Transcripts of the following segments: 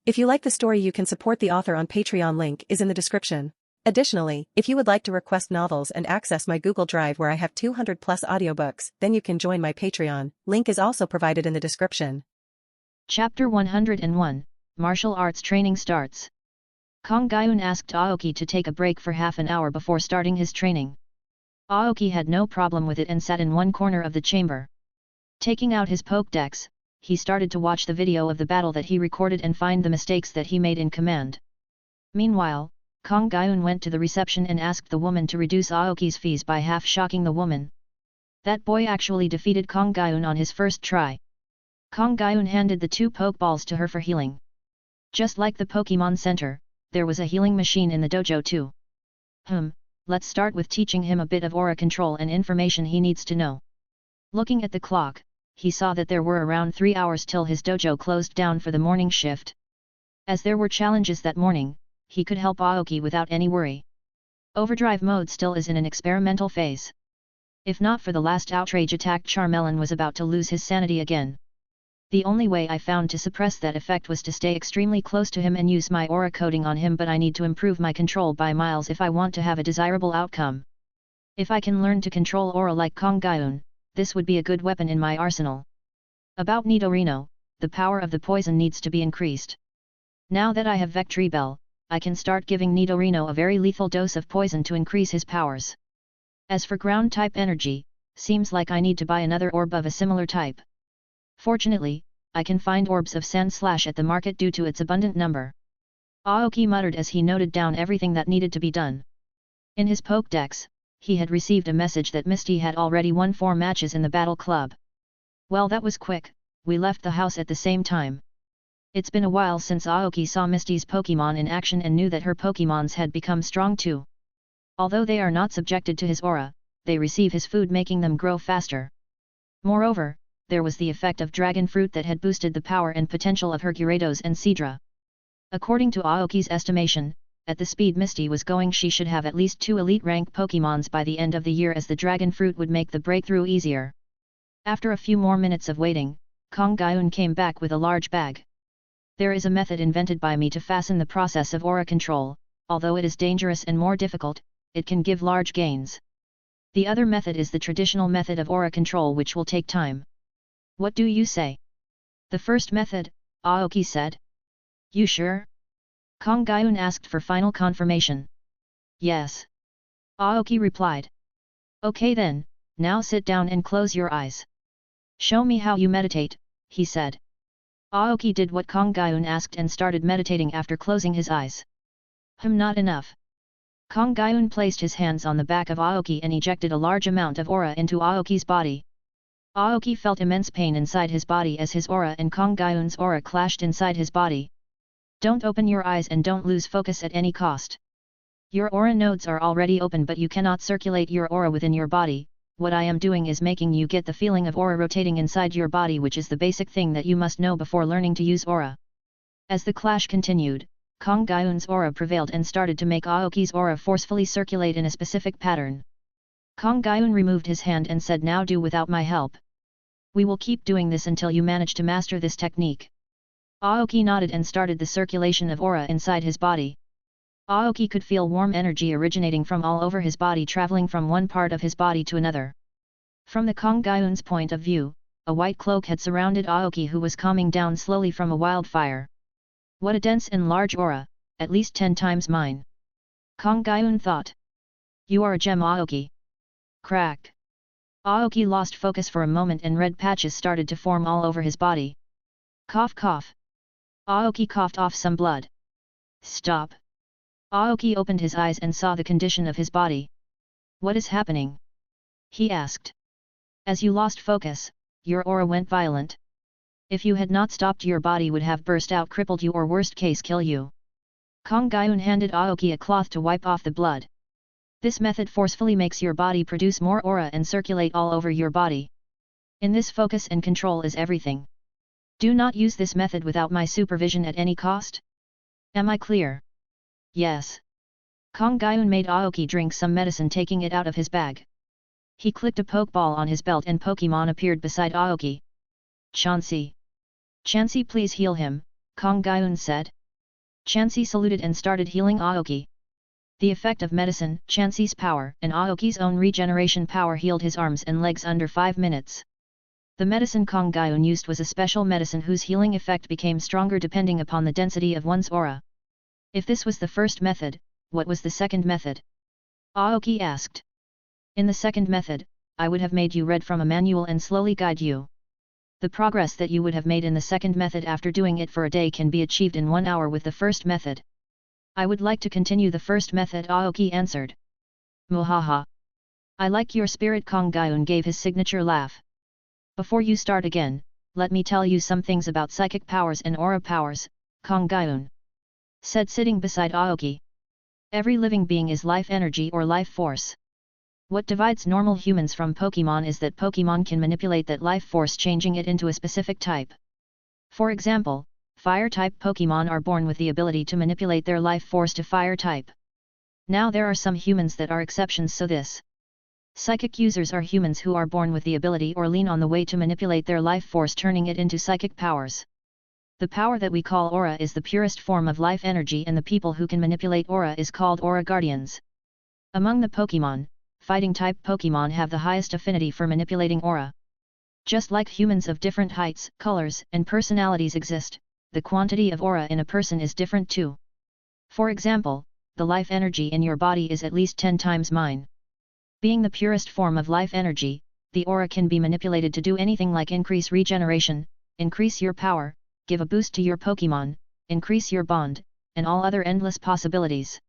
If you like the story, you can support the author on Patreon. Link is in the description. Additionally, if you would like to request novels and access my Google Drive where I have 200 plus audiobooks, then you can join my Patreon. Link is also provided in the description. Chapter 101, Martial Arts Training starts. Kong Gyun asked Aoki to take a break for half an hour before starting his training. Aoki had no problem with it and sat in one corner of the chamber. Taking out his Pokédex, he started to watch the video of the battle that he recorded and find the mistakes that he made in command. Meanwhile, Kong Gyun went to the reception and asked the woman to reduce Aoki's fees by half, shocking the woman. That boy actually defeated Kong Gyun on his first try. Kong Gyun handed the 2 Pokeballs to her for healing. Just like the Pokémon Center, there was a healing machine in the dojo too. Let's start with teaching him a bit of aura control and information he needs to know. Looking at the clock, he saw that there were around 3 hours till his dojo closed down for the morning shift. As there were challenges that morning, he could help Aoki without any worry. Overdrive mode still is in an experimental phase. If not for the last outrage attack, Charmelon was about to lose his sanity again. The only way I found to suppress that effect was to stay extremely close to him and use my aura coating on him, but I need to improve my control by miles if I want to have a desirable outcome. If I can learn to control aura like Kong Gyun, this would be a good weapon in my arsenal. About Nidorino, the power of the poison needs to be increased. Now that I have Victory Bell, I can start giving Nidorino a very lethal dose of poison to increase his powers. As for ground type energy, seems like I need to buy another orb of a similar type. Fortunately, I can find orbs of sand slash at the market due to its abundant number. Aoki muttered as he noted down everything that needed to be done. In his Pokédex, he had received a message that Misty had already won 4 matches in the battle club. Well, that was quick. We left the house at the same time. It's been a while since Aoki saw Misty's Pokémon in action and knew that her Pokémons had become strong too. Although they are not subjected to his aura, they receive his food, making them grow faster. Moreover, there was the effect of dragon fruit that had boosted the power and potential of her Gyarados and Seadra. According to Aoki's estimation, at the speed Misty was going, she should have at least 2 elite rank Pokémons by the end of the year, as the dragon fruit would make the breakthrough easier. After a few more minutes of waiting, Kong Gyun came back with a large bag. There is a method invented by me to fasten the process of aura control. Although it is dangerous and more difficult, it can give large gains. The other method is the traditional method of aura control, which will take time. What do you say? The first method, Aoki said. You sure? Kong Gyun asked for final confirmation. Yes. Aoki replied. Okay then, now sit down and close your eyes. Show me how you meditate, he said. Aoki did what Kong Gyun asked and started meditating after closing his eyes. Not enough. Kong Gyun placed his hands on the back of Aoki and ejected a large amount of aura into Aoki's body. Aoki felt immense pain inside his body as his aura and Kong Gyun's aura clashed inside his body. Don't open your eyes and don't lose focus at any cost. Your aura nodes are already open, but you cannot circulate your aura within your body. What I am doing is making you get the feeling of aura rotating inside your body, which is the basic thing that you must know before learning to use aura. As the clash continued, Kong Gyun's aura prevailed and started to make Aoki's aura forcefully circulate in a specific pattern. Kong Gyun removed his hand and said, now do without my help. We will keep doing this until you manage to master this technique. Aoki nodded and started the circulation of aura inside his body. Aoki could feel warm energy originating from all over his body, traveling from one part of his body to another. From the Kong Gyun's point of view, a white cloak had surrounded Aoki, who was calming down slowly from a wildfire. What a dense and large aura, at least 10 times mine. Kong Gyun thought. You are a gem, Aoki. Crack. Aoki lost focus for a moment and red patches started to form all over his body. Cough cough. Aoki coughed off some blood. Stop. Aoki opened his eyes and saw the condition of his body. What is happening? He asked. As you lost focus, your aura went violent. If you had not stopped, your body would have burst out, crippled you, or worst case kill you. Kong Gyun handed Aoki a cloth to wipe off the blood. This method forcefully makes your body produce more aura and circulate all over your body. In this, focus and control is everything. Do not use this method without my supervision at any cost. Am I clear? Yes. Kong Gyun made Aoki drink some medicine, taking it out of his bag. He clicked a Pokeball on his belt and Pokémon appeared beside Aoki. Chansey. Chansey, please heal him, Kong Gyun said. Chansey saluted and started healing Aoki. The effect of medicine, Chansey's power, and Aoki's own regeneration power healed his arms and legs under 5 minutes. The medicine Kong Gyun used was a special medicine whose healing effect became stronger depending upon the density of one's aura. If this was the first method, what was the second method? Aoki asked. In the second method, I would have made you read from a manual and slowly guide you. The progress that you would have made in the second method after doing it for a day can be achieved in 1 hour with the first method. I would like to continue the first method, Aoki answered. Muhaha. I like your spirit, Kong Gyun gave his signature laugh. Before you start again, let me tell you some things about psychic powers and aura powers, Kong Gyun said, sitting beside Aoki. Every living being is life energy or life force. What divides normal humans from Pokémon is that Pokémon can manipulate that life force, changing it into a specific type. For example, fire-type Pokémon are born with the ability to manipulate their life force to fire type. Now there are some humans that are exceptions, so this psychic users are humans who are born with the ability or lean on the way to manipulate their life force, turning it into psychic powers. The power that we call aura is the purest form of life energy, and the people who can manipulate aura is called aura guardians. Among the Pokémon, fighting-type Pokémon have the highest affinity for manipulating aura. Just like humans of different heights, colors, and personalities exist, the quantity of aura in a person is different too. For example, the life energy in your body is at least 10 times mine. Being the purest form of life energy, the aura can be manipulated to do anything like increase regeneration, increase your power, give a boost to your Pokémon, increase your bond, and all other endless possibilities.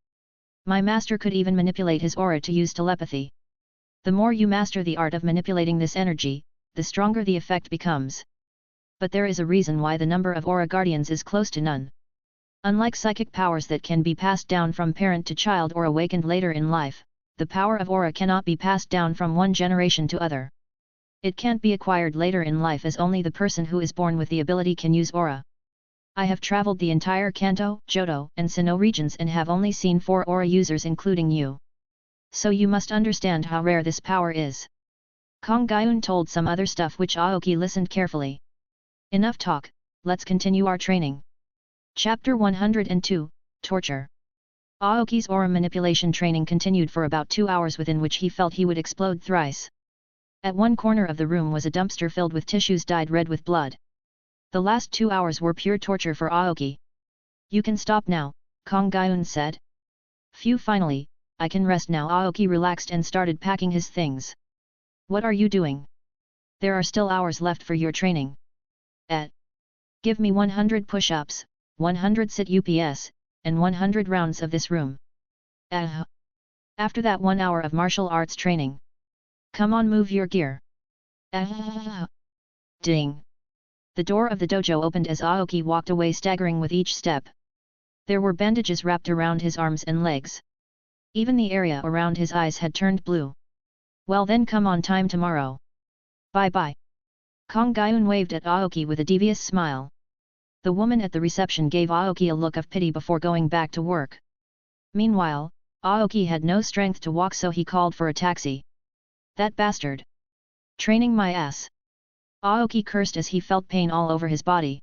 My master could even manipulate his aura to use telepathy. The more you master the art of manipulating this energy, the stronger the effect becomes. But there is a reason why the number of aura guardians is close to none. Unlike psychic powers that can be passed down from parent to child or awakened later in life, the power of aura cannot be passed down from one generation to other. It can't be acquired later in life, as only the person who is born with the ability can use aura. I have traveled the entire Kanto, Johto, and Sinnoh regions and have only seen 4 aura users, including you. So you must understand how rare this power is. Kong Gyun told some other stuff which Aoki listened carefully. Enough talk, let's continue our training. Chapter 102, Torture. Aoki's aura manipulation training continued for about 2 hours, within which he felt he would explode thrice. At one corner of the room was a dumpster filled with tissues dyed red with blood. The last 2 hours were pure torture for Aoki. You can stop now, Kong Gyun said. Phew, finally, I can rest now. Aoki relaxed and started packing his things. What are you doing? There are still hours left for your training. Give me 100 push-ups, 100 sit-ups, and 100 rounds of this room. After that 1 hour of martial arts training. Come on, move your gear. Ding. The door of the dojo opened as Aoki walked away, staggering with each step. There were bandages wrapped around his arms and legs. Even the area around his eyes had turned blue. Well then, come on, time tomorrow. Bye-bye. Kong Gyun waved at Aoki with a devious smile. The woman at the reception gave Aoki a look of pity before going back to work. Meanwhile, Aoki had no strength to walk, so he called for a taxi. That bastard. Training my ass. Aoki cursed as he felt pain all over his body.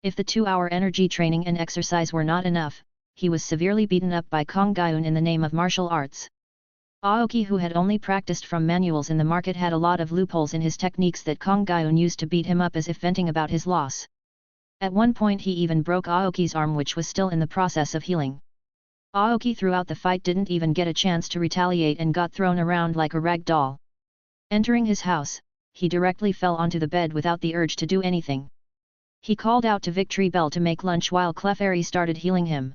If the 2-hour energy training and exercise were not enough, he was severely beaten up by Kong Gyun in the name of martial arts. Aoki, who had only practiced from manuals in the market, had a lot of loopholes in his techniques that Kong Gyun used to beat him up, as if venting about his loss. At one point he even broke Aoki's arm, which was still in the process of healing. Aoki throughout the fight didn't even get a chance to retaliate and got thrown around like a rag doll. Entering his house, he directly fell onto the bed without the urge to do anything. He called out to Victory Bell to make lunch while Clefairy started healing him.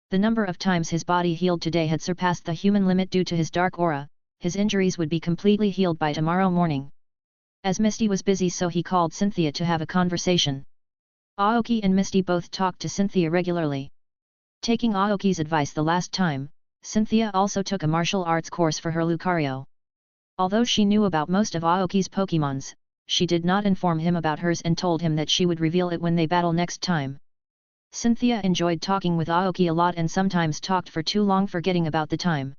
The number of times his body healed today had surpassed the human limit due to his dark aura. His injuries would be completely healed by tomorrow morning. As Misty was busy, so he called Cynthia to have a conversation. Aoki and Misty both talked to Cynthia regularly. Taking Aoki's advice the last time, Cynthia also took a martial arts course for her Lucario. Although she knew about most of Aoki's Pokémons, she did not inform him about hers and told him that she would reveal it when they battle next time. Cynthia enjoyed talking with Aoki a lot and sometimes talked for too long, forgetting about the time.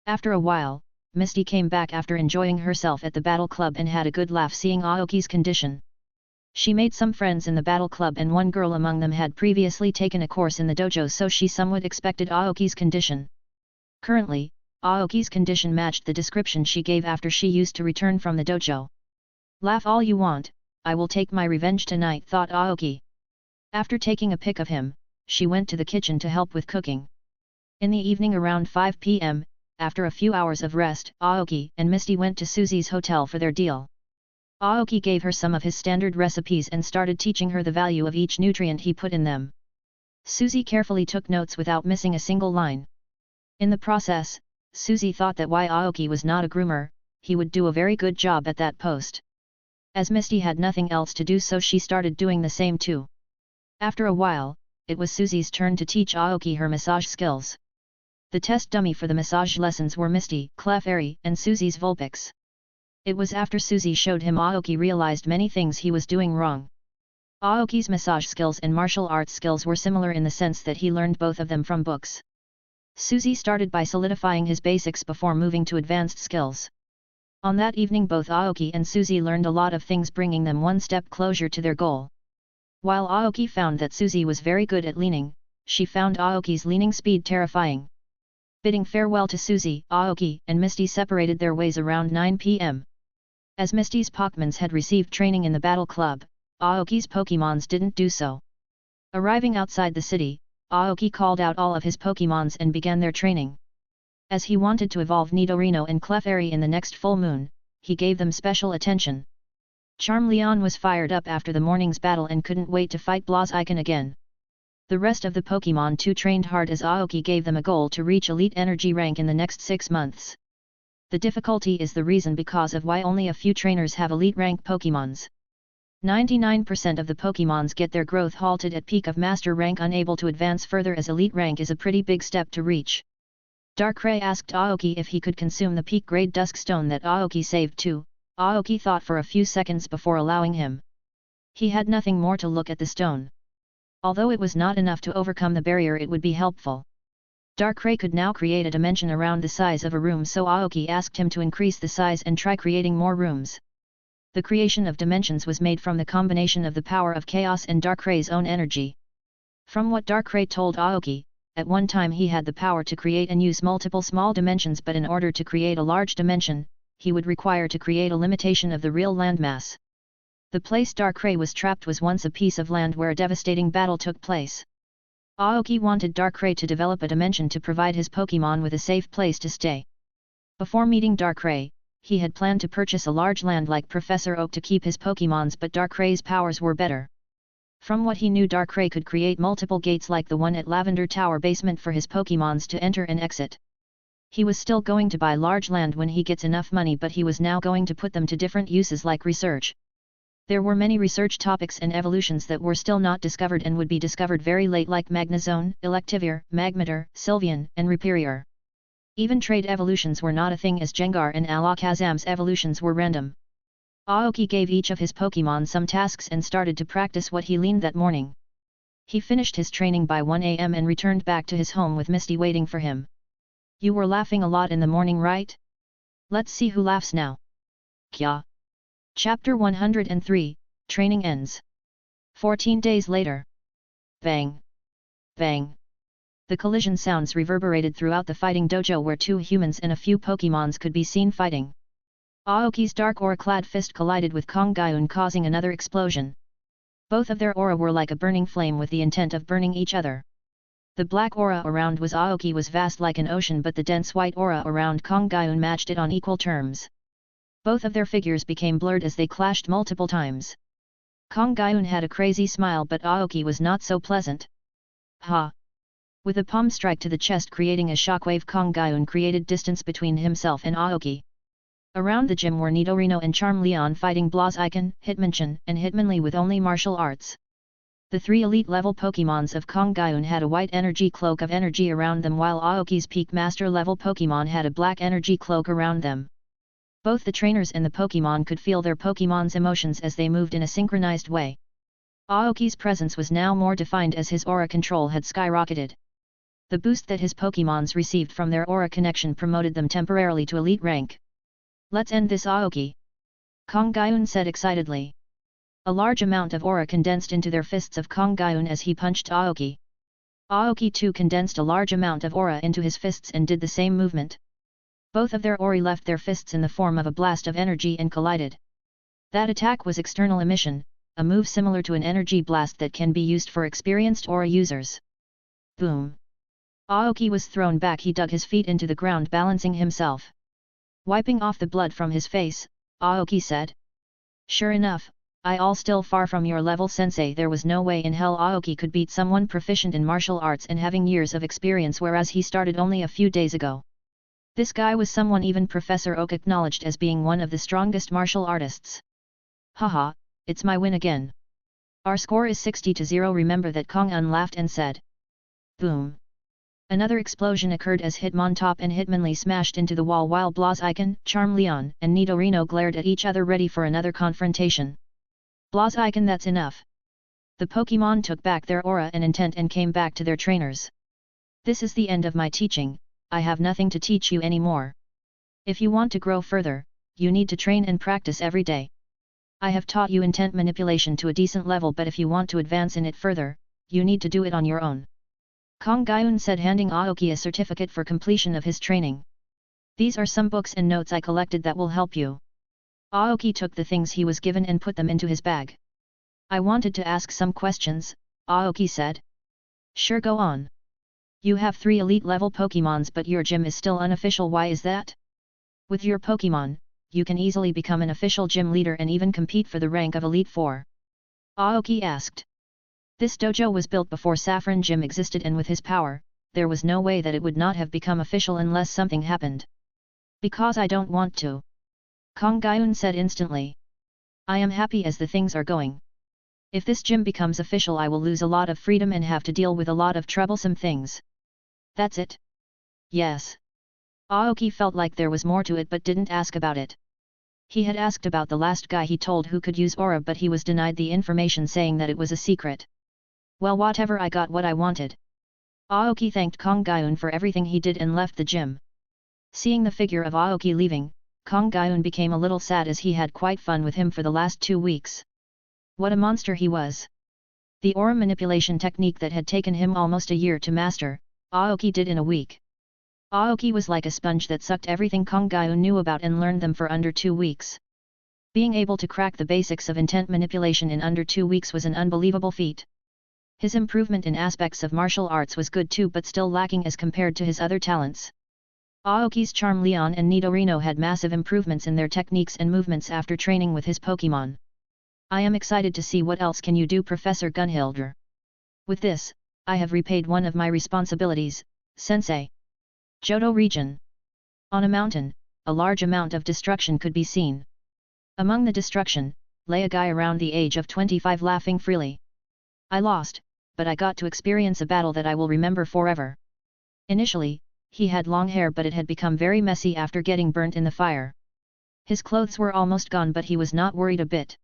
After a while, Misty came back after enjoying herself at the battle club and had a good laugh seeing Aoki's condition. She made some friends in the battle club and one girl among them had previously taken a course in the dojo, so she somewhat expected Aoki's condition. Currently, Aoki's condition matched the description she gave after she used to return from the dojo. Laugh all you want, I will take my revenge tonight, thought Aoki. After taking a pic of him, she went to the kitchen to help with cooking. In the evening around 5 p.m., after a few hours of rest, Aoki and Misty went to Susie's hotel for their deal. Aoki gave her some of his standard recipes and started teaching her the value of each nutrient he put in them. Susie carefully took notes without missing a single line. In the process, Susie thought that while Aoki was not a groomer, he would do a very good job at that post. As Misty had nothing else to do, so she started doing the same too. After a while, it was Susie's turn to teach Aoki her massage skills. The test dummy for the massage lessons were Misty, Clefairy, and Susie's Vulpix. It was after Susie showed him Aoki realized many things he was doing wrong. Aoki's massage skills and martial arts skills were similar in the sense that he learned both of them from books. Susie started by solidifying his basics before moving to advanced skills. On that evening both Aoki and Susie learned a lot of things, bringing them one step closer to their goal. While Aoki found that Susie was very good at leaning, she found Aoki's leaning speed terrifying. Bidding farewell to Susie, Aoki and Misty separated their ways around 9 p.m. As Misty's Pokémons had received training in the battle club, Aoki's Pokémons didn't do so. Arriving outside the city, Aoki called out all of his Pokémons and began their training. As he wanted to evolve Nidorino and Clefairy in the next full moon, he gave them special attention. Charmeleon was fired up after the morning's battle and couldn't wait to fight Blaziken again. The rest of the Pokémon too trained hard as Aoki gave them a goal to reach elite energy rank in the next 6 months. The difficulty is the reason because of why only a few trainers have elite rank Pokémons. 99% of the Pokémons get their growth halted at peak of master rank, unable to advance further, as elite rank is a pretty big step to reach. Darkrai asked Aoki if he could consume the peak grade Dusk Stone that Aoki saved too. Aoki thought for a few seconds before allowing him. He had nothing more to look at the stone. Although it was not enough to overcome the barrier, it would be helpful. Darkrai could now create a dimension around the size of a room, so Aoki asked him to increase the size and try creating more rooms. The creation of dimensions was made from the combination of the power of chaos and Darkrai's own energy. From what Darkrai told Aoki, at one time he had the power to create and use multiple small dimensions, but in order to create a large dimension, he would require to create a limitation of the real landmass. The place Darkrai was trapped was once a piece of land where a devastating battle took place. Aoki wanted Darkrai to develop a dimension to provide his Pokémon with a safe place to stay. Before meeting Darkrai, he had planned to purchase a large land like Professor Oak to keep his Pokémons, but Darkrai's powers were better. From what he knew, Darkrai could create multiple gates like the one at Lavender Tower basement for his Pokémons to enter and exit. He was still going to buy large land when he gets enough money, but he was now going to put them to different uses like research. There were many research topics and evolutions that were still not discovered and would be discovered very late, like Magnezone, Electivire, Magmeter, Sylveon, and Rhyperior. Even trade evolutions were not a thing, as Gengar and Alakazam's evolutions were random. Aoki gave each of his Pokémon some tasks and started to practice what he learned that morning. He finished his training by 1 a.m. and returned back to his home with Misty waiting for him. You were laughing a lot in the morning, right? Let's see who laughs now. Kya. Chapter 103, Training ends. 14 days later. Bang! Bang! The collision sounds reverberated throughout the fighting dojo, where 2 humans and a few Pokémons could be seen fighting. Aoki's dark aura-clad fist collided with Kongayun, causing another explosion. Both of their aura were like a burning flame with the intent of burning each other. The black aura around Aoki was vast like an ocean, but the dense white aura around Kongayun matched it on equal terms. Both of their figures became blurred as they clashed multiple times. Kongayun had a crazy smile, but Aoki was not so pleasant. Ha! With a palm strike to the chest creating a shockwave, Kongayun created distance between himself and Aoki. Around the gym were Nidorino and Charmeleon fighting Blaziken, Hitmonchan, and Hitmonlee with only martial arts. The 3 elite-level Pokémons of Kongayun had a white energy cloak of energy around them, while Aoki's peak master-level Pokémon had a black energy cloak around them. Both the trainers and the Pokémon could feel their Pokémon's emotions as they moved in a synchronized way. Aoki's presence was now more defined as his aura control had skyrocketed. The boost that his Pokémons received from their aura connection promoted them temporarily to elite rank. Let's end this, Aoki! Kongayun said excitedly. A large amount of aura condensed into their fists of Kong Gaiun as he punched Aoki. Aoki too condensed a large amount of aura into his fists and did the same movement. Both of their ori left their fists in the form of a blast of energy and collided. That attack was external emission, a move similar to an energy blast that can be used for experienced aura users. Boom! Aoki was thrown back. He dug his feet into the ground, balancing himself. Wiping off the blood from his face, Aoki said. Sure enough, I all still far from your level, sensei. There was no way in hell Aoki could beat someone proficient in martial arts and having years of experience, whereas he started only a few days ago. This guy was someone even Professor Oak acknowledged as being one of the strongest martial artists. Haha, it's my win again. Our score is 60-0. Remember that, Kong Un laughed and said. Boom. Another explosion occurred as Hitmontop and Hitmonlee smashed into the wall while Blaziken, Charmeleon and Nidorino glared at each other ready for another confrontation. Blaziken, that's enough. The Pokémon took back their aura and intent and came back to their trainers. This is the end of my teaching, I have nothing to teach you anymore. If you want to grow further, you need to train and practice every day. I have taught you intent manipulation to a decent level, but if you want to advance in it further, you need to do it on your own. Kong Gaiun said, handing Aoki a certificate for completion of his training. These are some books and notes I collected that will help you. Aoki took the things he was given and put them into his bag. I wanted to ask some questions, Aoki said. Sure, go on. You have 3 elite level Pokémons, but your gym is still unofficial. Why is that? With your Pokémon, you can easily become an official gym leader and even compete for the rank of Elite 4. Aoki asked. This dojo was built before Saffron Gym existed, and with his power, there was no way that it would not have become official unless something happened. Because I don't want to. Kong Gaiun said instantly. I am happy as the things are going. If this gym becomes official, I will lose a lot of freedom and have to deal with a lot of troublesome things. That's it? Yes. Aoki felt like there was more to it but didn't ask about it. He had asked about the last guy he told who could use aura, but he was denied the information, saying that it was a secret. Well, whatever, I got what I wanted. Aoki thanked Kong Gaiun for everything he did and left the gym. Seeing the figure of Aoki leaving, Kong Gaiun became a little sad as he had quite fun with him for the last 2 weeks. What a monster he was! The aura manipulation technique that had taken him almost a year to master, Aoki did in a week. Aoki was like a sponge that sucked everything Kong Gaiun knew about and learned them for under 2 weeks. Being able to crack the basics of intent manipulation in under 2 weeks was an unbelievable feat. His improvement in aspects of martial arts was good too, but still lacking as compared to his other talents. Aoki's Charmeleon and Nidorino had massive improvements in their techniques and movements after training with his Pokémon. I am excited to see what else can you do, Professor Gunhilder. With this, I have repaid one of my responsibilities, Sensei. Johto region. On a mountain, a large amount of destruction could be seen. Among the destruction, lay a guy around the age of 25 laughing freely. I lost, but I got to experience a battle that I will remember forever. Initially, he had long hair, but it had become very messy after getting burnt in the fire. His clothes were almost gone, but he was not worried a bit.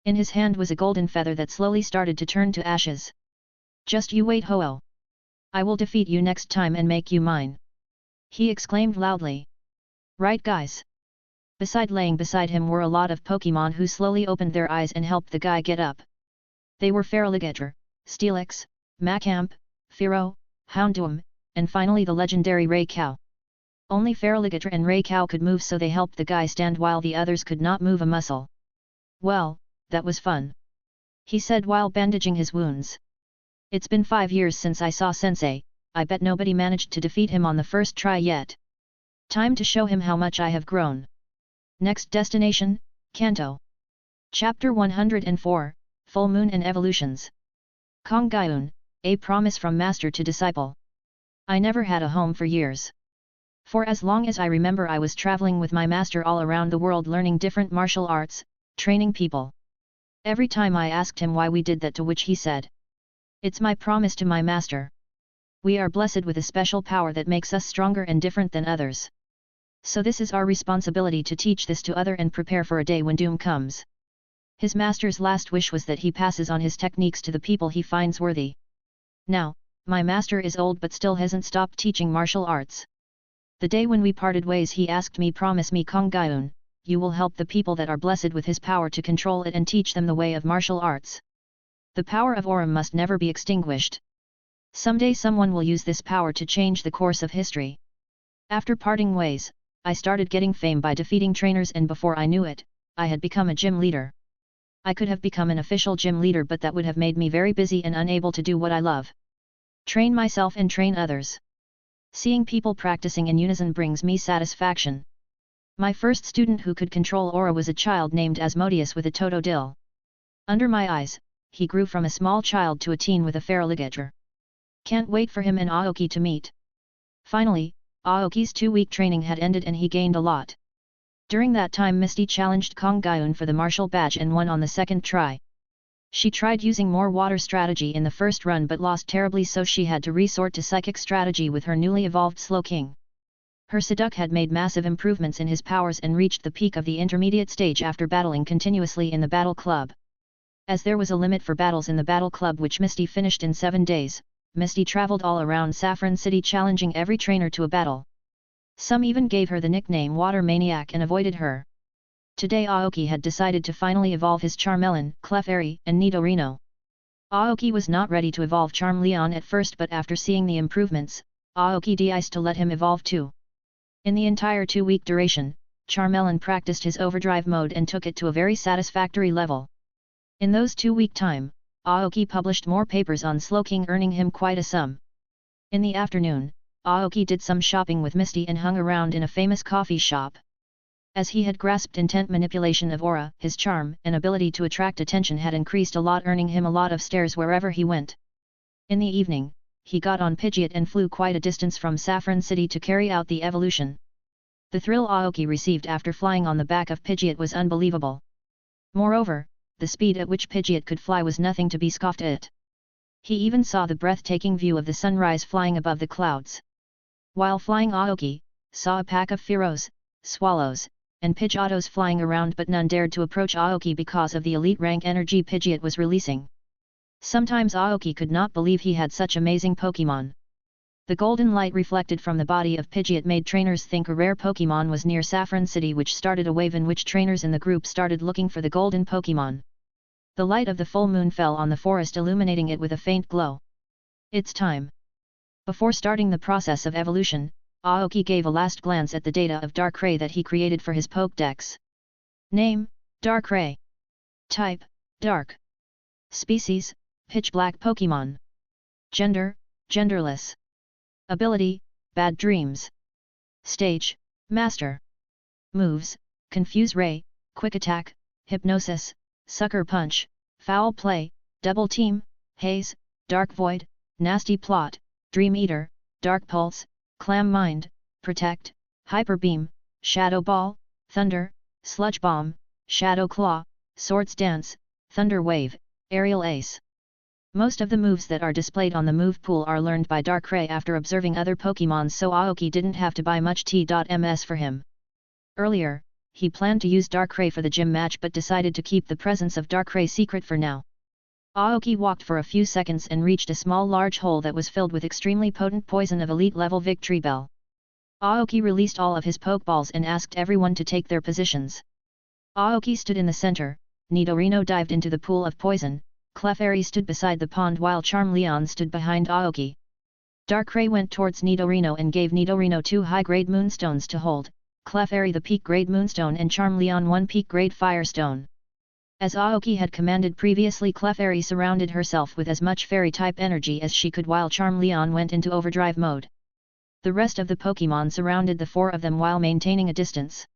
In his hand was a golden feather that slowly started to turn to ashes. Just you wait, Ho-Oh. I will defeat you next time and make you mine. He exclaimed loudly. Right, guys. Laying beside him were a lot of Pokémon who slowly opened their eyes and helped the guy get up. They were Feraligatr, Steelix, Machamp, Fearow, Houndoom, and finally the legendary Rayquaza. Only Feraligatr and Rayquaza could move, so they helped the guy stand while the others could not move a muscle. Well, that was fun. He said while bandaging his wounds. It's been 5 years since I saw Sensei, I bet nobody managed to defeat him on the first try yet. Time to show him how much I have grown. Next destination, Kanto. Chapter 104, Full Moon and Evolutions. Kong Gaiun, a promise from master to disciple. I never had a home for years. For as long as I remember, I was traveling with my master all around the world, learning different martial arts, training people. Every time I asked him why we did that, to which he said, "It's my promise to my master. We are blessed with a special power that makes us stronger and different than others. So this is our responsibility to teach this to other and prepare for a day when doom comes." His master's last wish was that he passes on his techniques to the people he finds worthy. Now, my master is old but still hasn't stopped teaching martial arts. The day when we parted ways, he asked me, "Promise me, Kong Gaiun, you will help the people that are blessed with his power to control it and teach them the way of martial arts. The power of aura must never be extinguished. Someday someone will use this power to change the course of history. After parting ways, I started getting fame by defeating trainers, and before I knew it, I had become a gym leader. I could have become an official gym leader, but that would have made me very busy and unable to do what I love. Train myself and train others. Seeing people practicing in unison brings me satisfaction. My first student who could control aura was a child named Asmodeus with a totodile. Under my eyes, he grew from a small child to a teen with a feraligatr. Can't wait for him and Aoki to meet. Finally, Aoki's 2-week training had ended and he gained a lot. During that time Misty challenged Kong Gyun for the martial badge and won on the second try. She tried using more water strategy in the first run but lost terribly, so she had to resort to psychic strategy with her newly evolved Slow King. Her Seduc had made massive improvements in his powers and reached the peak of the intermediate stage after battling continuously in the Battle Club. As there was a limit for battles in the Battle Club which Misty finished in 7 days, Misty traveled all around Saffron City challenging every trainer to a battle. Some even gave her the nickname Water Maniac and avoided her. Today Aoki had decided to finally evolve his Charmeleon, Clefairy, and Nidorino. Aoki was not ready to evolve Charmeleon at first, but after seeing the improvements, Aoki decided to let him evolve too. In the entire 2-week duration, Charmeleon practiced his overdrive mode and took it to a very satisfactory level. In those 2-week time, Aoki published more papers on Slow King, earning him quite a sum. In the afternoon, Aoki did some shopping with Misty and hung around in a famous coffee shop. As he had grasped intent manipulation of aura, his charm and ability to attract attention had increased a lot, earning him a lot of stares wherever he went. In the evening, he got on Pidgeot and flew quite a distance from Saffron City to carry out the evolution. The thrill Aoki received after flying on the back of Pidgeot was unbelievable. Moreover, the speed at which Pidgeot could fly was nothing to be scoffed at. He even saw the breathtaking view of the sunrise flying above the clouds. While flying, Aoki saw a pack of Fearos, swallows, and Pidgeotos flying around, but none dared to approach Aoki because of the elite rank energy Pidgeot was releasing. Sometimes Aoki could not believe he had such amazing Pokémon. The golden light reflected from the body of Pidgeot made trainers think a rare Pokémon was near Saffron City, which started a wave in which trainers in the group started looking for the golden Pokémon. The light of the full moon fell on the forest, illuminating it with a faint glow. It's time. Before starting the process of evolution, Aoki gave a last glance at the data of Darkrai that he created for his Pokédex. Name, Darkrai. Type, Dark. Species, Pitch Black Pokémon. Gender, genderless. Ability, Bad Dreams. Stage, Master. Moves, Confuse Ray, Quick Attack, Hypnosis, Sucker Punch, Foul Play, Double Team, Haze, Dark Void, Nasty Plot, Dream Eater, Dark Pulse, Clam Mind, Protect, Hyper Beam, Shadow Ball, Thunder, Sludge Bomb, Shadow Claw, Swords Dance, Thunder Wave, Aerial Ace. Most of the moves that are displayed on the move pool are learned by Darkrai after observing other Pokémon, so Aoki didn't have to buy much T.MS for him. Earlier, he planned to use Darkrai for the gym match but decided to keep the presence of Darkrai secret for now. Aoki walked for a few seconds and reached a small large hole that was filled with extremely potent poison of elite level Victory Bell. Aoki released all of his Pokeballs and asked everyone to take their positions. Aoki stood in the center, Nidorino dived into the pool of poison, Clefairy stood beside the pond while Charmeleon stood behind Aoki. Darkrai went towards Nidorino and gave Nidorino 2 high-grade moonstones to hold, Clefairy the peak-grade moonstone and Charmeleon 1 peak-grade firestone. As Aoki had commanded previously, Clefairy surrounded herself with as much fairy-type energy as she could while Charmeleon went into overdrive mode. The rest of the Pokémon surrounded the 4 of them while maintaining a distance.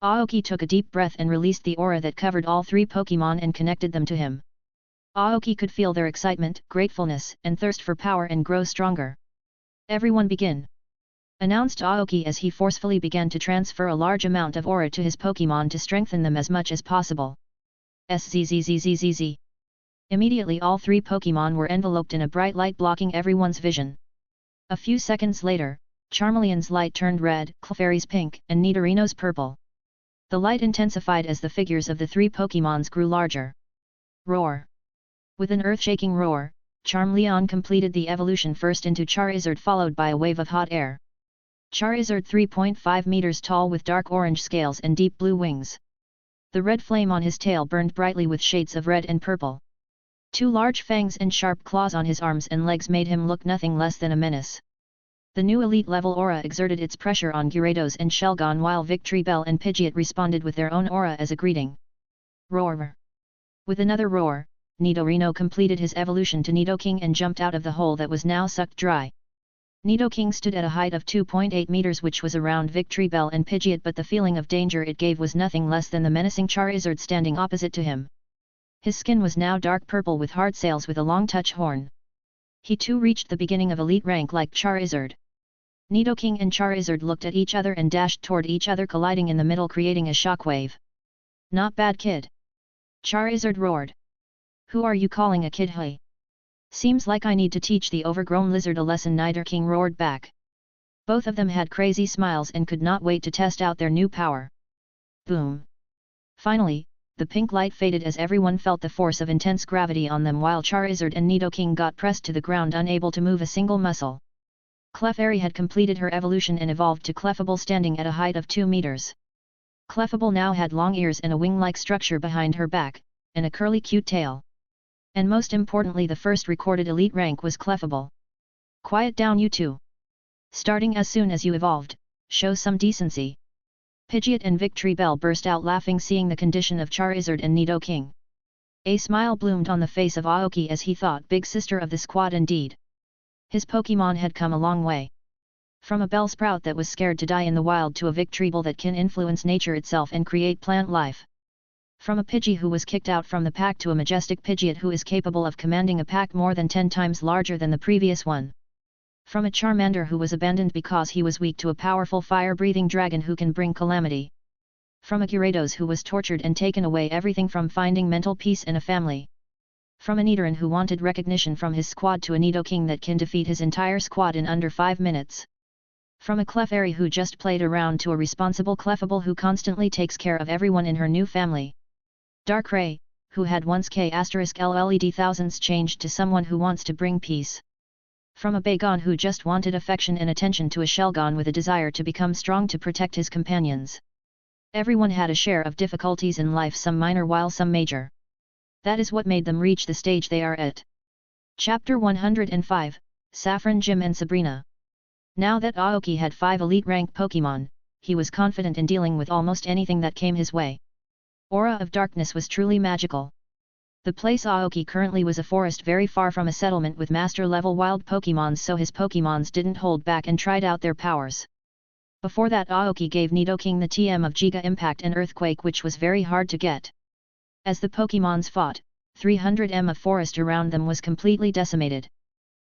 Aoki took a deep breath and released the aura that covered all 3 Pokémon and connected them to him. Aoki could feel their excitement, gratefulness, and thirst for power and grow stronger. Everyone begin! Announced Aoki as he forcefully began to transfer a large amount of aura to his Pokémon to strengthen them as much as possible. SZZZZZZ. Immediately all 3 Pokémon were enveloped in a bright light blocking everyone's vision. A few seconds later, Charmeleon's light turned red, Clefairy's pink, and Nidorino's purple. The light intensified as the figures of the 3 Pokémons grew larger. Roar! With an earth-shaking roar, Charmeleon completed the evolution first into Charizard followed by a wave of hot air. Charizard 3.5 meters tall with dark orange scales and deep blue wings. The red flame on his tail burned brightly with shades of red and purple. 2 large fangs and sharp claws on his arms and legs made him look nothing less than a menace. The new elite level aura exerted its pressure on Gyarados and Shelgon while Victory Bell and Pidgeot responded with their own aura as a greeting. Roar! With another roar, Nidorino completed his evolution to Nidoking and jumped out of the hole that was now sucked dry. Nidoking stood at a height of 2.8 meters which was around Victory Bell and Pidgeot, but the feeling of danger it gave was nothing less than the menacing Charizard standing opposite to him. His skin was now dark purple with hard scales with a long touch horn. He too reached the beginning of elite rank like Charizard. Nidoking and Charizard looked at each other and dashed toward each other, colliding in the middle, creating a shockwave. Not bad, kid. Charizard roared. Who are you calling a kid, hey? Seems like I need to teach the overgrown lizard a lesson, Nidoking roared back. Both of them had crazy smiles and could not wait to test out their new power. Boom! Finally, the pink light faded as everyone felt the force of intense gravity on them while Charizard and Nidoking got pressed to the ground, unable to move a single muscle. Clefairy had completed her evolution and evolved to Clefable, standing at a height of 2 meters. Clefable now had long ears and a wing-like structure behind her back, and a curly cute tail. And most importantly, the first recorded elite rank was Clefable. Quiet down, you two. Starting as soon as you evolved, show some decency. Pidgeot and Victory Bell burst out laughing, seeing the condition of Charizard and Nidoking. A smile bloomed on the face of Aoki as he thought, big sister of the squad indeed. His Pokémon had come a long way. From a Bellsprout that was scared to die in the wild to a Victreebel that can influence nature itself and create plant life. From a Pidgey who was kicked out from the pack to a majestic Pidgeot who is capable of commanding a pack more than 10 times larger than the previous one. From a Charmander who was abandoned because he was weak to a powerful fire-breathing dragon who can bring calamity. From a Gyarados who was tortured and taken away everything from finding mental peace in a family. From a Nidoran who wanted recognition from his squad to a Nidoking that can defeat his entire squad in under 5 minutes. From a Clefairy who just played around to a responsible Clefable who constantly takes care of everyone in her new family. Darkrai, who had once *LLED thousands changed to someone who wants to bring peace. From a Bagon who just wanted affection and attention to a Shelgon with a desire to become strong to protect his companions. Everyone had a share of difficulties in life, some minor while some major. That is what made them reach the stage they are at. Chapter 105, Saffron Gym and Sabrina. Now that Aoki had 5 elite rank Pokémon, he was confident in dealing with almost anything that came his way. Aura of Darkness was truly magical. The place Aoki currently was a forest very far from a settlement with master-level wild Pokémons, so his Pokémons didn't hold back and tried out their powers. Before that, Aoki gave Nidoking the TM of Giga Impact and Earthquake, which was very hard to get. As the Pokémons fought, 300 m of forest around them was completely decimated.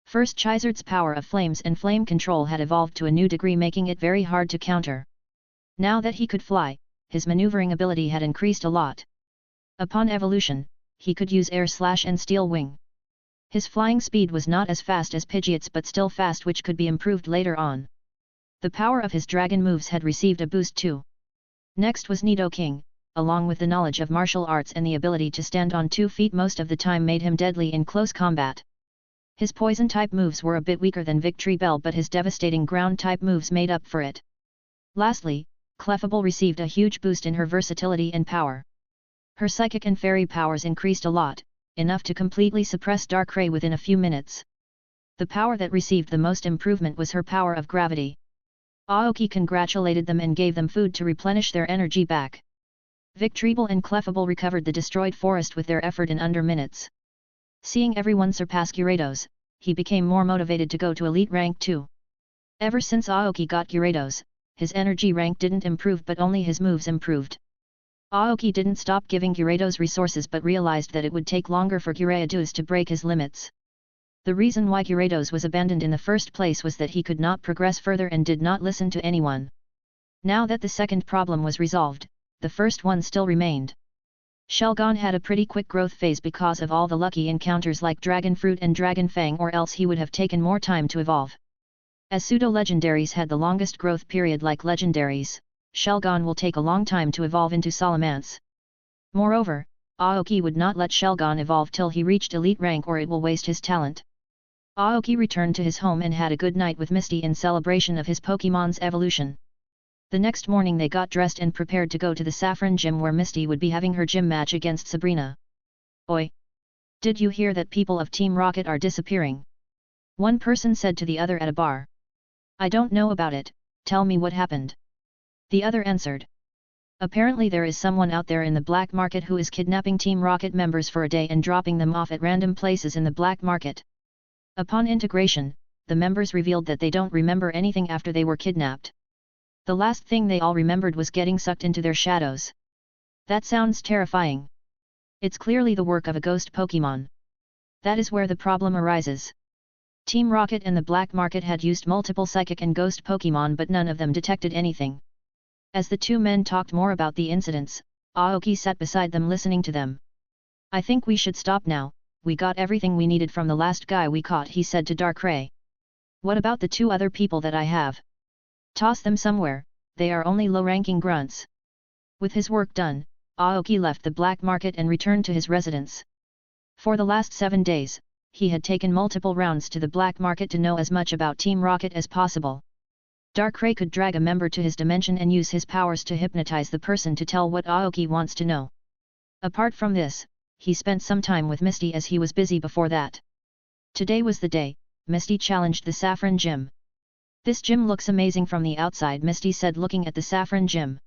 First, Charizard's power of flames and flame control had evolved to a new degree, making it very hard to counter. Now that he could fly, his maneuvering ability had increased a lot. Upon evolution, he could use Air Slash and Steel Wing. His flying speed was not as fast as Pidgeot's but still fast, which could be improved later on. The power of his dragon moves had received a boost too. Next was Nidoking, along with the knowledge of martial arts and the ability to stand on 2 feet most of the time made him deadly in close combat. His poison-type moves were a bit weaker than Victory Bell, but his devastating ground-type moves made up for it. Lastly, Clefable received a huge boost in her versatility and power. Her psychic and fairy powers increased a lot, enough to completely suppress Darkrai within a few minutes. The power that received the most improvement was her power of gravity. Aoki congratulated them and gave them food to replenish their energy back. Victreebel and Clefable recovered the destroyed forest with their effort in under minutes. Seeing everyone surpass Gyarados, he became more motivated to go to elite rank too. Ever since Aoki got Gyarados, his energy rank didn't improve but only his moves improved. Aoki didn't stop giving Gyarados resources but realized that it would take longer for Gyarados to break his limits. The reason why Gyarados was abandoned in the first place was that he could not progress further and did not listen to anyone. Now that the second problem was resolved, the first one still remained. Shelgon had a pretty quick growth phase because of all the lucky encounters like Dragon Fruit and Dragon Fang, or else he would have taken more time to evolve. As pseudo-legendaries had the longest growth period like legendaries, Shelgon will take a long time to evolve into Salamence. Moreover, Aoki would not let Shelgon evolve till he reached elite rank or it will waste his talent. Aoki returned to his home and had a good night with Misty in celebration of his Pokémon's evolution. The next morning they got dressed and prepared to go to the Saffron Gym where Misty would be having her gym match against Sabrina. Oi! Did you hear that people of Team Rocket are disappearing? One person said to the other at a bar. I don't know about it, tell me what happened. The other answered. Apparently there is someone out there in the black market who is kidnapping Team Rocket members for a day and dropping them off at random places in the black market. Upon integration, the members revealed that they don't remember anything after they were kidnapped. The last thing they all remembered was getting sucked into their shadows. That sounds terrifying. It's clearly the work of a ghost Pokémon. That is where the problem arises. Team Rocket and the black market had used multiple psychic and ghost Pokémon but none of them detected anything. As the two men talked more about the incidents, Aoki sat beside them listening to them. I think we should stop now, we got everything we needed from the last guy we caught, he said to Darkrai. What about the two other people that I have? Toss them somewhere, they are only low-ranking grunts. With his work done, Aoki left the black market and returned to his residence. For the last 7 days, he had taken multiple rounds to the black market to know as much about Team Rocket as possible. Darkrai could drag a member to his dimension and use his powers to hypnotize the person to tell what Aoki wants to know. Apart from this, he spent some time with Misty as he was busy before that. Today was the day, Misty challenged the Saffron Gym. This gym looks amazing from the outside, Misty said looking at the Saffron Gym.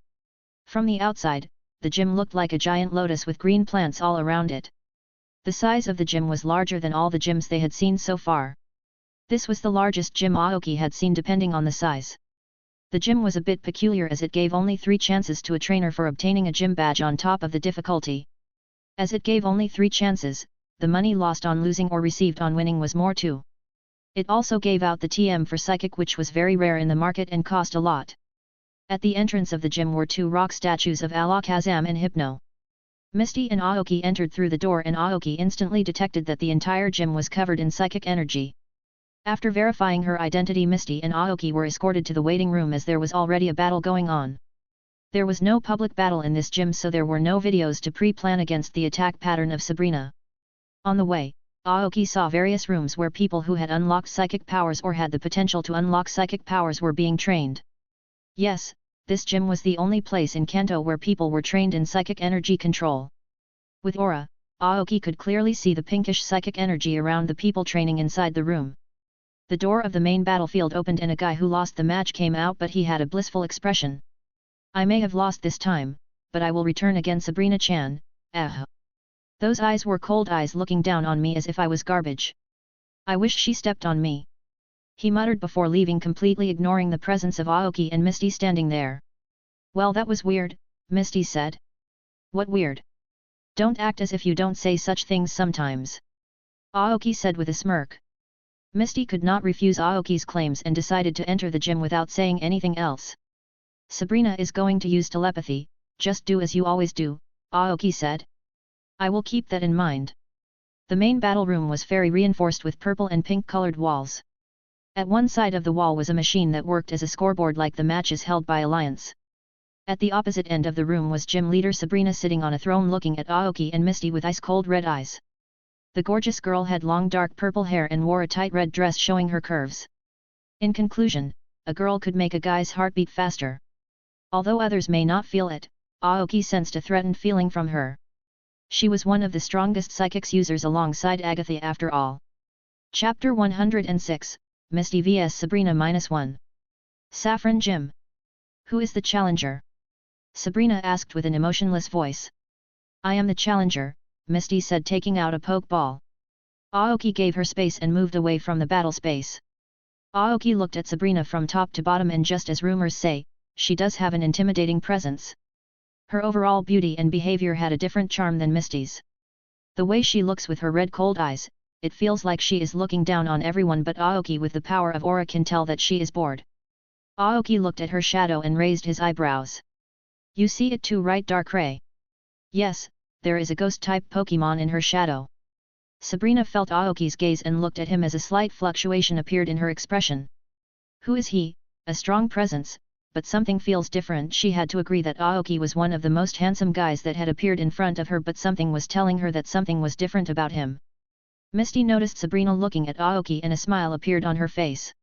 From the outside, the gym looked like a giant lotus with green plants all around it. The size of the gym was larger than all the gyms they had seen so far. This was the largest gym Aoki had seen depending on the size. The gym was a bit peculiar as it gave only 3 chances to a trainer for obtaining a gym badge on top of the difficulty. As it gave only 3 chances, the money lost on losing or received on winning was more too. It also gave out the TM for Psychic, which was very rare in the market and cost a lot. At the entrance of the gym were 2 rock statues of Alakazam and Hypno. Misty and Aoki entered through the door and Aoki instantly detected that the entire gym was covered in psychic energy. After verifying her identity, Misty and Aoki were escorted to the waiting room as there was already a battle going on. There was no public battle in this gym, so there were no videos to pre-plan against the attack pattern of Sabrina. On the way, Aoki saw various rooms where people who had unlocked psychic powers or had the potential to unlock psychic powers were being trained. Yes, this gym was the only place in Kanto where people were trained in psychic energy control. With aura, Aoki could clearly see the pinkish psychic energy around the people training inside the room. The door of the main battlefield opened and a guy who lost the match came out, but he had a blissful expression. I may have lost this time, but I will return again, Sabrina-chan. Those eyes were cold eyes looking down on me as if I was garbage. I wish she stepped on me. He muttered before leaving, completely ignoring the presence of Aoki and Misty standing there. Well, that was weird, Misty said. What weird? Don't act as if you don't say such things sometimes. Aoki said with a smirk. Misty could not refuse Aoki's claims and decided to enter the gym without saying anything else. Sabrina is going to use telepathy, just do as you always do, Aoki said. I will keep that in mind. The main battle room was very reinforced with purple and pink colored walls. At one side of the wall was a machine that worked as a scoreboard like the matches held by Alliance. At the opposite end of the room was gym leader Sabrina sitting on a throne looking at Aoki and Misty with ice-cold red eyes. The gorgeous girl had long dark purple hair and wore a tight red dress showing her curves. In conclusion, a girl could make a guy's heartbeat faster. Although others may not feel it, Aoki sensed a threatened feeling from her. She was one of the strongest psychics users alongside Agatha after all. Chapter 106, Misty vs Sabrina -1. Saffron Gym. Who is the challenger? Sabrina asked with an emotionless voice. I am the challenger, Misty said, taking out a pokeball. Aoki gave her space and moved away from the battle space. Aoki looked at Sabrina from top to bottom, and just as rumors say, she does have an intimidating presence. Her overall beauty and behavior had a different charm than Misty's. The way she looks with her red cold eyes, it feels like she is looking down on everyone, but Aoki with the power of aura can tell that she is bored. Aoki looked at her shadow and raised his eyebrows. You see it too, right, Darkrai? Yes, there is a ghost-type Pokémon in her shadow. Sabrina felt Aoki's gaze and looked at him as a slight fluctuation appeared in her expression. Who is he? A strong presence, but something feels different. She had to agree that Aoki was one of the most handsome guys that had appeared in front of her, but something was telling her that something was different about him. Misty noticed Sabrina looking at Aoki and a smile appeared on her face.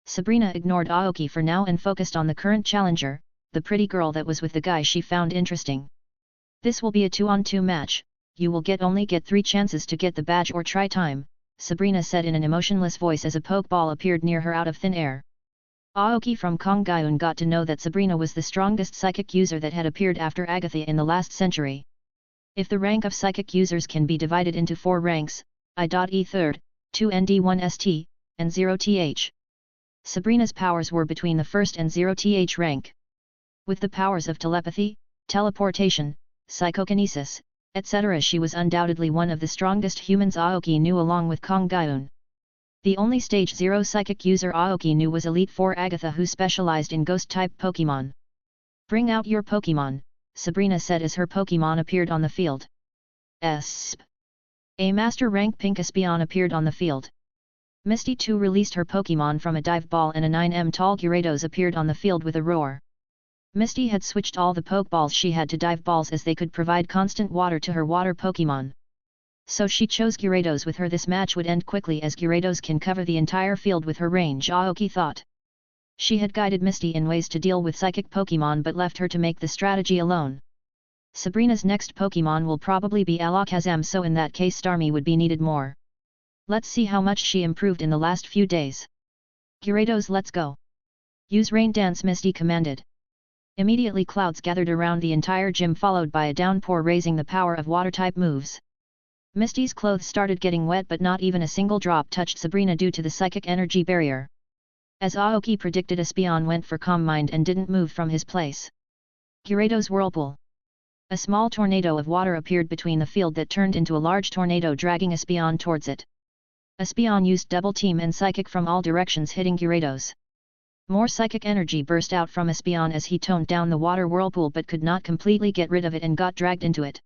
Sabrina ignored Aoki for now and focused on the current challenger, the pretty girl that was with the guy she found interesting. This will be a 2-on-2 match, you will only get 3 chances to get the badge or try time, Sabrina said in an emotionless voice as a pokeball appeared near her out of thin air. Aoki from Kongyun got to know that Sabrina was the strongest psychic user that had appeared after Agatha in the last century. If the rank of psychic users can be divided into 4 ranks, I.E 3rd, 2 ND1 ST, and 0 TH. Sabrina's powers were between the 1st and 0 TH rank. With the powers of telepathy, teleportation, psychokinesis, etc. she was undoubtedly one of the strongest humans Aoki knew along with Kongyun. The only stage 0 psychic user Aoki knew was Elite 4 Agatha who specialized in ghost-type Pokémon. Bring out your Pokémon, Sabrina said as her Pokémon appeared on the field. Esp. A Master Rank Pink Espeon appeared on the field. Misty too released her Pokémon from a dive ball and a 9m tall Gyarados appeared on the field with a roar. Misty had switched all the Pokeballs she had to dive balls as they could provide constant water to her water Pokémon. So she chose Gyarados with her. This match would end quickly as Gyarados can cover the entire field with her range, Aoki thought. She had guided Misty in ways to deal with psychic Pokémon but left her to make the strategy alone. Sabrina's next Pokémon will probably be Alakazam, so in that case Starmie would be needed more. Let's see how much she improved in the last few days. Gyarados, let's go. Use Rain Dance, Misty commanded. Immediately clouds gathered around the entire gym followed by a downpour raising the power of water-type moves. Misty's clothes started getting wet but not even a single drop touched Sabrina due to the psychic energy barrier. As Aoki predicted, Espeon went for Calm Mind and didn't move from his place. Gyarados Whirlpool. A small tornado of water appeared between the field that turned into a large tornado dragging Espeon towards it. Espeon used Double Team and Psychic from all directions hitting Gyarados. More psychic energy burst out from Espeon as he toned down the water whirlpool but could not completely get rid of it and got dragged into it.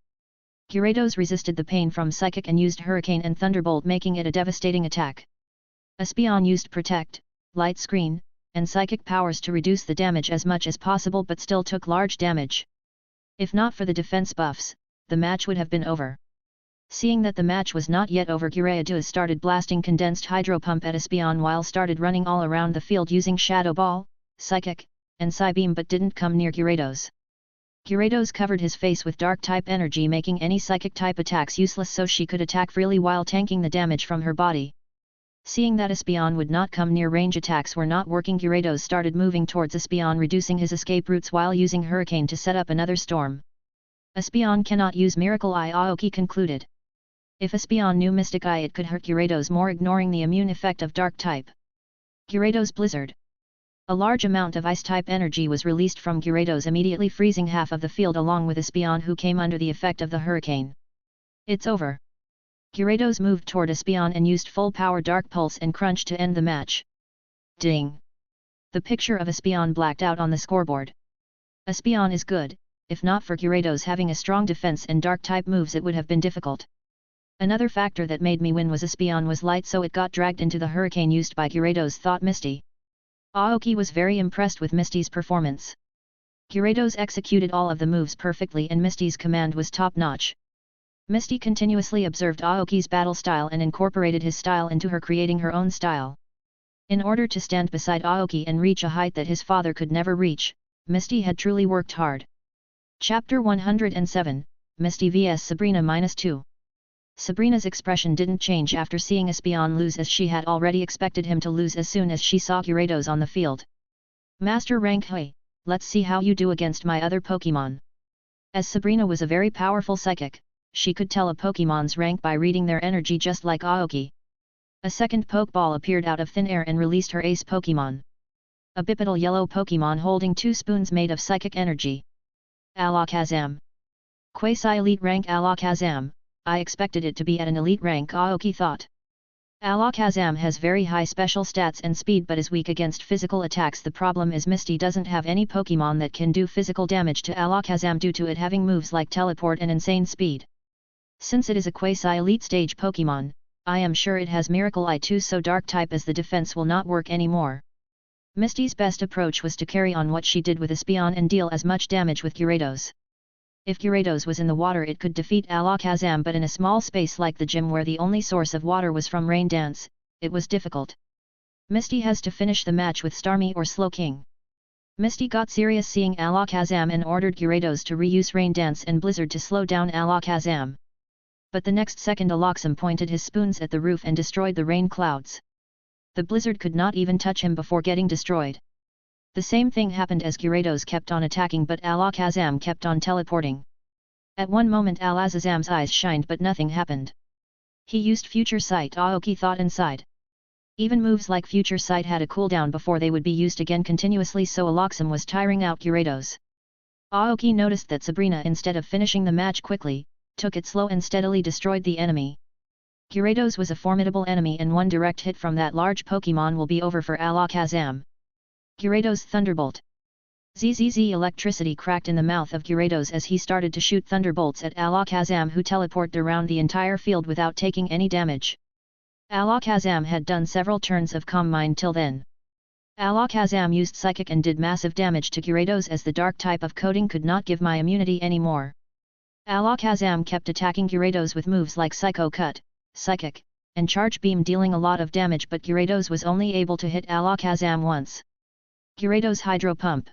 Gyarados resisted the pain from Psychic and used Hurricane and Thunderbolt, making it a devastating attack. Espeon used Protect, Light Screen, and Psychic powers to reduce the damage as much as possible but still took large damage. If not for the defense buffs, the match would have been over. Seeing that the match was not yet over, Gyarados started blasting Condensed Hydro Pump at Espeon while started running all around the field using Shadow Ball, Psychic, and Psybeam but didn't come near Gyarados. Gyarados covered his face with Dark-type energy, making any Psychic-type attacks useless so she could attack freely while tanking the damage from her body. Seeing that Espeon would not come near, range attacks were not working, Gyarados started moving towards Espeon, reducing his escape routes while using Hurricane to set up another storm. Espeon cannot use Miracle Eye, Aoki concluded. If Espeon knew Mystic Eye it could hurt Gyarados more, ignoring the immune effect of Dark type. Gyarados Blizzard. A large amount of Ice-type energy was released from Gyarados, immediately freezing half of the field along with Espeon who came under the effect of the hurricane. It's over. Gyarados moved toward Espeon and used full power Dark Pulse and Crunch to end the match. Ding! The picture of Espeon blacked out on the scoreboard. Espeon is good. If not for Gyarados having a strong defense and Dark-type moves it would have been difficult. Another factor that made me win was Espeon was light, so it got dragged into the hurricane used by Gyarados, thought Misty. Aoki was very impressed with Misty's performance. Gyarados executed all of the moves perfectly and Misty's command was top-notch. Misty continuously observed Aoki's battle style and incorporated his style into her, creating her own style. In order to stand beside Aoki and reach a height that his father could never reach, Misty had truly worked hard. Chapter 107, Misty vs Sabrina -2. Sabrina's expression didn't change after seeing Espeon lose, as she had already expected him to lose as soon as she saw Gyarados on the field. Master rank, hey, let's see how you do against my other Pokémon. As Sabrina was a very powerful psychic, she could tell a Pokémon's rank by reading their energy just like Aoki. A second Pokeball appeared out of thin air and released her ace Pokémon. A bipedal yellow Pokémon holding 2 spoons made of psychic energy. Alakazam. Quasi-elite rank Alakazam. I expected it to be at an elite rank, Aoki thought. Alakazam has very high special stats and speed but is weak against physical attacks. The problem is Misty doesn't have any Pokémon that can do physical damage to Alakazam due to it having moves like Teleport and Insane Speed. Since it is a quasi-elite stage Pokémon, I am sure it has Miracle Eye too, so Dark type as the defense will not work anymore. Misty's best approach was to carry on what she did with Espeon and deal as much damage with Gyarados. If Gyarados was in the water it could defeat Alakazam, but in a small space like the gym where the only source of water was from rain dance, it was difficult. Misty has to finish the match with Starmie or Slowking. Misty got serious seeing Alakazam and ordered Gyarados to reuse Rain Dance and Blizzard to slow down Alakazam. But the next second Alakazam pointed his spoons at the roof and destroyed the rain clouds. The Blizzard could not even touch him before getting destroyed. The same thing happened as Gyarados kept on attacking but Alakazam kept on teleporting. At one moment Alakazam's eyes shined but nothing happened. He used Future Sight, Aoki thought inside. Even moves like Future Sight had a cooldown before they would be used again continuously, so Alakazam was tiring out Gyarados. Aoki noticed that Sabrina, instead of finishing the match quickly, took it slow and steadily destroyed the enemy. Gyarados was a formidable enemy and one direct hit from that large Pokémon will be over for Alakazam. Gyarados Thunderbolt. Zzz, electricity cracked in the mouth of Gyarados as he started to shoot thunderbolts at Alakazam, who teleported around the entire field without taking any damage. Alakazam had done several turns of Calm Mind till then. Alakazam used Psychic and did massive damage to Gyarados as the dark type of coating could not give my immunity anymore. Alakazam kept attacking Gyarados with moves like Psycho Cut, Psychic, and Charge Beam, dealing a lot of damage, but Gyarados was only able to hit Alakazam once. Gyarados Hydro Pump.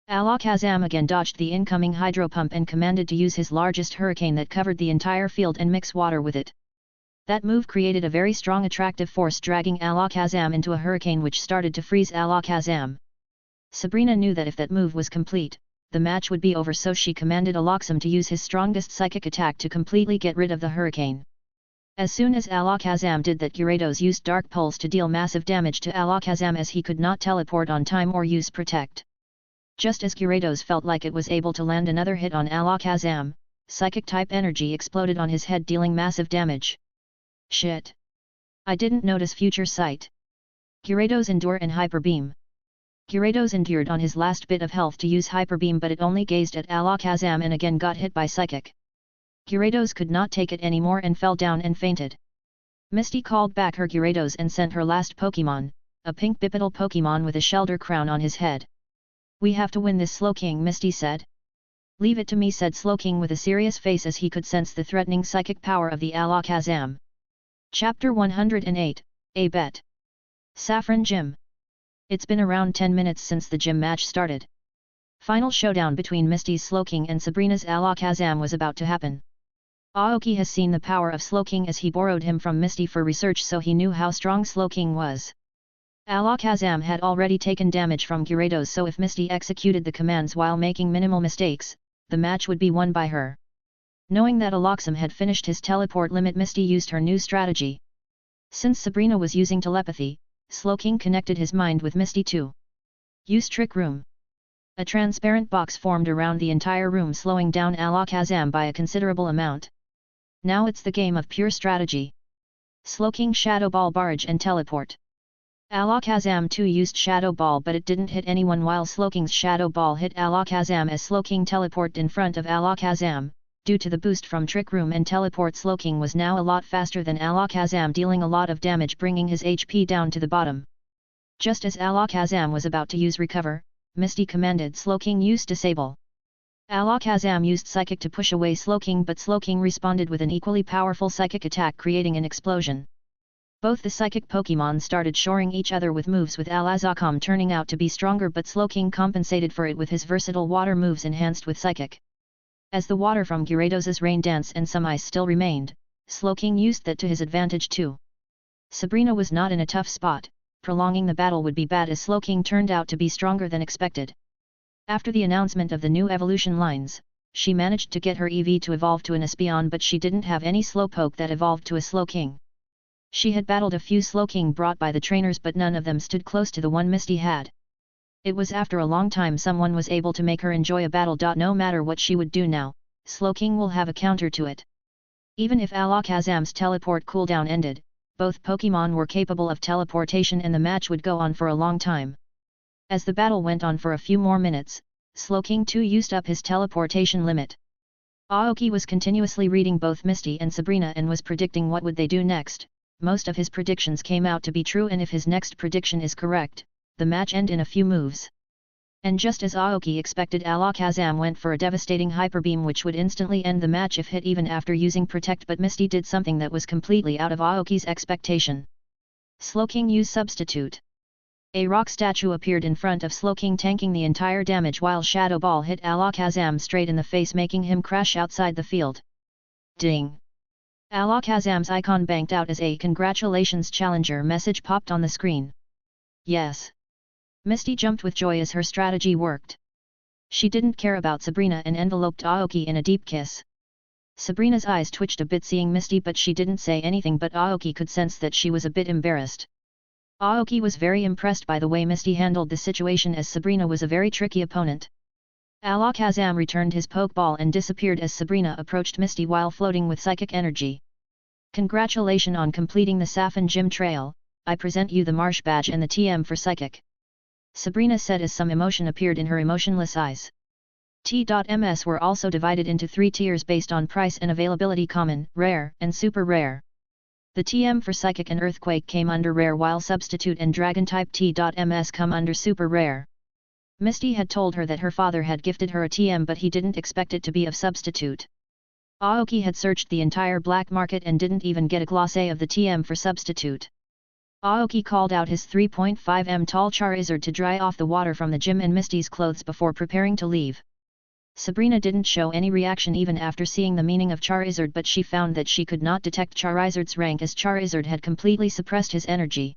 Alakazam again dodged the incoming Hydro Pump and commanded to use his largest hurricane that covered the entire field and mix water with it. That move created a very strong attractive force, dragging Alakazam into a hurricane which started to freeze Alakazam. Sabrina knew that if that move was complete, the match would be over, so she commanded Alakazam to use his strongest psychic attack to completely get rid of the hurricane. As soon as Alakazam did that, Gyarados used Dark Pulse to deal massive damage to Alakazam as he could not teleport on time or use Protect. Just as Gyarados felt like it was able to land another hit on Alakazam, Psychic-type energy exploded on his head, dealing massive damage. Shit! I didn't notice Future Sight. Gyarados Endure and Hyper Beam. Gyarados endured on his last bit of health to use Hyper Beam, but it only gazed at Alakazam and again got hit by Psychic. Gyarados could not take it anymore and fell down and fainted. Misty called back her Gyarados and sent her last Pokémon, a pink bipedal Pokémon with a shelter crown on his head. "We have to win this, Slowking," Misty said. "Leave it to me," said Slowking with a serious face as he could sense the threatening psychic power of the Alakazam. Chapter 108, A Bet. Saffron Gym. It's been around 10 minutes since the gym match started. Final showdown between Misty's Slowking and Sabrina's Alakazam was about to happen. Aoki has seen the power of Slowking as he borrowed him from Misty for research, so he knew how strong Slowking was. Alakazam had already taken damage from Gyarados, so if Misty executed the commands while making minimal mistakes, the match would be won by her. Knowing that Alakazam had finished his teleport limit, Misty used her new strategy. Since Sabrina was using telepathy, Slowking connected his mind with Misty too. Use Trick Room. A transparent box formed around the entire room, slowing down Alakazam by a considerable amount. Now it's the game of pure strategy. Slowking Shadow Ball, Barrage and Teleport. Alakazam too used Shadow Ball, but it didn't hit anyone, while Slowking's Shadow Ball hit Alakazam as Slowking teleported in front of Alakazam. Due to the boost from Trick Room and Teleport, Slowking was now a lot faster than Alakazam, dealing a lot of damage, bringing his HP down to the bottom. Just as Alakazam was about to use Recover, Misty commanded Slowking use Disable. Alakazam used Psychic to push away Slowking, but Slowking responded with an equally powerful Psychic attack, creating an explosion. Both the Psychic Pokémon started shoring each other with moves, with Alakazam turning out to be stronger, but Slowking compensated for it with his versatile water moves enhanced with Psychic. As the water from Gyarados' Rain Dance and some ice still remained, Slowking used that to his advantage too. Sabrina was not in a tough spot. Prolonging the battle would be bad, as Slowking turned out to be stronger than expected. After the announcement of the new evolution lines, she managed to get her EV to evolve to an Espeon, but she didn't have any Slowpoke that evolved to a Slowking. She had battled a few Slowking brought by the trainers, but none of them stood close to the one Misty had. It was after a long time someone was able to make her enjoy a battle. No matter what she would do now, Slowking will have a counter to it. Even if Alakazam's teleport cooldown ended, both Pokémon were capable of teleportation and the match would go on for a long time. As the battle went on for a few more minutes, Slowking too used up his teleportation limit. Aoki was continuously reading both Misty and Sabrina and was predicting what would they do next. Most of his predictions came out to be true, and if his next prediction is correct, the match end in a few moves. And just as Aoki expected, Alakazam went for a devastating hyper beam which would instantly end the match if hit even after using Protect, but Misty did something that was completely out of Aoki's expectation. Slowking used Substitute. A rock statue appeared in front of Slowking, tanking the entire damage while Shadow Ball hit Alakazam straight in the face, making him crash outside the field. Ding! Alakazam's icon banked out as a "Congratulations Challenger" message popped on the screen. Yes! Misty jumped with joy as her strategy worked. She didn't care about Sabrina and enveloped Aoki in a deep kiss. Sabrina's eyes twitched a bit seeing Misty, but she didn't say anything, but Aoki could sense that she was a bit embarrassed. Aoki was very impressed by the way Misty handled the situation, as Sabrina was a very tricky opponent. Alakazam returned his Pokeball and disappeared as Sabrina approached Misty while floating with psychic energy. Congratulations on completing the Saffron Gym trail, I present you the Marsh Badge and the TM for Psychic. Sabrina said as some emotion appeared in her emotionless eyes. T.Ms were also divided into 3 tiers based on price and availability: common, rare, and super rare. The TM for Psychic and Earthquake came under rare, while Substitute and Dragon type T.Ms come under super rare. Misty had told her that her father had gifted her a TM, but he didn't expect it to be of Substitute. Aoki had searched the entire black market and didn't even get a glossé of the TM for Substitute. Aoki called out his 3.5m tall Charizard to dry off the water from the gym and Misty's clothes before preparing to leave. Sabrina didn't show any reaction even after seeing the meaning of Charizard, but she found that she could not detect Charizard's rank as Charizard had completely suppressed his energy.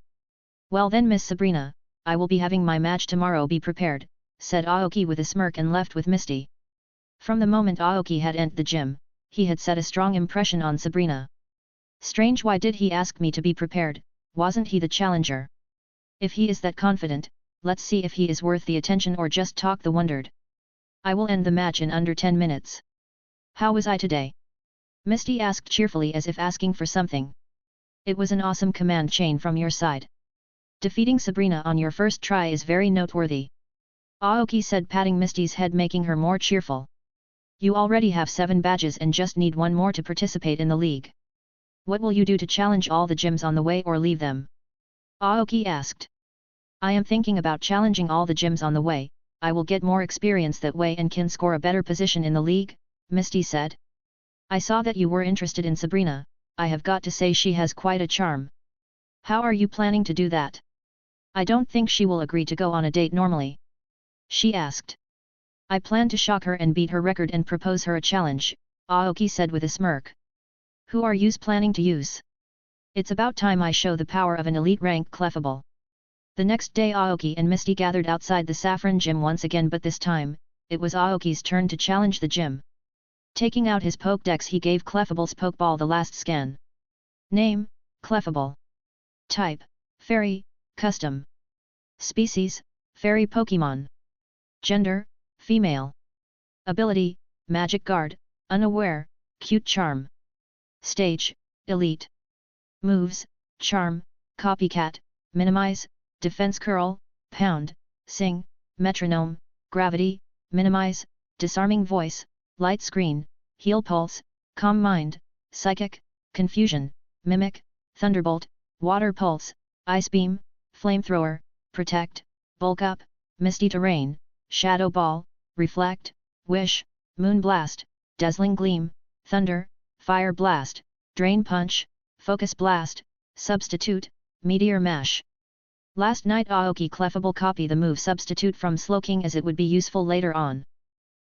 Well then, Miss Sabrina, I will be having my match tomorrow, be prepared, said Aoki with a smirk and left with Misty. From the moment Aoki had entered the gym, he had set a strong impression on Sabrina. Strange, why did he ask me to be prepared? Wasn't he the challenger? If he is that confident, let's see if he is worth the attention or just talk, the wondered. I will end the match in under 10 minutes. How was I today? Misty asked cheerfully as if asking for something. It was an awesome command chain from your side. Defeating Sabrina on your first try is very noteworthy. Aoki said, patting Misty's head, making her more cheerful. You already have 7 badges and just need 1 more to participate in the league. What will you do to challenge all the gyms on the way or leave them? Aoki asked. I am thinking about challenging all the gyms on the way. I will get more experience that way and can score a better position in the league, Misty said. I saw that you were interested in Sabrina. I have got to say she has quite a charm. How are you planning to do that? I don't think she will agree to go on a date normally. She asked. I plan to shock her and beat her record and propose her a challenge, Aoki said with a smirk. Who are you planning to use? It's about time I show the power of an elite rank clefable. The next day Aoki and Misty gathered outside the Saffron Gym once again, but this time, it was Aoki's turn to challenge the gym. Taking out his Pokédex, he gave Clefable's Pokeball the last scan. Name, Clefable. Type, Fairy, Custom. Species, Fairy Pokémon. Gender, Female. Ability, Magic Guard, Unaware, Cute Charm. Stage, Elite. Moves, Charm, Copycat, Minimize, Defense Curl, Pound, Sing, Metronome, Gravity, Minimize, Disarming Voice, Light Screen, Heal Pulse, Calm Mind, Psychic, Confusion, Mimic, Thunderbolt, Water Pulse, Ice Beam, Flamethrower, Protect, Bulk Up, Misty Terrain, Shadow Ball, Reflect, Wish, Moon Blast, Dazzling Gleam, Thunder, Fire Blast, Drain Punch, Focus Blast, Substitute, Meteor Mash. Last night Aoki Clefable copied the move Substitute from Slowking as it would be useful later on.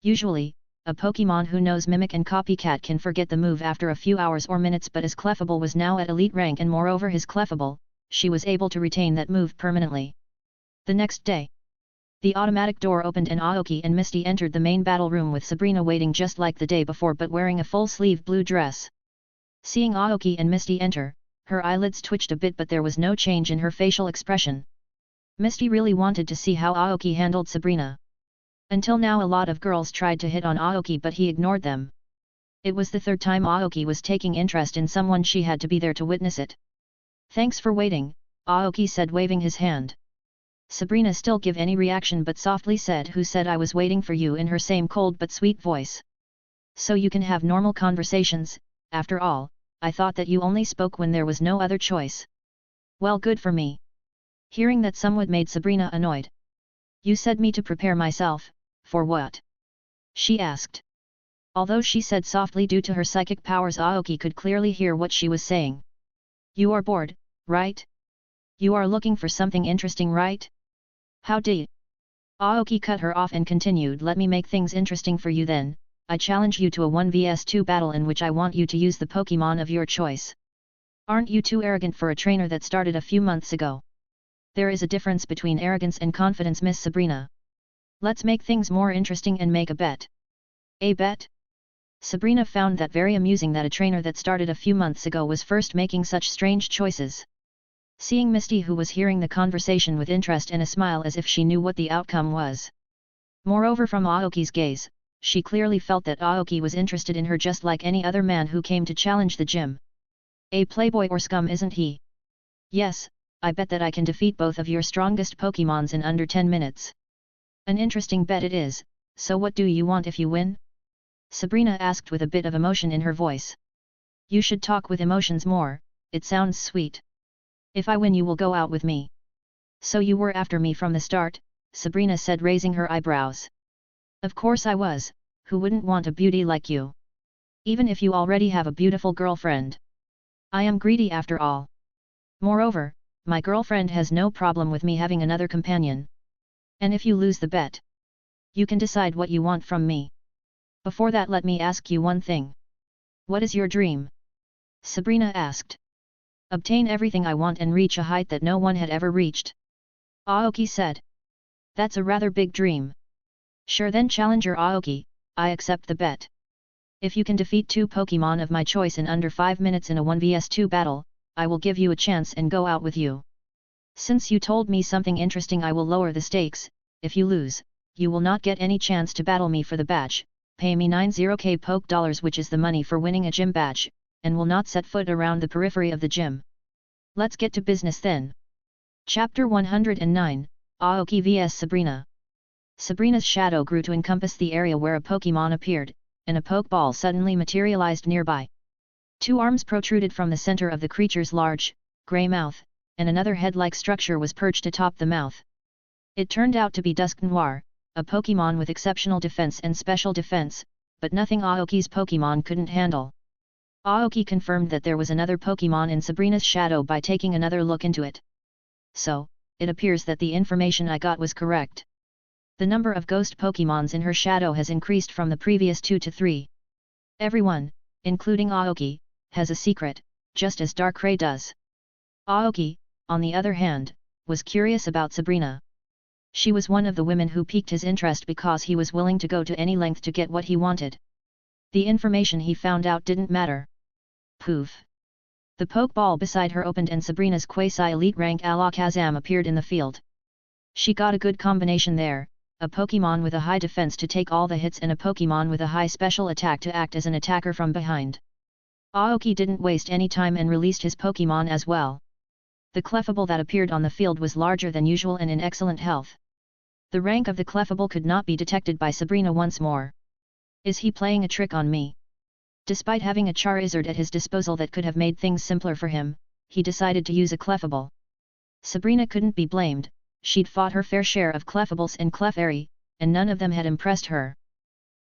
Usually, a Pokémon who knows Mimic and Copycat can forget the move after a few hours or minutes, but as Clefable was now at elite rank and moreover his Clefable, she was able to retain that move permanently. The next day, the automatic door opened and Aoki and Misty entered the main battle room with Sabrina waiting just like the day before but wearing a full-sleeve blue dress. Seeing Aoki and Misty enter, her eyelids twitched a bit but there was no change in her facial expression. Misty really wanted to see how Aoki handled Sabrina. Until now a lot of girls tried to hit on Aoki but he ignored them. It was the 3rd time Aoki was taking interest in someone, she had to be there to witness it. Thanks for waiting, Aoki said waving his hand. Sabrina still give any reaction but softly said, who said I was waiting for you, in her same cold but sweet voice. So you can have normal conversations, after all, I thought that you only spoke when there was no other choice. Well, good for me. Hearing that somewhat made Sabrina annoyed. You said me to prepare myself, for what? She asked. Although she said softly due to her psychic powers, Aoki could clearly hear what she was saying. You are bored, right? You are looking for something interesting, right? How dare? Aoki cut her off and continued, let me make things interesting for you then. I challenge you to a 1vs2 battle in which I want you to use the Pokémon of your choice. Aren't you too arrogant for a trainer that started a few months ago? There is a difference between arrogance and confidence, Miss Sabrina. Let's make things more interesting and make a bet. A bet? Sabrina found that very amusing that a trainer that started a few months ago was first making such strange choices. Seeing Misty, who was hearing the conversation with interest and a smile as if she knew what the outcome was. Moreover, from Aoki's gaze, she clearly felt that Aoki was interested in her just like any other man who came to challenge the gym. A playboy or scum, isn't he? Yes, I bet that I can defeat both of your strongest Pokémons in under 10 minutes. An interesting bet it is, so what do you want if you win? Sabrina asked with a bit of emotion in her voice. You should talk with emotions more, it sounds sweet. If I win, you will go out with me. So you were after me from the start? Sabrina said, raising her eyebrows. Of course I was, who wouldn't want a beauty like you? Even if you already have a beautiful girlfriend. I am greedy after all. Moreover, my girlfriend has no problem with me having another companion. And if you lose the bet, you can decide what you want from me. Before that, let me ask you one thing. What is your dream? Sabrina asked. Obtain everything I want and reach a height that no one had ever reached. Aoki said. That's a rather big dream. Sure then, challenger Aoki, I accept the bet. If you can defeat 2 Pokémon of my choice in under 5 minutes in a 1vs2 battle, I will give you a chance and go out with you. Since you told me something interesting, I will lower the stakes. If you lose, you will not get any chance to battle me for the badge. Pay me 90k Poke dollars, which is the money for winning a gym badge, and will not set foot around the periphery of the gym. Let's get to business then. Chapter 109, Aoki vs Sabrina. Sabrina's shadow grew to encompass the area where a Pokémon appeared, and a Pokeball suddenly materialized nearby. 2 arms protruded from the center of the creature's large, grey mouth, and another head-like structure was perched atop the mouth. It turned out to be Dusk Noir, a Pokémon with exceptional defense and special defense, but nothing Aoki's Pokémon couldn't handle. Aoki confirmed that there was another Pokémon in Sabrina's shadow by taking another look into it. So, it appears that the information I got was correct. The number of ghost Pokémons in her shadow has increased from the previous 2 to 3. Everyone, including Aoki, has a secret, just as Darkrai does. Aoki, on the other hand, was curious about Sabrina. She was one of the women who piqued his interest because he was willing to go to any length to get what he wanted. The information he found out didn't matter. Poof! The Pokeball beside her opened and Sabrina's quasi-elite rank Alakazam appeared in the field. She got a good combination there, a Pokémon with a high defense to take all the hits and a Pokémon with a high special attack to act as an attacker from behind. Aoki didn't waste any time and released his Pokémon as well. The Clefable that appeared on the field was larger than usual and in excellent health. The rank of the Clefable could not be detected by Sabrina once more. Is he playing a trick on me? Despite having a Charizard at his disposal that could have made things simpler for him, he decided to use a Clefable. Sabrina couldn't be blamed, she'd fought her fair share of Clefables and Clefairy, and none of them had impressed her.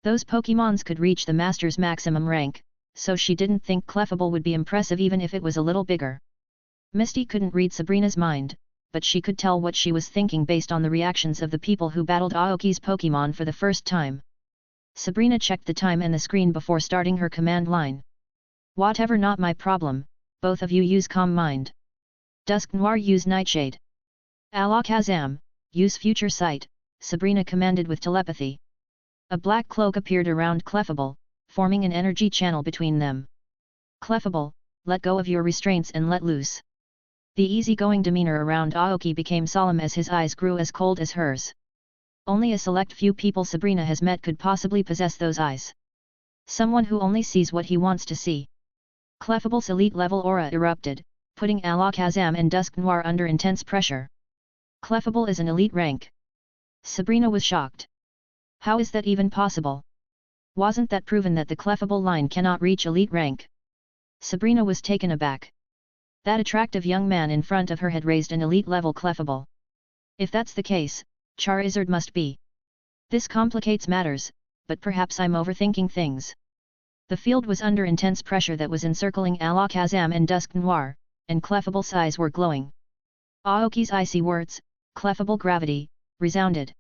Those Pokémons could reach the Master's maximum rank, so she didn't think Clefable would be impressive even if it was a little bigger. Misty couldn't read Sabrina's mind, but she could tell what she was thinking based on the reactions of the people who battled Aoki's Pokémon for the first time. Sabrina checked the time and the screen before starting her command line. Whatever, not my problem, both of you use Calm Mind. Dusk Noir, use Nightshade. Alakazam, use Future Sight, Sabrina commanded with telepathy. A black cloak appeared around Clefable, forming an energy channel between them. Clefable, let go of your restraints and let loose. The easygoing demeanor around Aoki became solemn as his eyes grew as cold as hers. Only a select few people Sabrina has met could possibly possess those eyes. Someone who only sees what he wants to see. Clefable's elite level aura erupted, putting Alakazam and Dusk Noir under intense pressure. Clefable is an elite rank. Sabrina was shocked. How is that even possible? Wasn't that proven that the Clefable line cannot reach elite rank? Sabrina was taken aback. That attractive young man in front of her had raised an elite level Clefable. If that's the case, Charizard must be. This complicates matters, but perhaps I'm overthinking things. The field was under intense pressure that was encircling Alakazam and Dusk Noir, and Cleffable's eyes were glowing. Aoki's icy words, cleffable gravity, resounded.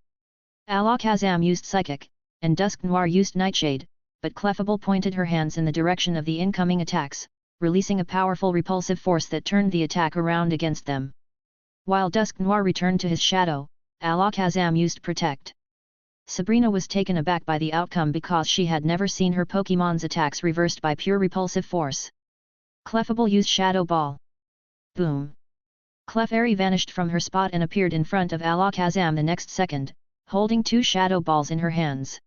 Alakazam used Psychic, and Dusk Noir used Nightshade, but Cleffable pointed her hands in the direction of the incoming attacks, releasing a powerful repulsive force that turned the attack around against them. While Dusk Noir returned to his shadow, Alakazam used Protect. Sabrina was taken aback by the outcome because she had never seen her Pokémon's attacks reversed by pure repulsive force. Cleffable used Shadow Ball. Boom! Clefairy vanished from her spot and appeared in front of Alakazam the next second, holding 2 Shadow Balls in her hands.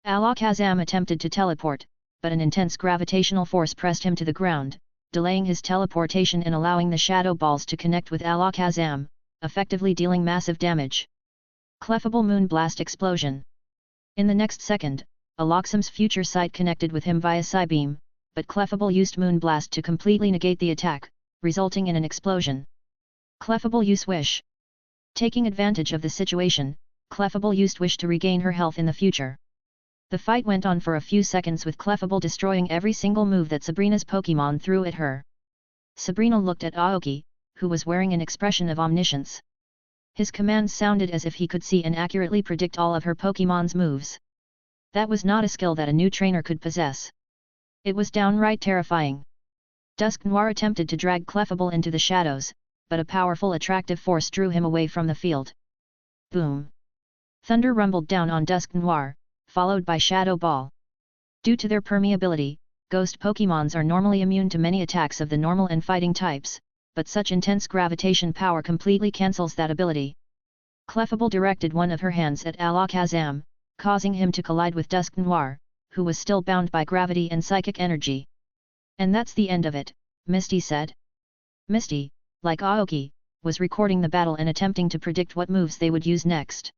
Alakazam attempted to teleport, but an intense gravitational force pressed him to the ground, delaying his teleportation and allowing the Shadow Balls to connect with Alakazam, effectively dealing massive damage. Cleffable Moonblast Explosion. In the next second, Alakazam's future sight connected with him via Psybeam, but Cleffable used Moonblast to completely negate the attack, resulting in an explosion. Cleffable used Wish. Taking advantage of the situation, Cleffable used Wish to regain her health in the future. The fight went on for a few seconds with Cleffable destroying every single move that Sabrina's Pokémon threw at her. Sabrina looked at Aoki, who was wearing an expression of omniscience. His commands sounded as if he could see and accurately predict all of her Pokémon's moves. That was not a skill that a new trainer could possess. It was downright terrifying. Dusk Noir attempted to drag Cleffable into the shadows, but a powerful attractive force drew him away from the field. Boom! Thunder rumbled down on Dusk Noir, followed by Shadow Ball. Due to their permeability, ghost Pokémons are normally immune to many attacks of the normal and fighting types, but such intense gravitation power completely cancels that ability. Cleffable directed one of her hands at Alakazam, causing him to collide with Dusk Noir, who was still bound by gravity and psychic energy. And that's the end of it, Misty said. Misty, like Aoki, was recording the battle and attempting to predict what moves they would use next.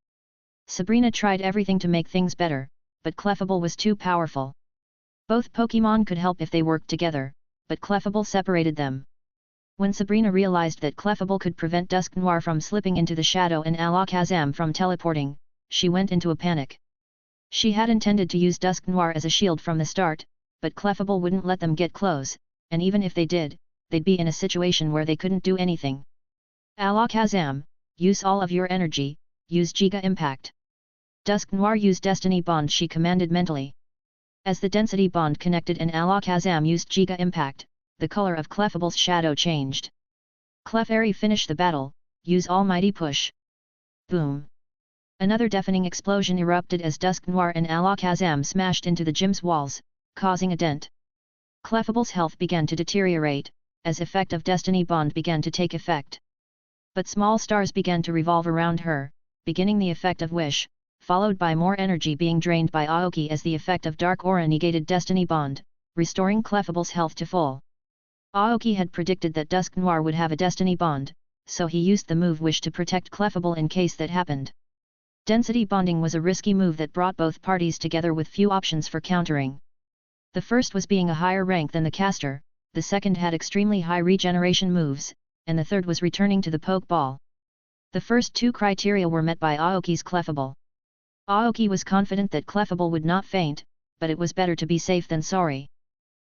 Sabrina tried everything to make things better, but Cleffable was too powerful. Both Pokémon could help if they worked together, but Cleffable separated them. When Sabrina realized that Cleffable could prevent Dusk Noir from slipping into the shadow and Alakazam from teleporting, she went into a panic. She had intended to use Dusk Noir as a shield from the start, but Cleffable wouldn't let them get close, and even if they did, they'd be in a situation where they couldn't do anything. Alakazam, use all of your energy, use Giga Impact. Dusk Noir used Destiny Bond, she commanded mentally. As the density bond connected and Alakazam used Giga Impact, the color of Cleffable's shadow changed. Clefairy finished the battle, use Almighty Push. Boom! Another deafening explosion erupted as Dusk Noir and Alakazam smashed into the gym's walls, causing a dent. Cleffable's health began to deteriorate, as effect of Destiny Bond began to take effect. But small stars began to revolve around her, beginning the effect of Wish, followed by more energy being drained by Aoki as the effect of Dark Aura negated Destiny Bond, restoring Cleffable's health to full. Aoki had predicted that Dusk Noir would have a Destiny Bond, so he used the move Wish to protect Cleffable in case that happened. Density bonding was a risky move that brought both parties together with few options for countering. The first was being a higher rank than the caster, the second had extremely high regeneration moves, and the third was returning to the Pokeball. The first 2 criteria were met by Aoki's Cleffable. Aoki was confident that Cleffable would not faint, but it was better to be safe than sorry.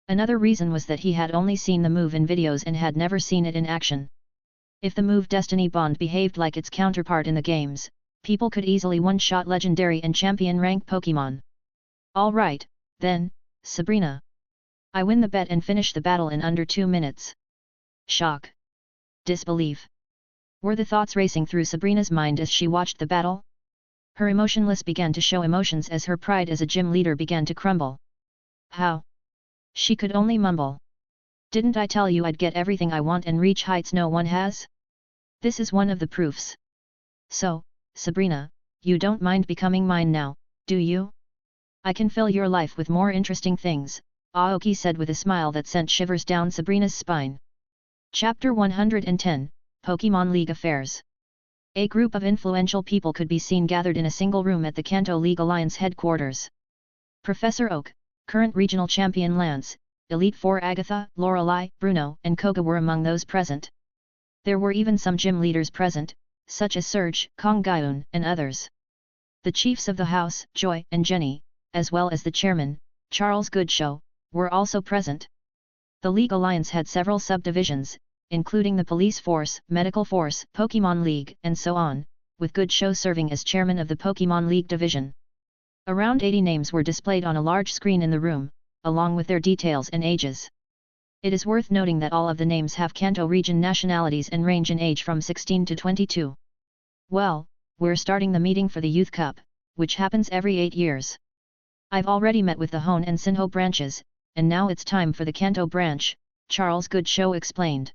Another reason was that he had only seen the move in videos and had never seen it in action. If the move Destiny Bond behaved like its counterpart in the games, people could easily one-shot legendary and champion rank Pokémon. Alright, then, Sabrina. I win the bet and finish the battle in under 2 minutes. Shock. Disbelief. Were the thoughts racing through Sabrina's mind as she watched the battle? Her emotionless began to show emotions as her pride as a gym leader began to crumble. How? She could only mumble. Didn't I tell you I'd get everything I want and reach heights no one has? This is one of the proofs. So, Sabrina, you don't mind becoming mine now, do you? I can fill your life with more interesting things, Aoki said with a smile that sent shivers down Sabrina's spine. Chapter 110, Pokémon League Affairs. A group of influential people could be seen gathered in a single room at the Kanto League Alliance headquarters. Professor Oak, current regional champion Lance, Elite Four Agatha, Lorelei, Bruno, and Koga were among those present. There were even some gym leaders present, such as Serge, Kong Gyun, and others. The chiefs of the house, Joy and Jenny, as well as the chairman, Charles Goodshow, were also present. The League Alliance had several subdivisions, including the Police Force, Medical Force, Pokémon League, and so on, with Goodshow serving as chairman of the Pokémon League division. Around 80 names were displayed on a large screen in the room, along with their details and ages. It is worth noting that all of the names have Kanto region nationalities and range in age from 16 to 22. Well, we're starting the meeting for the Youth Cup, which happens every 8 years. I've already met with the Hone and Sinho branches, and now it's time for the Kanto branch, Charles Goodshow explained.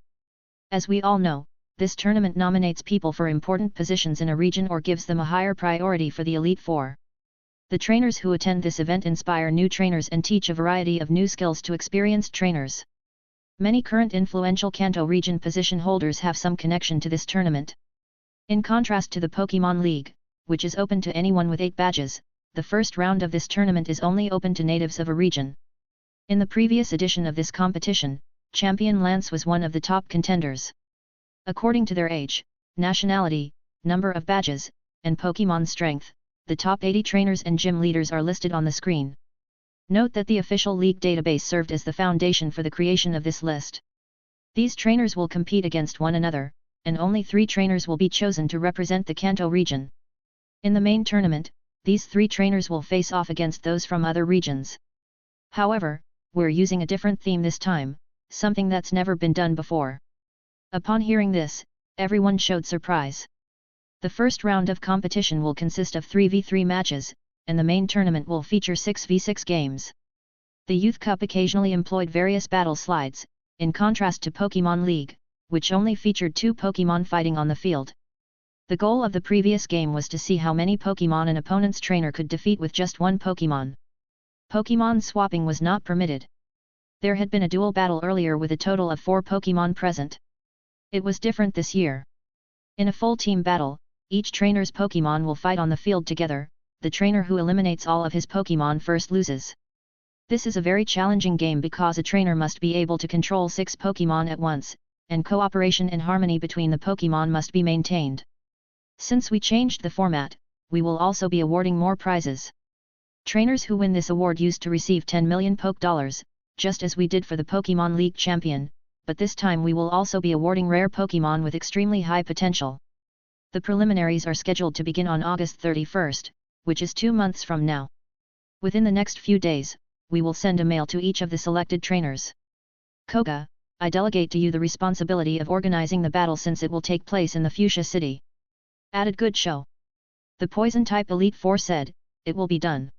As we all know, this tournament nominates people for important positions in a region or gives them a higher priority for the Elite Four. The trainers who attend this event inspire new trainers and teach a variety of new skills to experienced trainers. Many current influential Kanto region position holders have some connection to this tournament. In contrast to the Pokémon League, which is open to anyone with 8 badges, the first round of this tournament is only open to natives of a region. In the previous edition of this competition, Champion Lance was one of the top contenders. According to their age, nationality, number of badges, and Pokémon strength, the top 80 trainers and gym leaders are listed on the screen. Note that the official league database served as the foundation for the creation of this list. These trainers will compete against one another, and only 3 trainers will be chosen to represent the Kanto region. In the main tournament, these 3 trainers will face off against those from other regions. However, we're using a different theme this time, something that's never been done before. Upon hearing this, everyone showed surprise. The first round of competition will consist of 3v3 matches, and the main tournament will feature 6v6 games. The Youth Cup occasionally employed various battle slides, in contrast to Pokémon League, which only featured 2 Pokémon fighting on the field. The goal of the previous game was to see how many Pokémon an opponent's trainer could defeat with just one Pokémon. Pokémon swapping was not permitted. There had been a duel battle earlier with a total of 4 Pokémon present. It was different this year. In a full team battle, each trainer's Pokémon will fight on the field together. The trainer who eliminates all of his Pokémon first loses. This is a very challenging game because a trainer must be able to control 6 Pokémon at once, and cooperation and harmony between the Pokémon must be maintained. Since we changed the format, we will also be awarding more prizes. Trainers who win this award used to receive 10 million Poké Dollars, just as we did for the Pokémon League champion, but this time we will also be awarding rare Pokémon with extremely high potential. The preliminaries are scheduled to begin on August 31st, which is 2 months from now. Within the next few days, we will send a mail to each of the selected trainers. Koga, I delegate to you the responsibility of organizing the battle since it will take place in the Fuchsia City. Added Goodshow. The Poison-type Elite Four said, it will be done.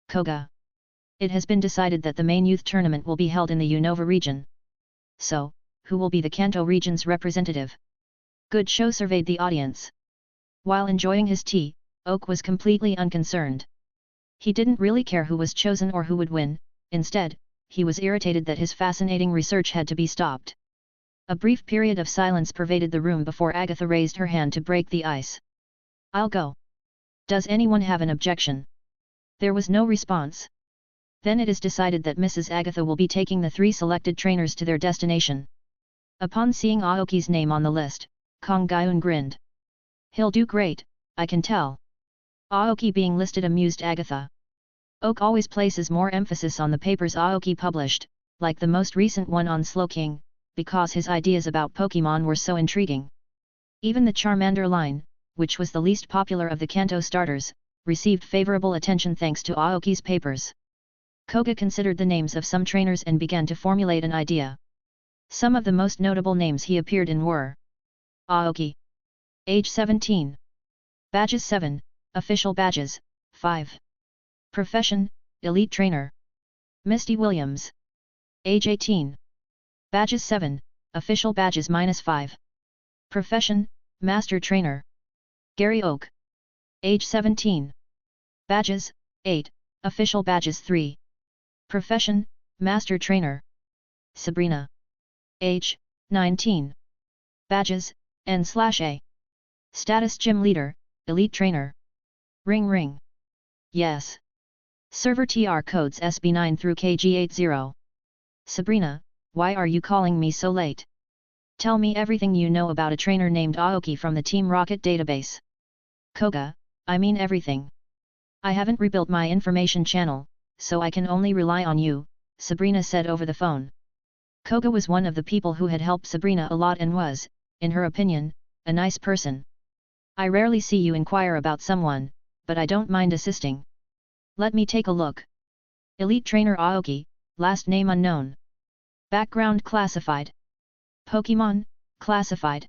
Koga. It has been decided that the main youth tournament will be held in the Unova region. So, who will be the Kanto region's representative? Goodshow surveyed the audience. While enjoying his tea, Oak was completely unconcerned. He didn't really care who was chosen or who would win, instead, he was irritated that his fascinating research had to be stopped. A brief period of silence pervaded the room before Agatha raised her hand to break the ice. I'll go. Does anyone have an objection? There was no response. Then it is decided that Mrs. Agatha will be taking the 3 selected trainers to their destination. Upon seeing Aoki's name on the list, Kong Gyun grinned. He'll do great, I can tell. Aoki being listed amused Agatha. Oak always places more emphasis on the papers Aoki published, like the most recent one on Slowking, because his ideas about Pokémon were so intriguing. Even the Charmander line, which was the least popular of the Kanto starters, received favorable attention thanks to Aoki's papers. Koga considered the names of some trainers and began to formulate an idea. Some of the most notable names he appeared in were Aoki. Age 17. Badges 7, official badges, 5. Profession, elite trainer. Misty Williams. Age 18. Badges 7, official badges -5. Profession, master trainer. Gary Oak. Age 17. Badges, 8, official badges 3. Profession, master trainer. Sabrina. Age, 19. Badges, N/A. Status gym leader, elite trainer. Ring ring. Yes. Server TR codes SB9 through KG80. Sabrina, why are you calling me so late? Tell me everything you know about a trainer named Aoki from the Team Rocket database. Koga, I mean everything. I haven't rebuilt my information channel, so I can only rely on you, Sabrina said over the phone. Koga was one of the people who had helped Sabrina a lot and was, in her opinion, a nice person. I rarely see you inquire about someone, but I don't mind assisting. Let me take a look. Elite Trainer Aoki, last name unknown. Background classified. Pokémon, classified.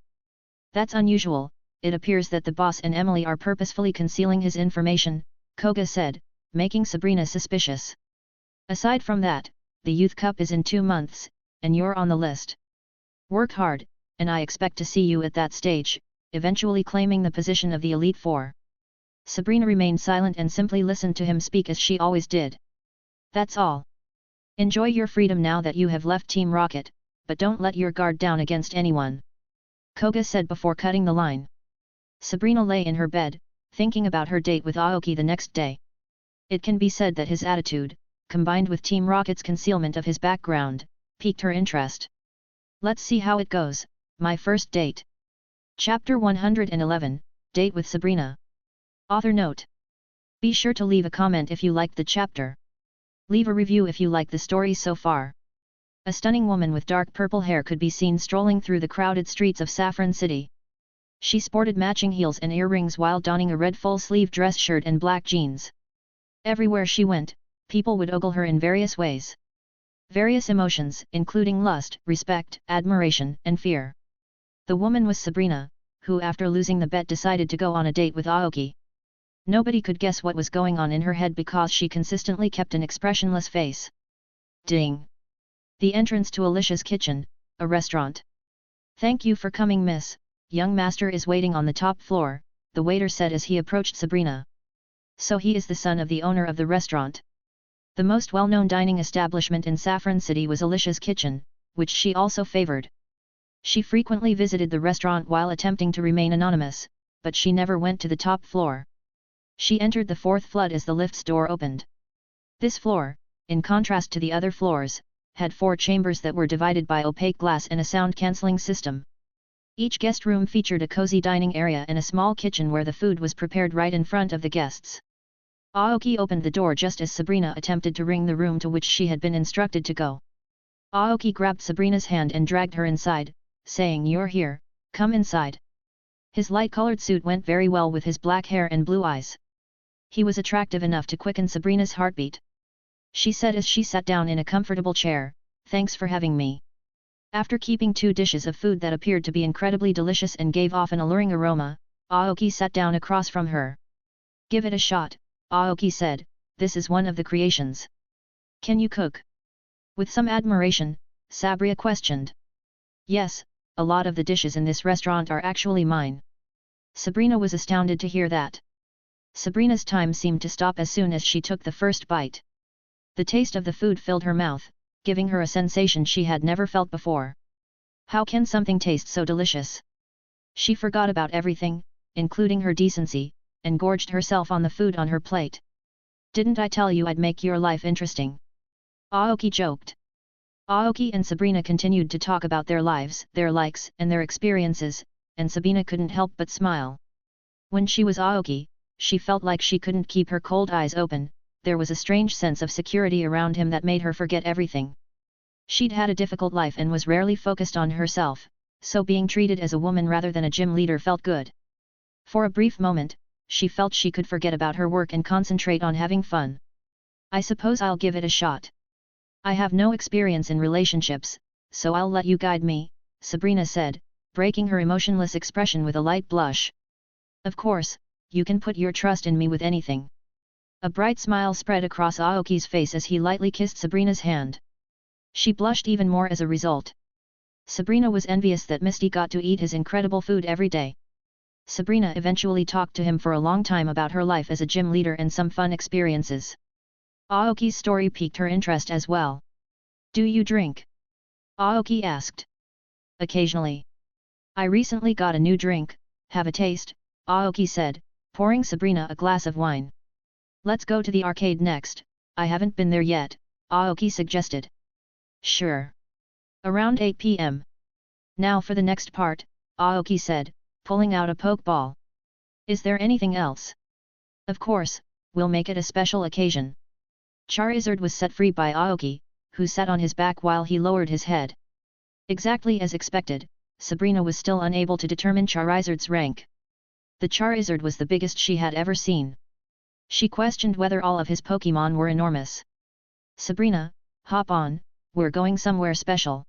That's unusual, it appears that the boss and Emily are purposefully concealing his information, Koga said, making Sabrina suspicious. Aside from that, the Youth Cup is in 2 months, and you're on the list. Work hard, and I expect to see you at that stage, eventually claiming the position of the Elite Four. Sabrina remained silent and simply listened to him speak as she always did. That's all. Enjoy your freedom now that you have left Team Rocket, but don't let your guard down against anyone. Koga said before cutting the line. Sabrina lay in her bed, thinking about her date with Aoki the next day. It can be said that his attitude, combined with Team Rocket's concealment of his background, piqued her interest. Let's see how it goes, my first date. Chapter 111, Date with Sabrina. Author note. Be sure to leave a comment if you liked the chapter. Leave a review if you like the story so far. A stunning woman with dark purple hair could be seen strolling through the crowded streets of Saffron City. She sported matching heels and earrings while donning a red full-sleeve dress shirt and black jeans. Everywhere she went, people would ogle her in various ways. Various emotions, including lust, respect, admiration, and fear. The woman was Sabrina, who after losing the bet decided to go on a date with Aoki. Nobody could guess what was going on in her head because she consistently kept an expressionless face. Ding! The entrance to Alicia's kitchen, a restaurant. Thank you for coming, miss. Young master is waiting on the top floor, the waiter said as he approached Sabrina. So he is the son of the owner of the restaurant. The most well-known dining establishment in Saffron City was Alicia's kitchen, which she also favored. She frequently visited the restaurant while attempting to remain anonymous, but she never went to the top floor. She entered the 4th flood as the lift's door opened. This floor, in contrast to the other floors, had 4 chambers that were divided by opaque glass and a sound-cancelling system. Each guest room featured a cozy dining area and a small kitchen where the food was prepared right in front of the guests. Aoki opened the door just as Sabrina attempted to ring the room to which she had been instructed to go. Aoki grabbed Sabrina's hand and dragged her inside, saying, "You're here, come inside." His light-colored suit went very well with his black hair and blue eyes. He was attractive enough to quicken Sabrina's heartbeat. She said as she sat down in a comfortable chair, "Thanks for having me." After keeping 2 dishes of food that appeared to be incredibly delicious and gave off an alluring aroma, Aoki sat down across from her. "Give it a shot," Aoki said, "this is one of the creations." "Can you cook?" With some admiration, Sabrina questioned. "Yes, a lot of the dishes in this restaurant are actually mine." Sabrina was astounded to hear that. Sabrina's time seemed to stop as soon as she took the first bite. The taste of the food filled her mouth, giving her a sensation she had never felt before. How can something taste so delicious? She forgot about everything, including her decency, and gorged herself on the food on her plate. "Didn't I tell you I'd make your life interesting?" Aoki joked. Aoki and Sabrina continued to talk about their lives, their likes, and their experiences, and Sabrina couldn't help but smile. When she was Aoki, she felt like she couldn't keep her cold eyes open. There was a strange sense of security around him that made her forget everything. She'd had a difficult life and was rarely focused on herself, so being treated as a woman rather than a gym leader felt good. For a brief moment, she felt she could forget about her work and concentrate on having fun. "I suppose I'll give it a shot. I have no experience in relationships, so I'll let you guide me," Sabrina said, breaking her emotionless expression with a light blush. "Of course, you can put your trust in me with anything." A bright smile spread across Aoki's face as he lightly kissed Sabrina's hand. She blushed even more as a result. Sabrina was envious that Misty got to eat his incredible food every day. Sabrina eventually talked to him for a long time about her life as a gym leader and some fun experiences. Aoki's story piqued her interest as well. "Do you drink?" Aoki asked. "Occasionally. I recently got a new drink, have a taste," Aoki said, pouring Sabrina a glass of wine. "Let's go to the arcade next, I haven't been there yet," Aoki suggested. "Sure. Around 8 p.m. Now for the next part, Aoki said, pulling out a Pokeball. Is there anything else? Of course, we'll make it a special occasion. Charizard was set free by Aoki, who sat on his back while he lowered his head. Exactly as expected, Sabrina was still unable to determine Charizard's rank. The Charizard was the biggest she had ever seen. She questioned whether all of his Pokémon were enormous. Sabrina, hop on, we're going somewhere special.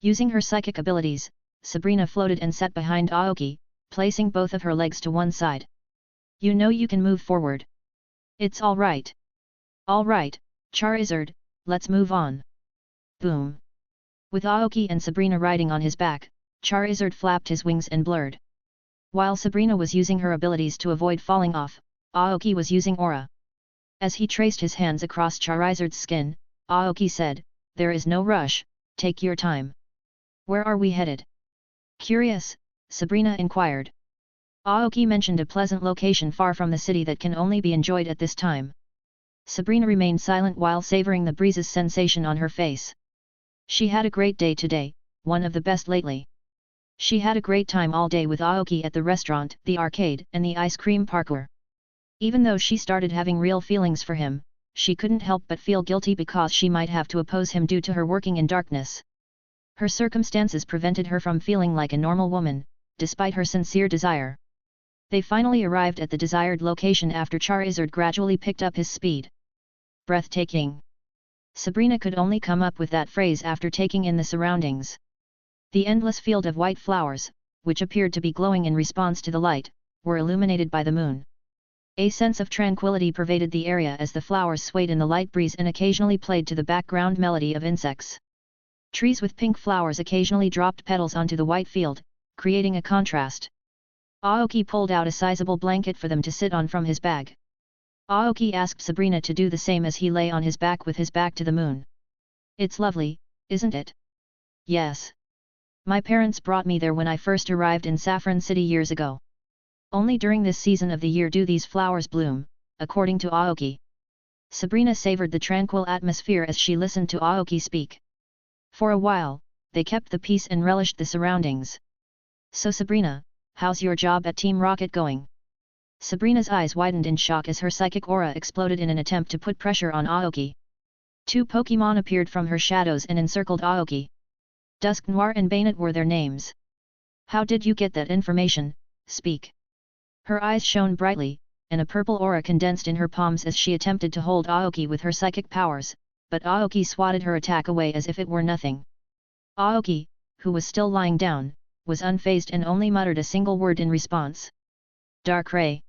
Using her psychic abilities, Sabrina floated and sat behind Aoki, placing both of her legs to one side. You know you can move forward. It's all right. All right, Charizard, let's move on. Boom. With Aoki and Sabrina riding on his back, Charizard flapped his wings and blurred. While Sabrina was using her abilities to avoid falling off, Aoki was using aura. As he traced his hands across Charizard's skin, Aoki said, "There is no rush, take your time." Where are we headed? Curious, Sabrina inquired. Aoki mentioned a pleasant location far from the city that can only be enjoyed at this time. Sabrina remained silent while savoring the breeze's sensation on her face. She had a great day today, one of the best lately. She had a great time all day with Aoki at the restaurant, the arcade, and the ice cream parkour. Even though she started having real feelings for him, she couldn't help but feel guilty because she might have to oppose him due to her working in darkness. Her circumstances prevented her from feeling like a normal woman, despite her sincere desire. They finally arrived at the desired location after Charizard gradually picked up his speed. Breathtaking. Sabrina could only come up with that phrase after taking in the surroundings. The endless field of white flowers, which appeared to be glowing in response to the light, were illuminated by the moon. A sense of tranquility pervaded the area as the flowers swayed in the light breeze and occasionally played to the background melody of insects. Trees with pink flowers occasionally dropped petals onto the white field, creating a contrast. Aoki pulled out a sizable blanket for them to sit on from his bag. Aoki asked Sabrina to do the same as he lay on his back with his back to the moon. It's lovely, isn't it? Yes. My parents brought me there when I first arrived in Saffron City years ago. Only during this season of the year do these flowers bloom, according to Aoki. Sabrina savored the tranquil atmosphere as she listened to Aoki speak. For a while, they kept the peace and relished the surroundings. So Sabrina, how's your job at Team Rocket going? Sabrina's eyes widened in shock as her psychic aura exploded in an attempt to put pressure on Aoki. Two Pokémon appeared from her shadows and encircled Aoki. Dusk Noir and Bayonet were their names. How did you get that information? Speak. Her eyes shone brightly, and a purple aura condensed in her palms as she attempted to hold Aoki with her psychic powers, but Aoki swatted her attack away as if it were nothing. Aoki, who was still lying down, was unfazed and only muttered a single word in response. Dark Ray.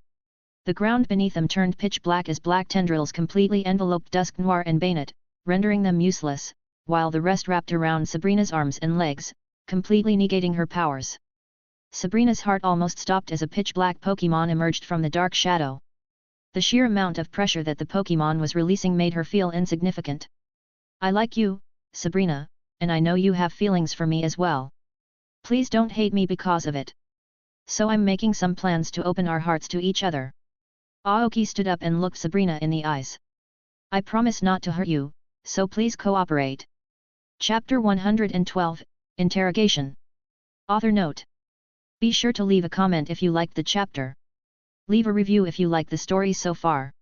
The ground beneath them turned pitch black as black tendrils completely enveloped Dusk Noir and Bayonet, rendering them useless, while the rest wrapped around Sabrina's arms and legs, completely negating her powers. Sabrina's heart almost stopped as a pitch-black Pokémon emerged from the dark shadow. The sheer amount of pressure that the Pokémon was releasing made her feel insignificant. I like you, Sabrina, and I know you have feelings for me as well. Please don't hate me because of it. So I'm making some plans to open our hearts to each other. Aoki stood up and looked Sabrina in the eyes. I promise not to hurt you, so please cooperate. Chapter 112, Interrogation. Author note. Be sure to leave a comment if you liked the chapter. Leave a review if you like the story so far.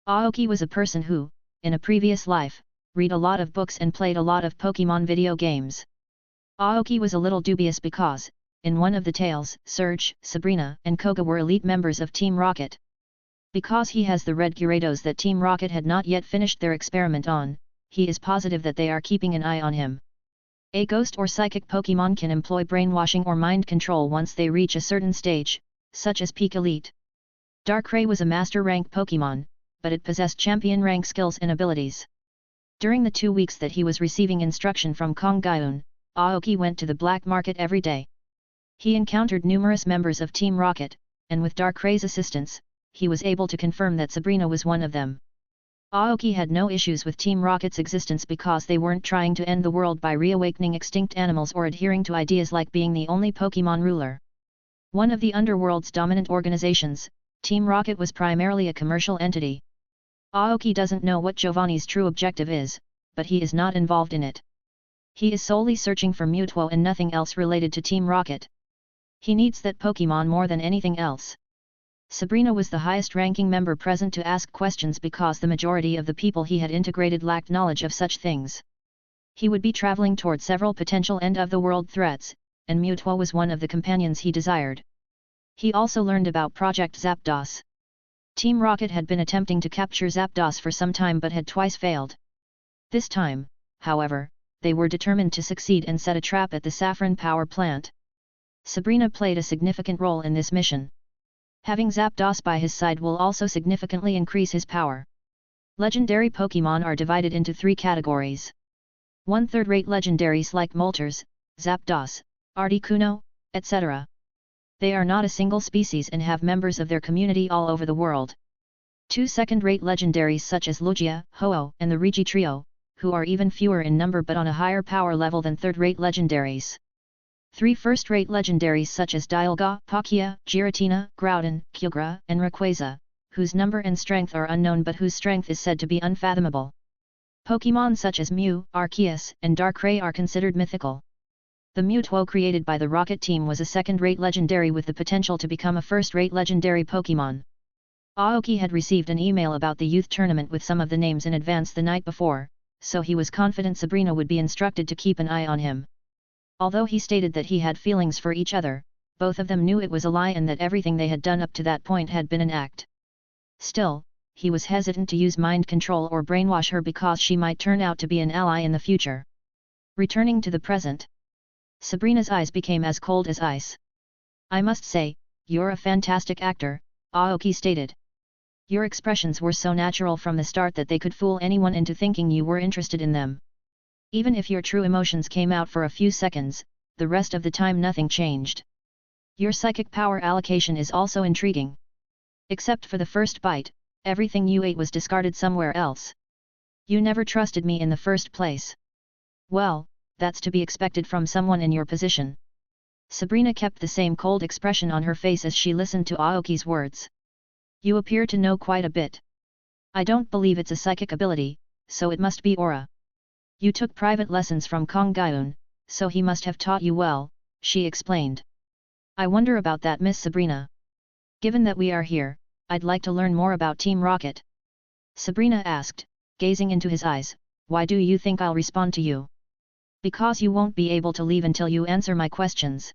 Aoki was a person who, in a previous life, read a lot of books and played a lot of Pokémon video games. Aoki was a little dubious because, in one of the tales, Surge, Sabrina, and Koga were elite members of Team Rocket. Because he has the red Gyarados that Team Rocket had not yet finished their experiment on, he is positive that they are keeping an eye on him. A ghost or psychic Pokémon can employ brainwashing or mind control once they reach a certain stage, such as Peak Elite. Darkrai was a Master Rank Pokémon, but it possessed Champion Rank skills and abilities. During the 2 weeks that he was receiving instruction from Kong-Gyun, Aoki went to the black market every day. He encountered numerous members of Team Rocket, and with Darkrai's assistance, he was able to confirm that Sabrina was one of them. Aoki had no issues with Team Rocket's existence because they weren't trying to end the world by reawakening extinct animals or adhering to ideas like being the only Pokémon ruler. One of the underworld's dominant organizations, Team Rocket was primarily a commercial entity. Aoki doesn't know what Giovani's true objective is, but he is not involved in it. He is solely searching for Mewtwo and nothing else related to Team Rocket. He needs that Pokémon more than anything else. Sabrina was the highest-ranking member present to ask questions because the majority of the people he had integrated lacked knowledge of such things. He would be traveling toward several potential end-of-the-world threats, and Mewtwo was one of the companions he desired. He also learned about Project Zapdos. Team Rocket had been attempting to capture Zapdos for some time but had twice failed. This time, however, they were determined to succeed and set a trap at the Saffron power plant. Sabrina played a significant role in this mission. Having Zapdos by his side will also significantly increase his power. Legendary Pokémon are divided into 3 categories. 1 third-rate legendaries like Moltres, Zapdos, Articuno, etc. They are not a single species and have members of their community all over the world. 2 second-rate legendaries such as Lugia, Ho-Oh, and the Regi Trio, who are even fewer in number but on a higher power level than third-rate legendaries. 3 first-rate legendaries such as Dialga, Palkia, Giratina, Groudon, Kyogre, and Rayquaza, whose number and strength are unknown but whose strength is said to be unfathomable. Pokémon such as Mew, Arceus, and Darkrai are considered mythical. The Mewtwo created by the Rocket Team was a second-rate legendary with the potential to become a first-rate legendary Pokémon. Aoki had received an email about the youth tournament with some of the names in advance the night before, so he was confident Sabrina would be instructed to keep an eye on him. Although he stated that he had feelings for each other, both of them knew it was a lie and that everything they had done up to that point had been an act. Still, he was hesitant to use mind control or brainwash her because she might turn out to be an ally in the future. Returning to the present, Sabrina's eyes became as cold as ice. "I must say, you're a fantastic actor," Aoki stated. "Your expressions were so natural from the start that they could fool anyone into thinking you were interested in them. Even if your true emotions came out for a few seconds, the rest of the time nothing changed. Your psychic power allocation is also intriguing. Except for the first bite, everything you ate was discarded somewhere else. You never trusted me in the first place." "Well, that's to be expected from someone in your position." Sabrina kept the same cold expression on her face as she listened to Aoki's words. "You appear to know quite a bit. I don't believe it's a psychic ability, so it must be aura. You took private lessons from Kong Gyun, so he must have taught you well," she explained. "I wonder about that, Miss Sabrina. Given that we are here, I'd like to learn more about Team Rocket." Sabrina asked, gazing into his eyes. "Why do you think I'll respond to you?" "Because you won't be able to leave until you answer my questions.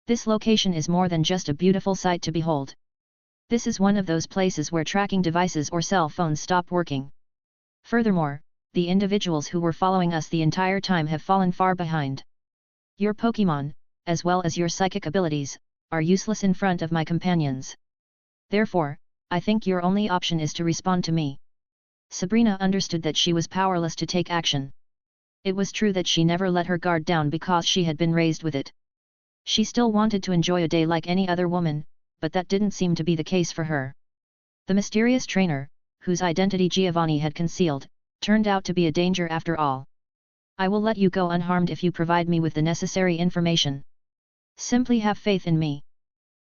This location is more than just a beautiful sight to behold. This is one of those places where tracking devices or cell phones stop working. Furthermore, the individuals who were following us the entire time have fallen far behind. Your Pokémon, as well as your psychic abilities, are useless in front of my companions. Therefore, I think your only option is to respond to me." Sabrina understood that she was powerless to take action. It was true that she never let her guard down because she had been raised with it. She still wanted to enjoy a day like any other woman, but that didn't seem to be the case for her. The mysterious trainer, whose identity Giovani had concealed, turned out to be a danger after all. "I will let you go unharmed if you provide me with the necessary information. Simply have faith in me,"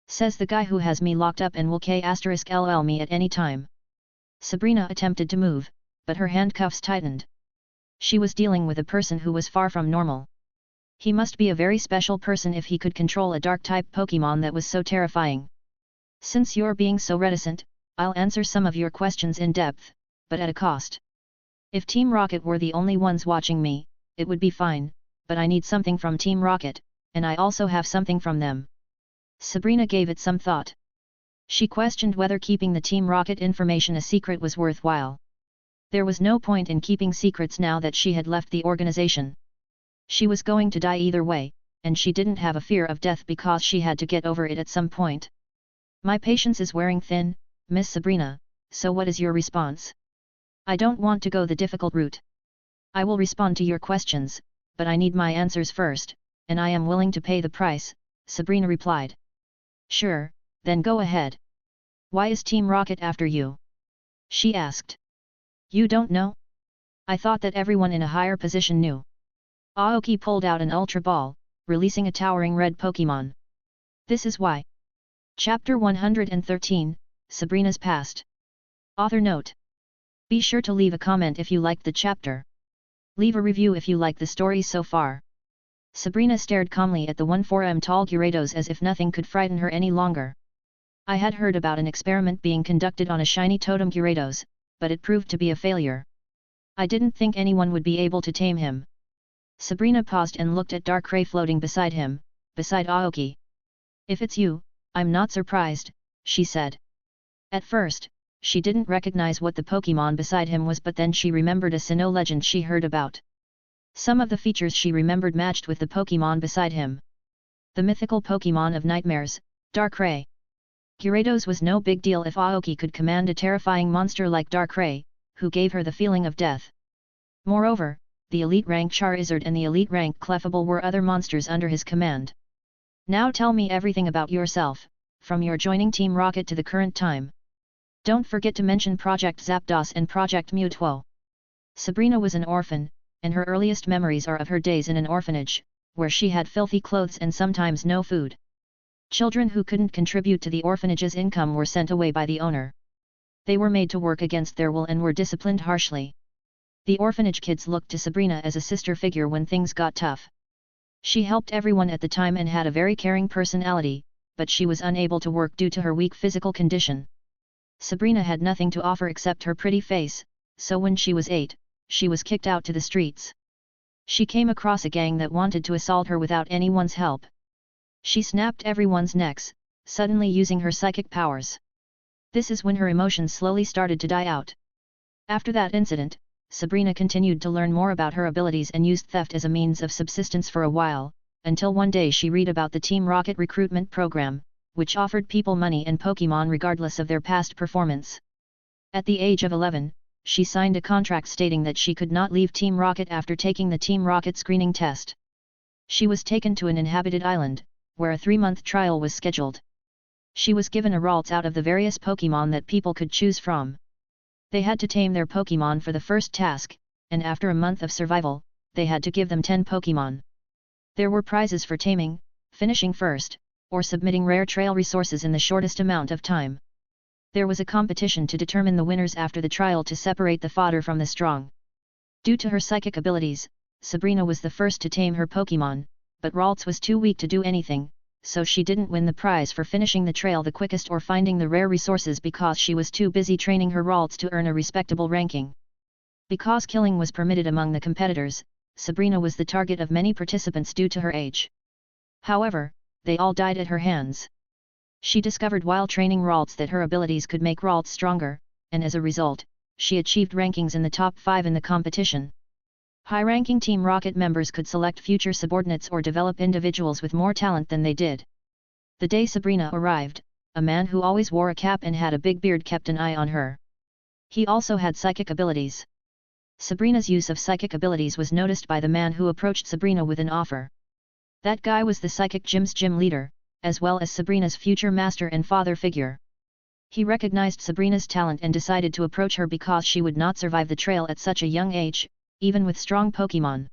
says the guy who has me locked up and will k*LL me at any time. Sabrina attempted to move, but her handcuffs tightened. She was dealing with a person who was far from normal. He must be a very special person if he could control a dark-type Pokémon that was so terrifying. "Since you're being so reticent, I'll answer some of your questions in depth, but at a cost. If Team Rocket were the only ones watching me, it would be fine, but I need something from Team Rocket, and I also have something from them." Sabrina gave it some thought. She questioned whether keeping the Team Rocket information a secret was worthwhile. There was no point in keeping secrets now that she had left the organization. She was going to die either way, and she didn't have a fear of death because she had to get over it at some point. "My patience is wearing thin, Miss Sabrina, so what is your response?" "I don't want to go the difficult route. I will respond to your questions, but I need my answers first, and I am willing to pay the price," Sabrina replied. "Sure, then go ahead. Why is Team Rocket after you?" she asked. "You don't know? I thought that everyone in a higher position knew." Aoki pulled out an Ultra Ball, releasing a towering red Pokémon. "This is why." Chapter 113, Sabrina's Past. Author note. Be sure to leave a comment if you liked the chapter. Leave a review if you like the story so far. Sabrina stared calmly at the 1-4m tall Gyarados as if nothing could frighten her any longer. I had heard about an experiment being conducted on a shiny totem Gyarados, but it proved to be a failure. I didn't think anyone would be able to tame him. Sabrina paused and looked at Darkrai floating beside him, beside Aoki. If it's you, I'm not surprised, she said. At first, she didn't recognize what the Pokémon beside him was, but then she remembered a Sinnoh legend she heard about. Some of the features she remembered matched with the Pokémon beside him. The mythical Pokémon of nightmares, Darkrai. Gyarados was no big deal if Aoki could command a terrifying monster like Darkrai, who gave her the feeling of death. Moreover, the elite rank Charizard and the elite rank Clefable were other monsters under his command. Now tell me everything about yourself, from your joining Team Rocket to the current time. Don't forget to mention Project Zapdos and Project Mutwo. Sabrina was an orphan, and her earliest memories are of her days in an orphanage, where she had filthy clothes and sometimes no food. Children who couldn't contribute to the orphanage's income were sent away by the owner. They were made to work against their will and were disciplined harshly. The orphanage kids looked to Sabrina as a sister figure when things got tough. She helped everyone at the time and had a very caring personality, but she was unable to work due to her weak physical condition. Sabrina had nothing to offer except her pretty face, so when she was 8, she was kicked out to the streets. She came across a gang that wanted to assault her without anyone's help. She snapped everyone's necks, suddenly using her psychic powers. This is when her emotions slowly started to die out. After that incident, Sabrina continued to learn more about her abilities and used theft as a means of subsistence for a while, until one day she read about the Team Rocket recruitment program, which offered people money and Pokémon regardless of their past performance. At the age of 11, she signed a contract stating that she could not leave Team Rocket after taking the Team Rocket screening test. She was taken to an inhabited island, where a 3-month trial was scheduled. She was given a Ralts out of the various Pokémon that people could choose from. They had to tame their Pokémon for the first task, and after a month of survival, they had to give them 10 Pokémon. There were prizes for taming, finishing first, or submitting rare trail resources in the shortest amount of time. There was a competition to determine the winners after the trial to separate the fodder from the strong. Due to her psychic abilities, Sabrina was the first to tame her Pokémon, but Ralts was too weak to do anything, so she didn't win the prize for finishing the trail the quickest or finding the rare resources because she was too busy training her Ralts to earn a respectable ranking. Because killing was permitted among the competitors, Sabrina was the target of many participants due to her age. However, they all died at her hands. She discovered while training Ralts that her abilities could make Ralts stronger, and as a result, she achieved rankings in the top 5 in the competition. High-ranking Team Rocket members could select future subordinates or develop individuals with more talent than they did. The day Sabrina arrived, a man who always wore a cap and had a big beard kept an eye on her. He also had psychic abilities. Sabrina's use of psychic abilities was noticed by the man who approached Sabrina with an offer. That guy was the Psychic Gym's gym leader, as well as Sabrina's future master and father figure. He recognized Sabrina's talent and decided to approach her because she would not survive the trail at such a young age, even with strong Pokémon.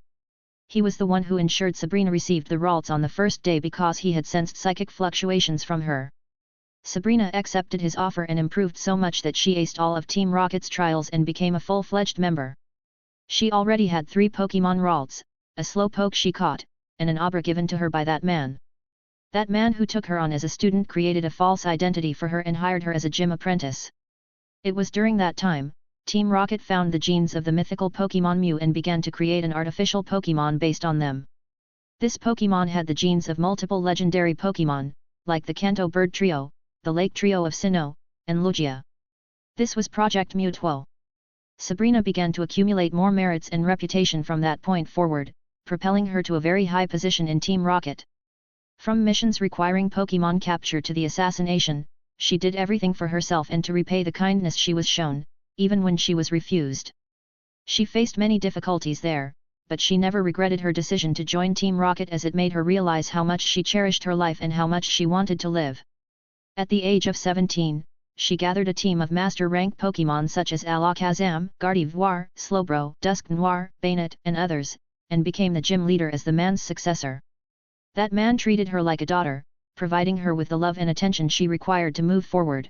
He was the one who ensured Sabrina received the Ralts on the first day because he had sensed psychic fluctuations from her. Sabrina accepted his offer and improved so much that she aced all of Team Rocket's trials and became a full-fledged member. She already had 3 Pokémon Ralts, a Slowpoke she caught, and an Abra given to her by that man. That man who took her on as a student created a false identity for her and hired her as a gym apprentice. It was during that time, Team Rocket found the genes of the mythical Pokémon Mew and began to create an artificial Pokémon based on them. This Pokémon had the genes of multiple legendary Pokémon, like the Kanto Bird Trio, the Lake Trio of Sinnoh, and Lugia. This was Project Mutwo. Sabrina began to accumulate more merits and reputation from that point forward, propelling her to a very high position in Team Rocket. From missions requiring Pokémon capture to the assassination, she did everything for herself and to repay the kindness she was shown, even when she was refused. She faced many difficulties there, but she never regretted her decision to join Team Rocket as it made her realize how much she cherished her life and how much she wanted to live. At the age of 17, she gathered a team of master-rank Pokémon such as Alakazam, Gardevoir, Slowbro, Dusknoir, Banette, and others, and became the gym leader as the man's successor. That man treated her like a daughter, providing her with the love and attention she required to move forward.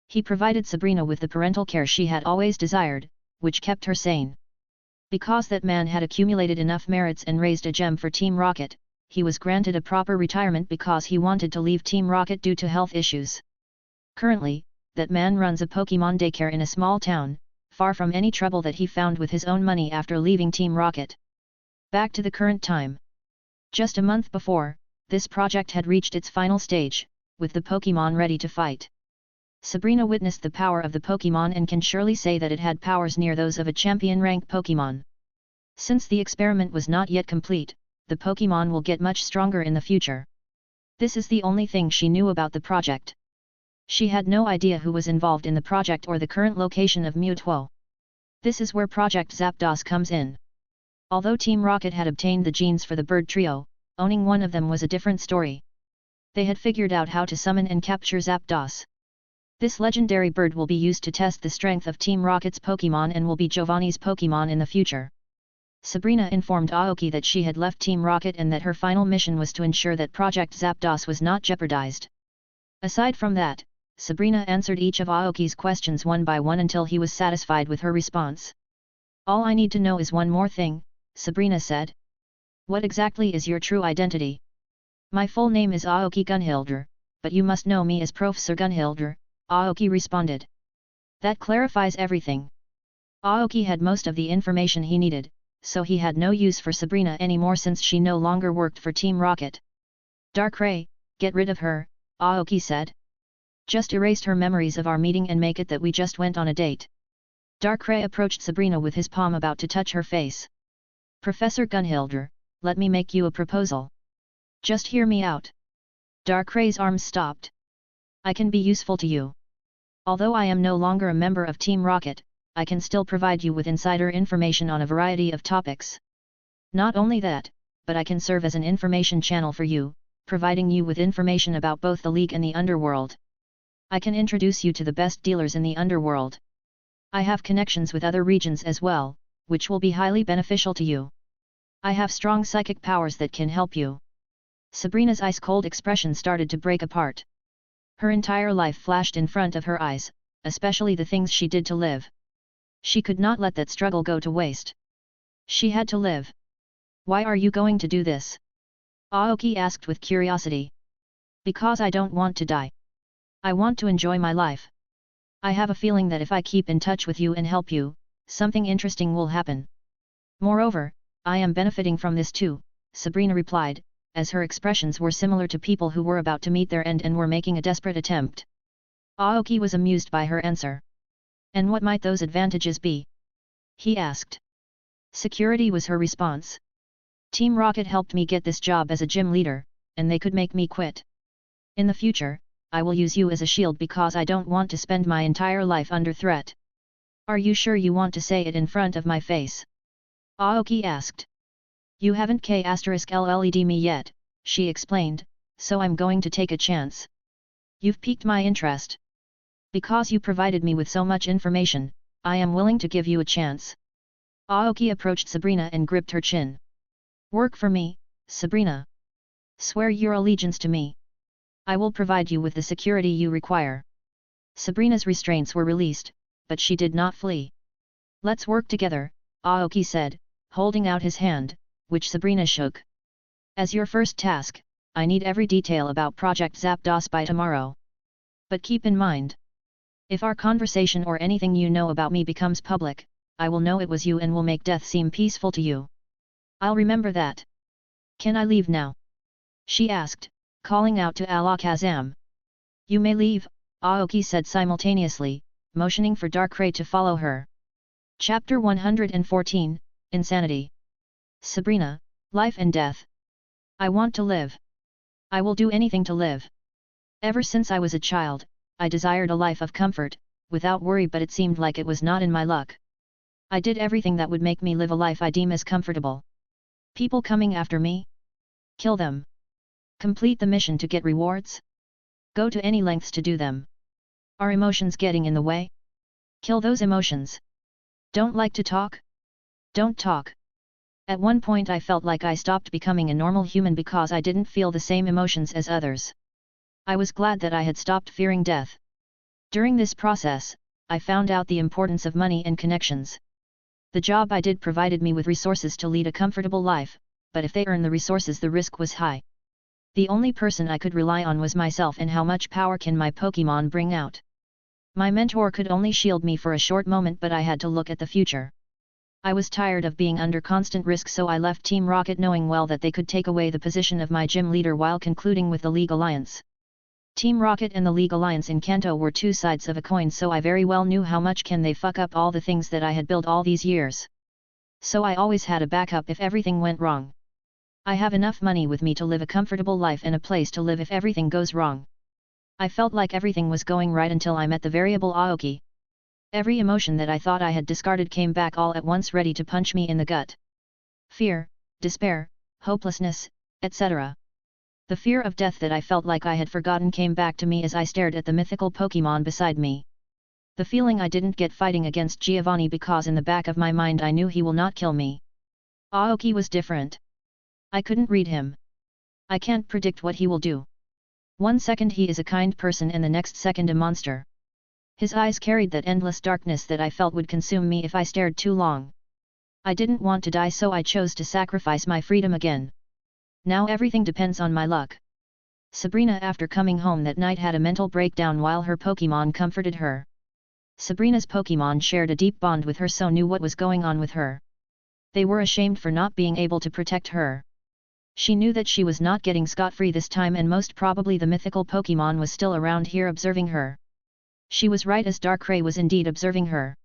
He provided Sabrina with the parental care she had always desired, which kept her sane. Because that man had accumulated enough merits and raised a gem for Team Rocket, he was granted a proper retirement because he wanted to leave Team Rocket due to health issues. Currently, that man runs a Pokémon daycare in a small town, far from any trouble that he found with his own money after leaving Team Rocket. Back to the current time. Just a month before, this project had reached its final stage, with the Pokémon ready to fight. Sabrina witnessed the power of the Pokémon and can surely say that it had powers near those of a champion-rank Pokémon. Since the experiment was not yet complete, the Pokémon will get much stronger in the future. This is the only thing she knew about the project. She had no idea who was involved in the project or the current location of Mewtwo. This is where Project Zapdos comes in. Although Team Rocket had obtained the genes for the bird trio, owning one of them was a different story. They had figured out how to summon and capture Zapdos. This legendary bird will be used to test the strength of Team Rocket's Pokémon and will be Giovani's Pokémon in the future. Sabrina informed Aoki that she had left Team Rocket and that her final mission was to ensure that Project Zapdos was not jeopardized. Aside from that, Sabrina answered each of Aoki's questions one by one until he was satisfied with her response. "All I need to know is one more thing," Sabrina said. "What exactly is your true identity?" "My full name is Aoki Gunhilder, but you must know me as Professor Gunhilder," Aoki responded. "That clarifies everything." Aoki had most of the information he needed, so he had no use for Sabrina anymore since she no longer worked for Team Rocket. "Darkrai, get rid of her," Aoki said. "Just erased her memories of our meeting and make it that we just went on a date." Darkrai approached Sabrina with his palm about to touch her face. "Professor Gunhilder, let me make you a proposal. Just hear me out." Darkrai's arms stopped. "I can be useful to you. Although I am no longer a member of Team Rocket, I can still provide you with insider information on a variety of topics. Not only that, but I can serve as an information channel for you, providing you with information about both the League and the Underworld. I can introduce you to the best dealers in the Underworld. I have connections with other regions as well, which will be highly beneficial to you. I have strong psychic powers that can help you." Sabrina's ice-cold expression started to break apart. Her entire life flashed in front of her eyes, especially the things she did to live. She could not let that struggle go to waste. She had to live. "Why are you going to do this?" Aoki asked with curiosity. "Because I don't want to die. I want to enjoy my life. I have a feeling that if I keep in touch with you and help you, something interesting will happen. Moreover, I am benefiting from this too," Sabrina replied, as her expressions were similar to people who were about to meet their end and were making a desperate attempt. Aoki was amused by her answer. "And what might those advantages be?" he asked. "Security," was her response. "Team Rocket helped me get this job as a gym leader, and they could make me quit. In the future, I will use you as a shield because I don't want to spend my entire life under threat." "Are you sure you want to say it in front of my face?" Aoki asked. "You haven't *LLED me yet," she explained, "so I'm going to take a chance. You've piqued my interest. Because you provided me with so much information, I am willing to give you a chance." Aoki approached Sabrina and gripped her chin. "Work for me, Sabrina. Swear your allegiance to me. I will provide you with the security you require." Sabrina's restraints were released, but she did not flee. "Let's work together," Aoki said, holding out his hand, which Sabrina shook. "As your first task, I need every detail about Project Zapdos by tomorrow. But keep in mind, if our conversation or anything you know about me becomes public, I will know it was you and will make death seem peaceful to you. I'll remember that. Can I leave now?" she asked, calling out to Alakazam. "You may leave," Aoki said simultaneously, motioning for Darkrai to follow her. Chapter 114, Insanity. Sabrina, Life and Death. "I want to live. I will do anything to live. Ever since I was a child, I desired a life of comfort, without worry, but it seemed like it was not in my luck. I did everything that would make me live a life I deem as comfortable. People coming after me? Kill them. Complete the mission to get rewards? Go to any lengths to do them. Are emotions getting in the way? Kill those emotions. Don't like to talk? Don't talk." At one point I felt like I stopped becoming a normal human because I didn't feel the same emotions as others. I was glad that I had stopped fearing death. During this process, I found out the importance of money and connections. The job I did provided me with resources to lead a comfortable life, but if they earn the resources the risk was high. The only person I could rely on was myself, and how much power can my Pokémon bring out? My mentor could only shield me for a short moment, but I had to look at the future. I was tired of being under constant risk, so I left Team Rocket knowing well that they could take away the position of my gym leader while concluding with the League Alliance. Team Rocket and the League Alliance in Kanto were two sides of a coin, so I very well knew how much can they fuck up all the things that I had built all these years. So I always had a backup if everything went wrong. I have enough money with me to live a comfortable life and a place to live if everything goes wrong. I felt like everything was going right until I met the variable Aoki. Every emotion that I thought I had discarded came back all at once, ready to punch me in the gut. Fear, despair, hopelessness, etc. The fear of death that I felt like I had forgotten came back to me as I stared at the mythical Pokémon beside me. The feeling I didn't get fighting against Giovani, because in the back of my mind I knew he will not kill me. Aoki was different. I couldn't read him. I can't predict what he will do. One second he is a kind person and the next second a monster. His eyes carried that endless darkness that I felt would consume me if I stared too long. I didn't want to die, so I chose to sacrifice my freedom again. Now everything depends on my luck. Sabrina, after coming home that night, had a mental breakdown while her Pokémon comforted her. Sabrina's Pokémon shared a deep bond with her, so knew what was going on with her. They were ashamed for not being able to protect her. She knew that she was not getting scot-free this time, and most probably the mythical Pokémon was still around here observing her. She was right, as Darkrai was indeed observing her.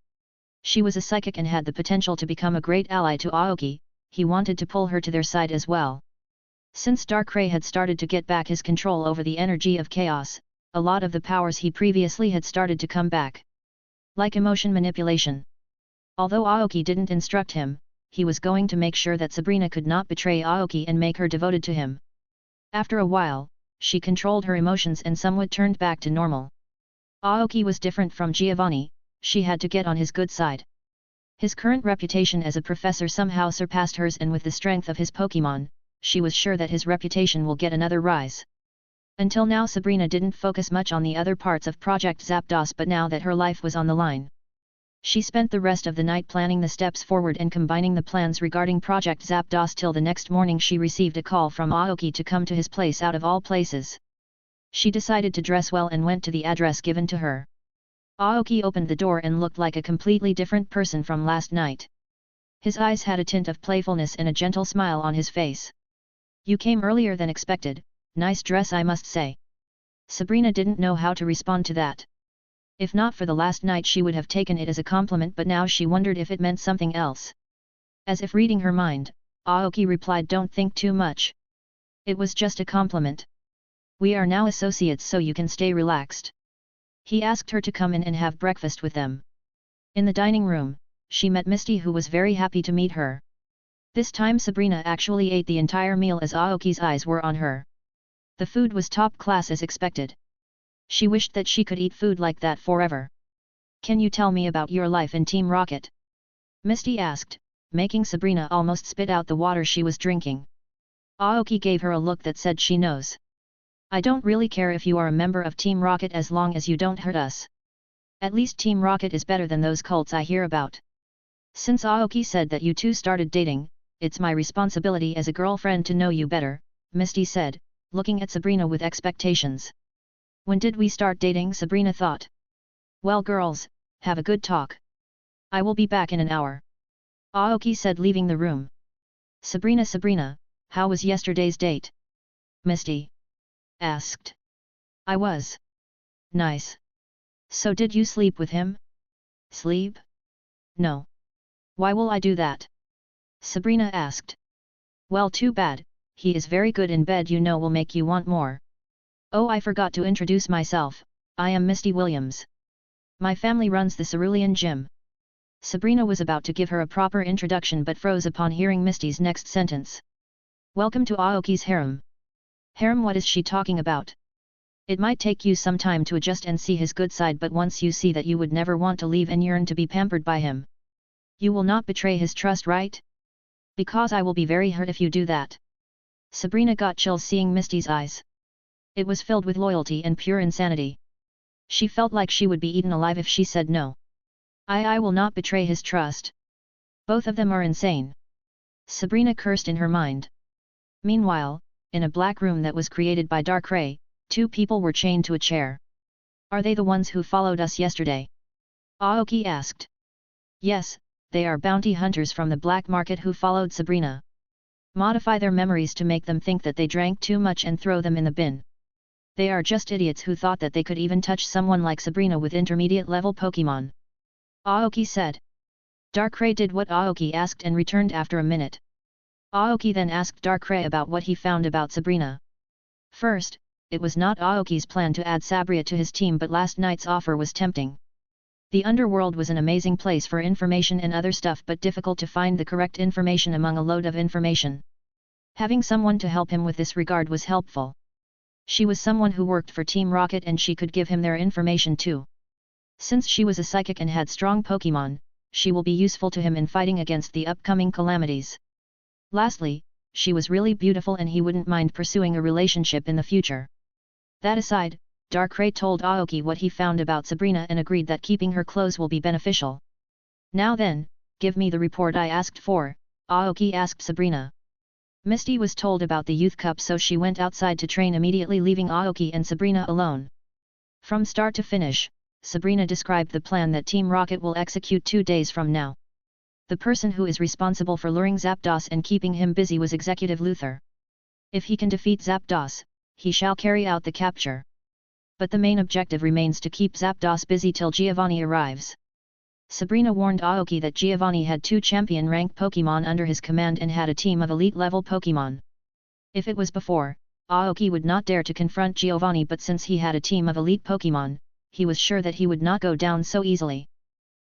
She was a psychic and had the potential to become a great ally to Aoki. He wanted to pull her to their side as well. Since Darkrai had started to get back his control over the energy of chaos, a lot of the powers he previously had started to come back. Like emotion manipulation. Although Aoki didn't instruct him, he was going to make sure that Sabrina could not betray Aoki and make her devoted to him. After a while, she controlled her emotions and somewhat turned back to normal. Aoki was different from Giovani. She had to get on his good side. His current reputation as a professor somehow surpassed hers, and with the strength of his Pokémon, she was sure that his reputation will get another rise. Until now Sabrina didn't focus much on the other parts of Project Zapdos, but now that her life was on the line, she spent the rest of the night planning the steps forward and combining the plans regarding Project Zapdos till the next morning she received a call from Aoki to come to his place out of all places. She decided to dress well and went to the address given to her. Aoki opened the door and looked like a completely different person from last night. His eyes had a tint of playfulness and a gentle smile on his face. "You came earlier than expected, nice dress I must say." Sabrina didn't know how to respond to that. If not for the last night she would have taken it as a compliment, but now she wondered if it meant something else. As if reading her mind, Aoki replied, "Don't think too much. It was just a compliment. We are now associates, so you can stay relaxed." He asked her to come in and have breakfast with them. In the dining room, she met Misty, who was very happy to meet her. This time Sabrina actually ate the entire meal as Aoki's eyes were on her. The food was top class as expected. She wished that she could eat food like that forever. "Can you tell me about your life in Team Rocket?" Misty asked, making Sabrina almost spit out the water she was drinking. Aoki gave her a look that said she knows. "I don't really care if you are a member of Team Rocket as long as you don't hurt us. At least Team Rocket is better than those cults I hear about." "Since Aoki said that you two started dating, it's my responsibility as a girlfriend to know you better," Misty said, looking at Sabrina with expectations. "When did we start dating?" Sabrina thought. "Well girls, have a good talk. I will be back in an hour," Aoki said, leaving the room. Sabrina, how was yesterday's date?" Misty asked. "I was nice. So did you sleep with him?" "Sleep? No. Why will I do that?" Sabrina asked. "Well, too bad, he is very good in bed, you know, will make you want more." "Oh, I forgot to introduce myself, I am Misty Williams. My family runs the Cerulean Gym." Sabrina was about to give her a proper introduction but froze upon hearing Misty's next sentence. "Welcome to Aoki's harem." Harem? What is she talking about? It might take you some time to adjust and see his good side, but once you see that, you would never want to leave and yearn to be pampered by him. You will not betray his trust, right? Because I will be very hurt if you do that. Sabrina got chills seeing Misty's eyes. It was filled with loyalty and pure insanity. She felt like she would be eaten alive if she said no. I will not betray his trust. Both of them are insane. Sabrina cursed in her mind. Meanwhile, in a black room that was created by dark ray, 2 people were chained to a chair. Are they the ones who followed us yesterday? Aoki asked. Yes, they are bounty hunters from the black market who followed Sabrina. Modify their memories to make them think that they drank too much and throw them in the bin. They are just idiots who thought that they could even touch someone like Sabrina with intermediate level Pokémon. Aoki said. Darkrai did what Aoki asked and returned after a minute. Aoki then asked Darkrai about what he found about Sabrina. First, it was not Aoki's plan to add Sabrina to his team, but last night's offer was tempting. The underworld was an amazing place for information and other stuff, but difficult to find the correct information among a load of information. Having someone to help him with this regard was helpful. She was someone who worked for Team Rocket and she could give him their information too. Since she was a psychic and had strong Pokémon, she will be useful to him in fighting against the upcoming calamities. Lastly, she was really beautiful and he wouldn't mind pursuing a relationship in the future. That aside, Darkrai told Aoki what he found about Sabrina and agreed that keeping her close will be beneficial. Now then, give me the report I asked for, Aoki asked Sabrina. Misty was told about the Youth Cup, so she went outside to train, immediately leaving Aoki and Sabrina alone. From start to finish, Sabrina described the plan that Team Rocket will execute 2 days from now. The person who is responsible for luring Zapdos and keeping him busy was Executive Luther. If he can defeat Zapdos, he shall carry out the capture. But the main objective remains to keep Zapdos busy till Giovani arrives. Sabrina warned Aoki that Giovani had 2 champion-rank Pokémon under his command and had a team of elite-level Pokémon. If it was before, Aoki would not dare to confront Giovani, but since he had a team of elite Pokémon, he was sure that he would not go down so easily.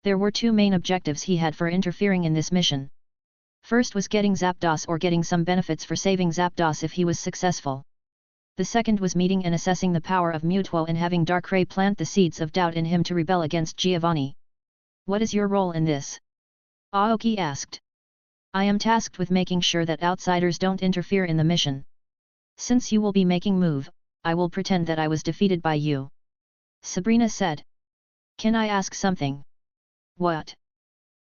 There were 2 main objectives he had for interfering in this mission. First was getting Zapdos, or getting some benefits for saving Zapdos if he was successful. The second was meeting and assessing the power of Mutwo and having Darkrai plant the seeds of doubt in him to rebel against Giovani. What is your role in this? Aoki asked. I am tasked with making sure that outsiders don't interfere in the mission. Since you will be making move, I will pretend that I was defeated by you. Sabrina said. Can I ask something? What?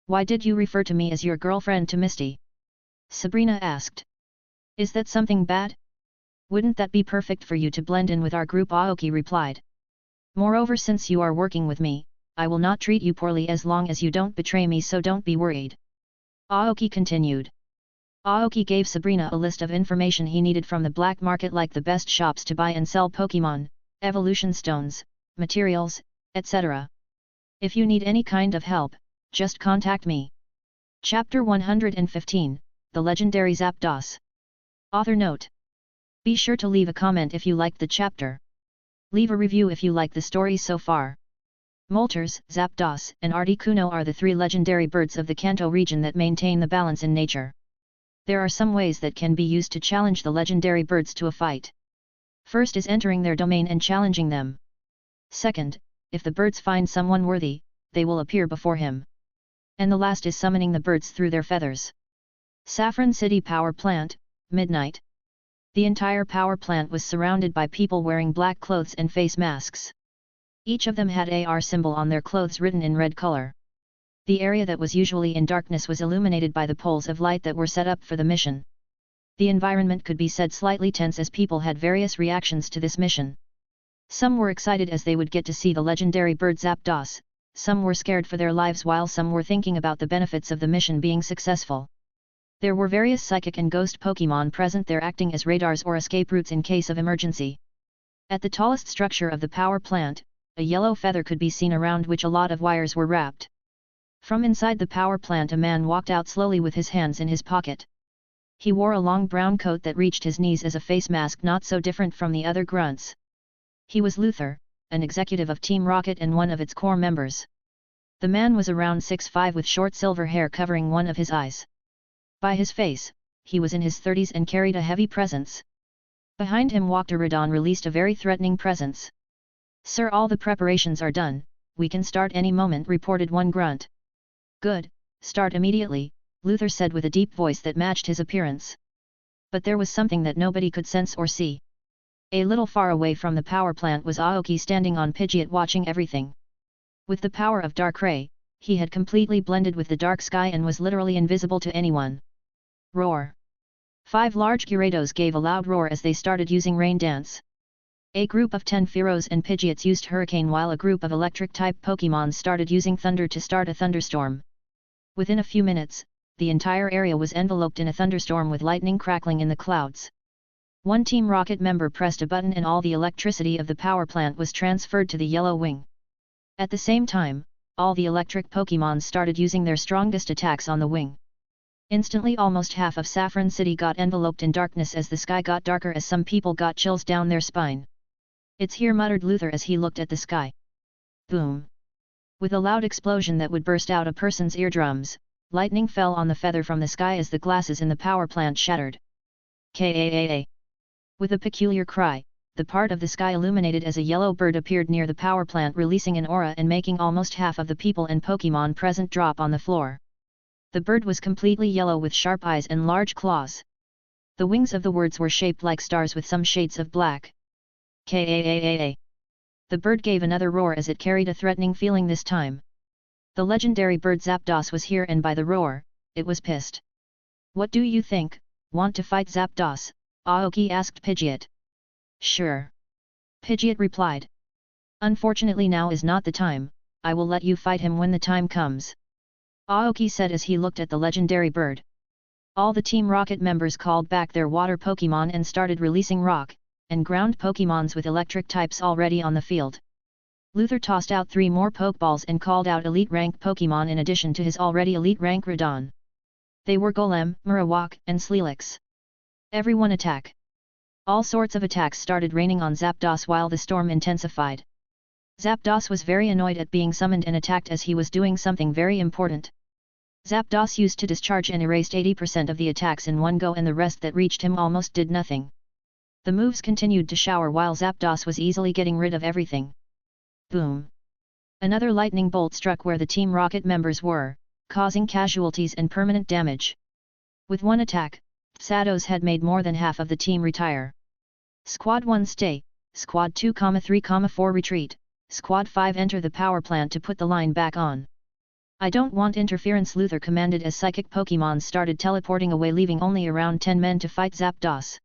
Why did you refer to me as your girlfriend to Misty? Sabrina asked. Is that something bad? Wouldn't that be perfect for you to blend in with our group? Aoki replied. Moreover, since you are working with me, I will not treat you poorly as long as you don't betray me, so don't be worried. Aoki continued. Aoki gave Sabrina a list of information he needed from the black market, like the best shops to buy and sell Pokémon, evolution stones, materials, etc. If you need any kind of help, just contact me. Chapter 115, The Legendary Zapdos. Author note. Be sure to leave a comment if you liked the chapter. Leave a review if you like the story so far. Moltres, Zapdos, and Articuno are the 3 legendary birds of the Kanto region that maintain the balance in nature. There are some ways that can be used to challenge the legendary birds to a fight. First is entering their domain and challenging them. Second, if the birds find someone worthy, they will appear before him. And the last is summoning the birds through their feathers. Saffron City Power Plant, midnight. The entire power plant was surrounded by people wearing black clothes and face masks. Each of them had AR symbol on their clothes written in red color. The area that was usually in darkness was illuminated by the poles of light that were set up for the mission. The environment could be said slightly tense as people had various reactions to this mission. Some were excited as they would get to see the legendary bird Zapdos, some were scared for their lives, while some were thinking about the benefits of the mission being successful. There were various psychic and ghost Pokémon present there, acting as radars or escape routes in case of emergency. At the tallest structure of the power plant, a yellow feather could be seen around which a lot of wires were wrapped. From inside the power plant a man walked out slowly with his hands in his pocket. He wore a long brown coat that reached his knees as a face mask, not so different from the other grunts. He was Luther, an executive of Team Rocket and one of its core members. The man was around 6'5" with short silver hair covering one of his eyes. By his face, he was in his 30s and carried a heavy presence. Behind him walked Iridon, released a very threatening presence. Sir, all the preparations are done, we can start any moment, reported one grunt. Good, start immediately, Luther said with a deep voice that matched his appearance. But there was something that nobody could sense or see. A little far away from the power plant was Aoki standing on Pidgeot watching everything. With the power of Darkrai, he had completely blended with the dark sky and was literally invisible to anyone. Roar! 5 large Gyarados gave a loud roar as they started using Rain Dance. A group of 10 Fearows and Pidgeots used Hurricane while a group of Electric-type Pokémon started using Thunder to start a thunderstorm. Within a few minutes, the entire area was enveloped in a thunderstorm with lightning crackling in the clouds. One Team Rocket member pressed a button and all the electricity of the power plant was transferred to the yellow wing. At the same time, all the electric Pokémon started using their strongest attacks on the wing. Instantly almost half of Saffron City got enveloped in darkness as the sky got darker as some people got chills down their spine. "It's here," muttered Luther as he looked at the sky. Boom! With a loud explosion that would burst out a person's eardrums, lightning fell on the feather from the sky as the glasses in the power plant shattered. Kaa! With a peculiar cry, the part of the sky illuminated as a yellow bird appeared near the power plant, releasing an aura and making almost half of the people and Pokémon present drop on the floor. The bird was completely yellow with sharp eyes and large claws. The wings of the words were shaped like stars with some shades of black. Kaa! The bird gave another roar as it carried a threatening feeling this time. The legendary bird Zapdos was here, and by the roar, it was pissed. "What do you think, want to fight Zapdos?" Aoki asked Pidgeot. "Sure." Pidgeot replied. "Unfortunately now is not the time, I will let you fight him when the time comes," Aoki said as he looked at the legendary bird. All the Team Rocket members called back their water Pokémon and started releasing rock and ground Pokémons with electric types already on the field. Luther tossed out 3 more Pokeballs and called out elite rank Pokémon in addition to his already elite rank Radon. They were Golem, Marowak, and Sleelix. Everyone attack! All sorts of attacks started raining on Zapdos while the storm intensified. Zapdos was very annoyed at being summoned and attacked as he was doing something very important. Zapdos used to discharge and erased 80% of the attacks in one go, and the rest that reached him almost did nothing. The moves continued to shower while Zapdos was easily getting rid of everything. Boom! Another lightning bolt struck where the Team Rocket members were, causing casualties and permanent damage. With one attack, Zapdos had made more than half of the team retire. Squad 1 stay, Squad 2-3-4 retreat, Squad 5 enter the power plant to put the line back on. "I don't want interference," Luther commanded as psychic Pokémon started teleporting away, leaving only around 10 men to fight Zapdos.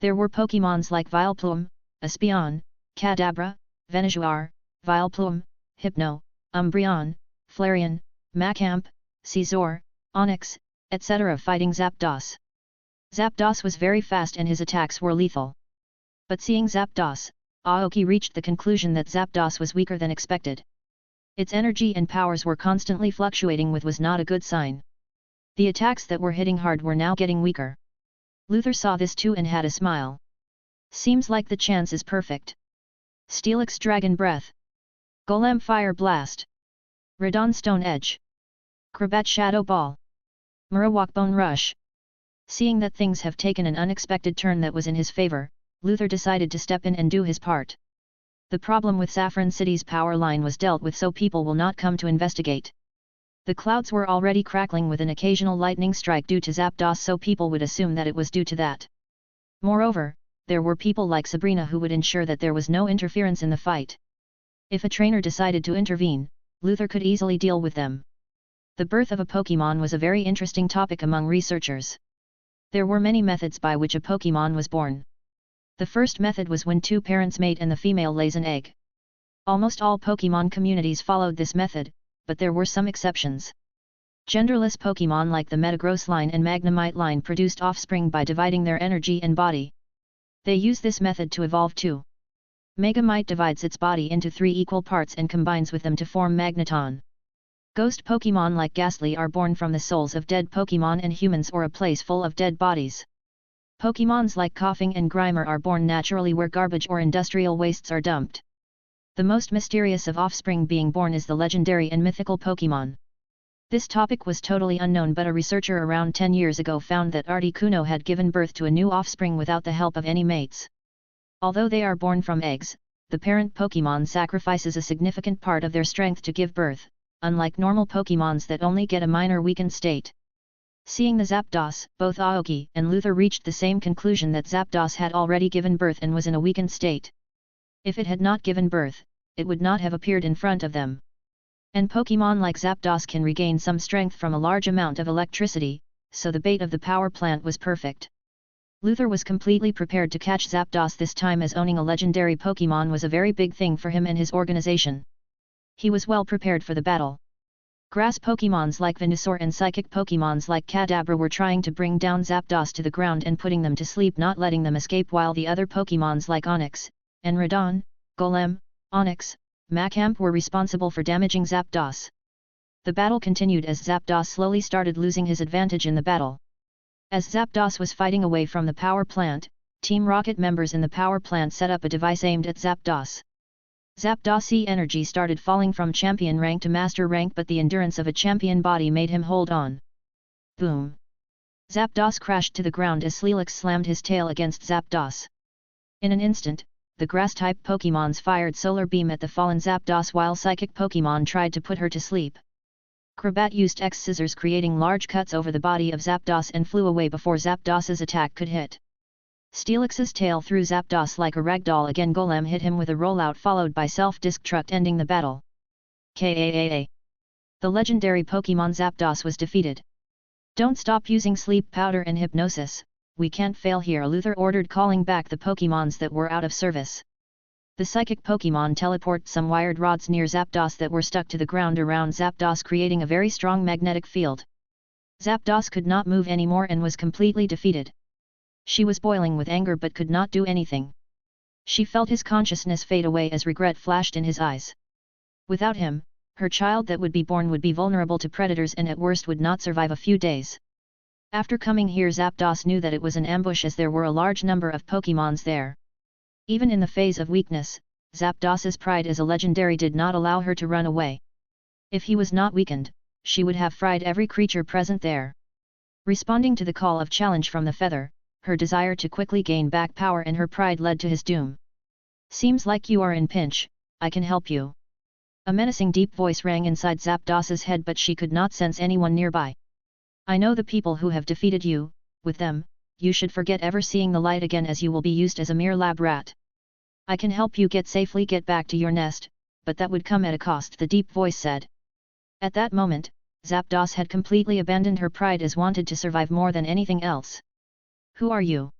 There were Pokémons like Vileplume, Espeon, Kadabra, Venusaur, Vileplume, Hypno, Umbreon, Flareon, Machamp, Scizor, Onix, etc. fighting Zapdos. Zapdos was very fast and his attacks were lethal. But seeing Zapdos, Aoki reached the conclusion that Zapdos was weaker than expected. Its energy and powers were constantly fluctuating, which was not a good sign. The attacks that were hitting hard were now getting weaker. Luther saw this too and had a smile. "Seems like the chance is perfect." Steelix Dragon Breath, Golem Fire Blast, Radon Stone Edge, Crobat Shadow Ball, Marowak Bone Rush. Seeing that things have taken an unexpected turn that was in his favor, Luther decided to step in and do his part. The problem with Saffron City's power line was dealt with, so people will not come to investigate. The clouds were already crackling with an occasional lightning strike due to Zapdos, so people would assume that it was due to that. Moreover, there were people like Sabrina who would ensure that there was no interference in the fight. If a trainer decided to intervene, Luther could easily deal with them. The birth of a Pokémon was a very interesting topic among researchers. There were many methods by which a Pokémon was born. The first method was when 2 parents mate and the female lays an egg. Almost all Pokémon communities followed this method, but there were some exceptions. Genderless Pokémon like the Metagross line and Magnemite line produced offspring by dividing their energy and body. They use this method to evolve too. Megamite divides its body into 3 equal parts and combines with them to form Magneton. Ghost Pokémon like Ghastly are born from the souls of dead Pokémon and humans or a place full of dead bodies. Pokémons like Coughing and Grimer are born naturally where garbage or industrial wastes are dumped. The most mysterious of offspring being born is the legendary and mythical Pokémon. This topic was totally unknown, but a researcher around 10 years ago found that Articuno had given birth to a new offspring without the help of any mates. Although they are born from eggs, the parent Pokémon sacrifices a significant part of their strength to give birth, unlike normal Pokémons that only get a minor weakened state. Seeing the Zapdos, both Aoki and Luther reached the same conclusion that Zapdos had already given birth and was in a weakened state. If it had not given birth, it would not have appeared in front of them. And Pokémon like Zapdos can regain some strength from a large amount of electricity, so the bait of the power plant was perfect. Luther was completely prepared to catch Zapdos this time, as owning a legendary Pokémon was a very big thing for him and his organization. He was well prepared for the battle. Grass Pokémons like Venusaur and Psychic Pokémons like Kadabra were trying to bring down Zapdos to the ground and putting them to sleep, not letting them escape, while the other Pokémons like Onix, Enradon, Golem, Onix, Machamp were responsible for damaging Zapdos. The battle continued as Zapdos slowly started losing his advantage in the battle. As Zapdos was fighting away from the power plant, Team Rocket members in the power plant set up a device aimed at Zapdos. Zapdos' energy started falling from champion rank to master rank, but the endurance of a champion body made him hold on. Boom! Zapdos crashed to the ground as Sleelix slammed his tail against Zapdos. In an instant, the grass-type Pokémons fired Solar Beam at the fallen Zapdos, while Psychic Pokémon tried to put her to sleep. Crobat used X-Scissors, creating large cuts over the body of Zapdos, and flew away before Zapdos' attack could hit. Steelix's tail threw Zapdos like a ragdoll. Again Golem hit him with a rollout followed by self-destruct, ending the battle. KAAA. The legendary Pokémon Zapdos was defeated. Don't stop using sleep powder and hypnosis, we can't fail here, Luther ordered, calling back the Pokémons that were out of service. The Psychic Pokémon teleported some wired rods near Zapdos that were stuck to the ground around Zapdos, creating a very strong magnetic field. Zapdos could not move anymore and was completely defeated. She was boiling with anger but could not do anything. She felt his consciousness fade away as regret flashed in his eyes. Without him, her child that would be born would be vulnerable to predators and at worst would not survive a few days. After coming here, Zapdos knew that it was an ambush as there were a large number of Pokémons there. Even in the phase of weakness, Zapdos' pride as a legendary did not allow her to run away. If he was not weakened, she would have fried every creature present there. Responding to the call of challenge from the feather, her desire to quickly gain back power and her pride led to his doom. Seems like you are in pinch, I can help you. A menacing deep voice rang inside Zapdos' head, but she could not sense anyone nearby. I know the people who have defeated you, with them, you should forget ever seeing the light again, as you will be used as a mere lab rat. I can help you safely get back to your nest, but that would come at a cost, the deep voice said. At that moment, Zapdos had completely abandoned her pride as wanted to survive more than anything else. Who are you?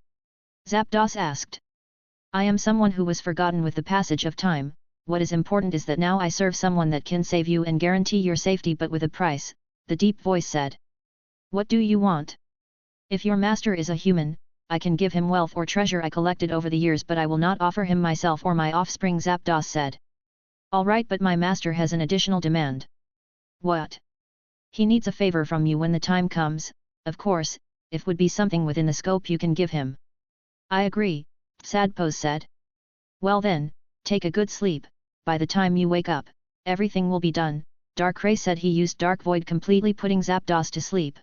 Zapdos asked. I am someone who was forgotten with the passage of time. What is important is that now I serve someone that can save you and guarantee your safety, but with a price, the deep voice said. What do you want? If your master is a human, I can give him wealth or treasure I collected over the years, but I will not offer him myself or my offspring, Zapdos said. Alright, but my master has an additional demand. What? He needs a favor from you when the time comes, of course, if would be something within the scope you can give him. I agree, Zapdos said. Well then, take a good sleep, by the time you wake up, everything will be done, Darkrai said. He used Dark Void, completely putting Zapdos to sleep.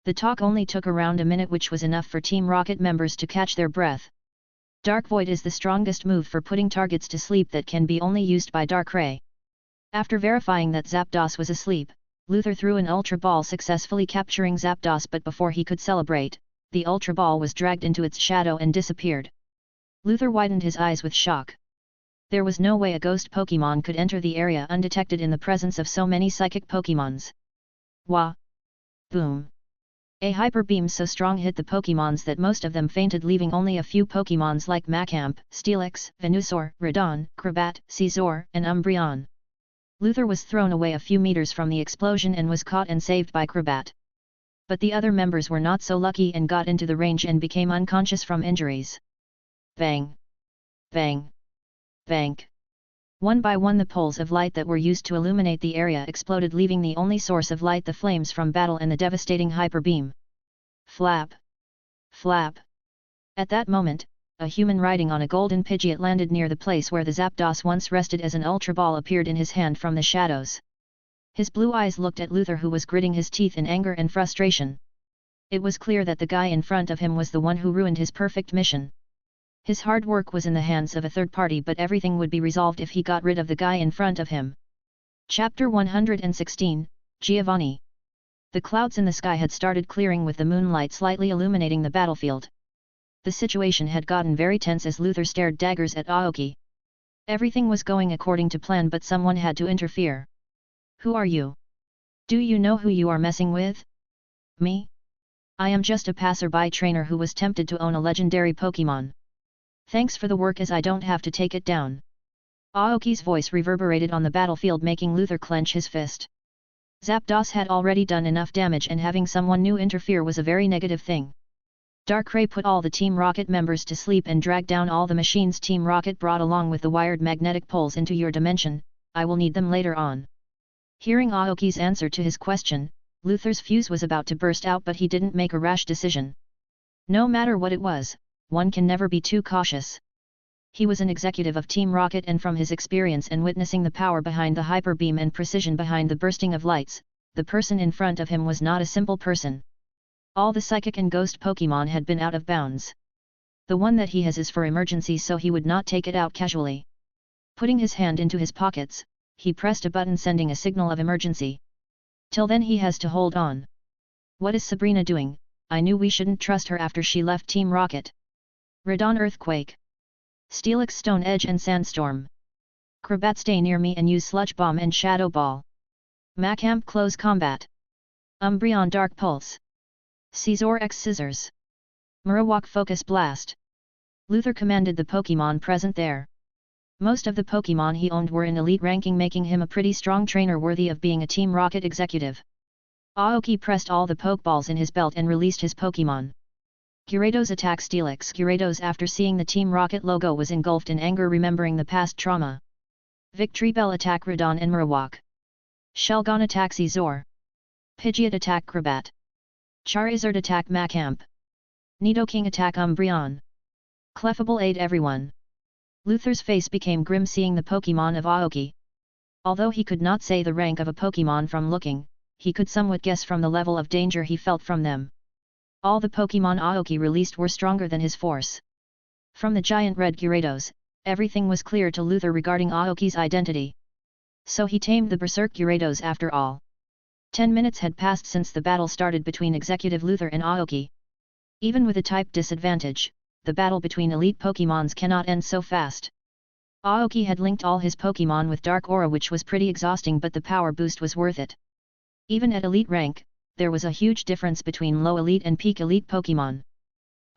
The talk only took around a minute, which was enough for Team Rocket members to catch their breath. Dark Void is the strongest move for putting targets to sleep that can be only used by Darkrai. After verifying that Zapdos was asleep, Luther threw an Ultra Ball, successfully capturing Zapdos, but before he could celebrate, the Ultra Ball was dragged into its shadow and disappeared. Luther widened his eyes with shock. There was no way a ghost Pokémon could enter the area undetected in the presence of so many psychic Pokémons. Wah! Boom! A hyper beam so strong hit the Pokémons that most of them fainted, leaving only a few Pokémons like Machamp, Steelix, Venusaur, Radon, Crobat, Scizor, and Umbreon. Luther was thrown away a few meters from the explosion and was caught and saved by Crobat. But the other members were not so lucky and got into the range and became unconscious from injuries. Bang! Bang! Bang! One by one the poles of light that were used to illuminate the area exploded, leaving the only source of light the flames from battle and the devastating hyper beam. Flap! Flap! At that moment, a human riding on a golden Pidgeot landed near the place where the Zapdos once rested as an Ultra Ball appeared in his hand from the shadows. His blue eyes looked at Luther, who was gritting his teeth in anger and frustration. It was clear that the guy in front of him was the one who ruined his perfect mission. His hard work was in the hands of a third party, but everything would be resolved if he got rid of the guy in front of him. Chapter 116, Giovani. The clouds in the sky had started clearing, with the moonlight slightly illuminating the battlefield. The situation had gotten very tense as Luther stared daggers at Aoki. Everything was going according to plan, but someone had to interfere. Who are you? Do you know who you are messing with? Me? I am just a passerby trainer who was tempted to own a legendary Pokémon. Thanks for the work as I don't have to take it down. Aoki's voice reverberated on the battlefield, making Luther clench his fist. Zapdos had already done enough damage, and having someone new interfere was a very negative thing. Darkrai put all the Team Rocket members to sleep and dragged down all the machines Team Rocket brought along with the wired magnetic poles into your dimension. I will need them later on. Hearing Aoki's answer to his question, Luther's fuse was about to burst out, but he didn't make a rash decision. No matter what it was, one can never be too cautious. He was an executive of Team Rocket, and from his experience and witnessing the power behind the hyper beam and precision behind the bursting of lights, the person in front of him was not a simple person. All the psychic and ghost Pokémon had been out of bounds. The one that he has is for emergencies, so he would not take it out casually. Putting his hand into his pockets, he pressed a button sending a signal of emergency. Till then he has to hold on. What is Sabrina doing? I knew we shouldn't trust her after she left Team Rocket. Radon Earthquake. Steelix Stone Edge and Sandstorm. Crobat stay near me and use Sludge Bomb and Shadow Ball. Machamp Close Combat. Umbreon Dark Pulse. Scizor X Scissors. Marowak Focus Blast. Luther commanded the Pokémon present there. Most of the Pokémon he owned were in elite ranking, making him a pretty strong trainer worthy of being a Team Rocket executive. Aoki pressed all the Pokeballs in his belt and released his Pokémon. Gyarados attack Steelix. Gyarados, after seeing the Team Rocket logo, was engulfed in anger, remembering the past trauma. Victory Bell attack Radon and Marowak. Shelgon attack Scizor. Pidgeot attack Crobat. Charizard attack Machamp. Nidoking attack Umbreon. Clefable aid everyone. Luther's face became grim seeing the Pokémon of Aoki. Although he could not say the rank of a Pokémon from looking, he could somewhat guess from the level of danger he felt from them. All the Pokémon Aoki released were stronger than his force. From the giant red Gyarados, everything was clear to Luther regarding Aoki's identity. So he tamed the Berserk Gyarados after all. 10 minutes had passed since the battle started between Executive Luther and Aoki. Even with a type disadvantage, the battle between elite Pokémons cannot end so fast. Aoki had linked all his Pokémon with Dark Aura, which was pretty exhausting, but the power boost was worth it. Even at elite rank, there was a huge difference between low elite and peak elite Pokémon.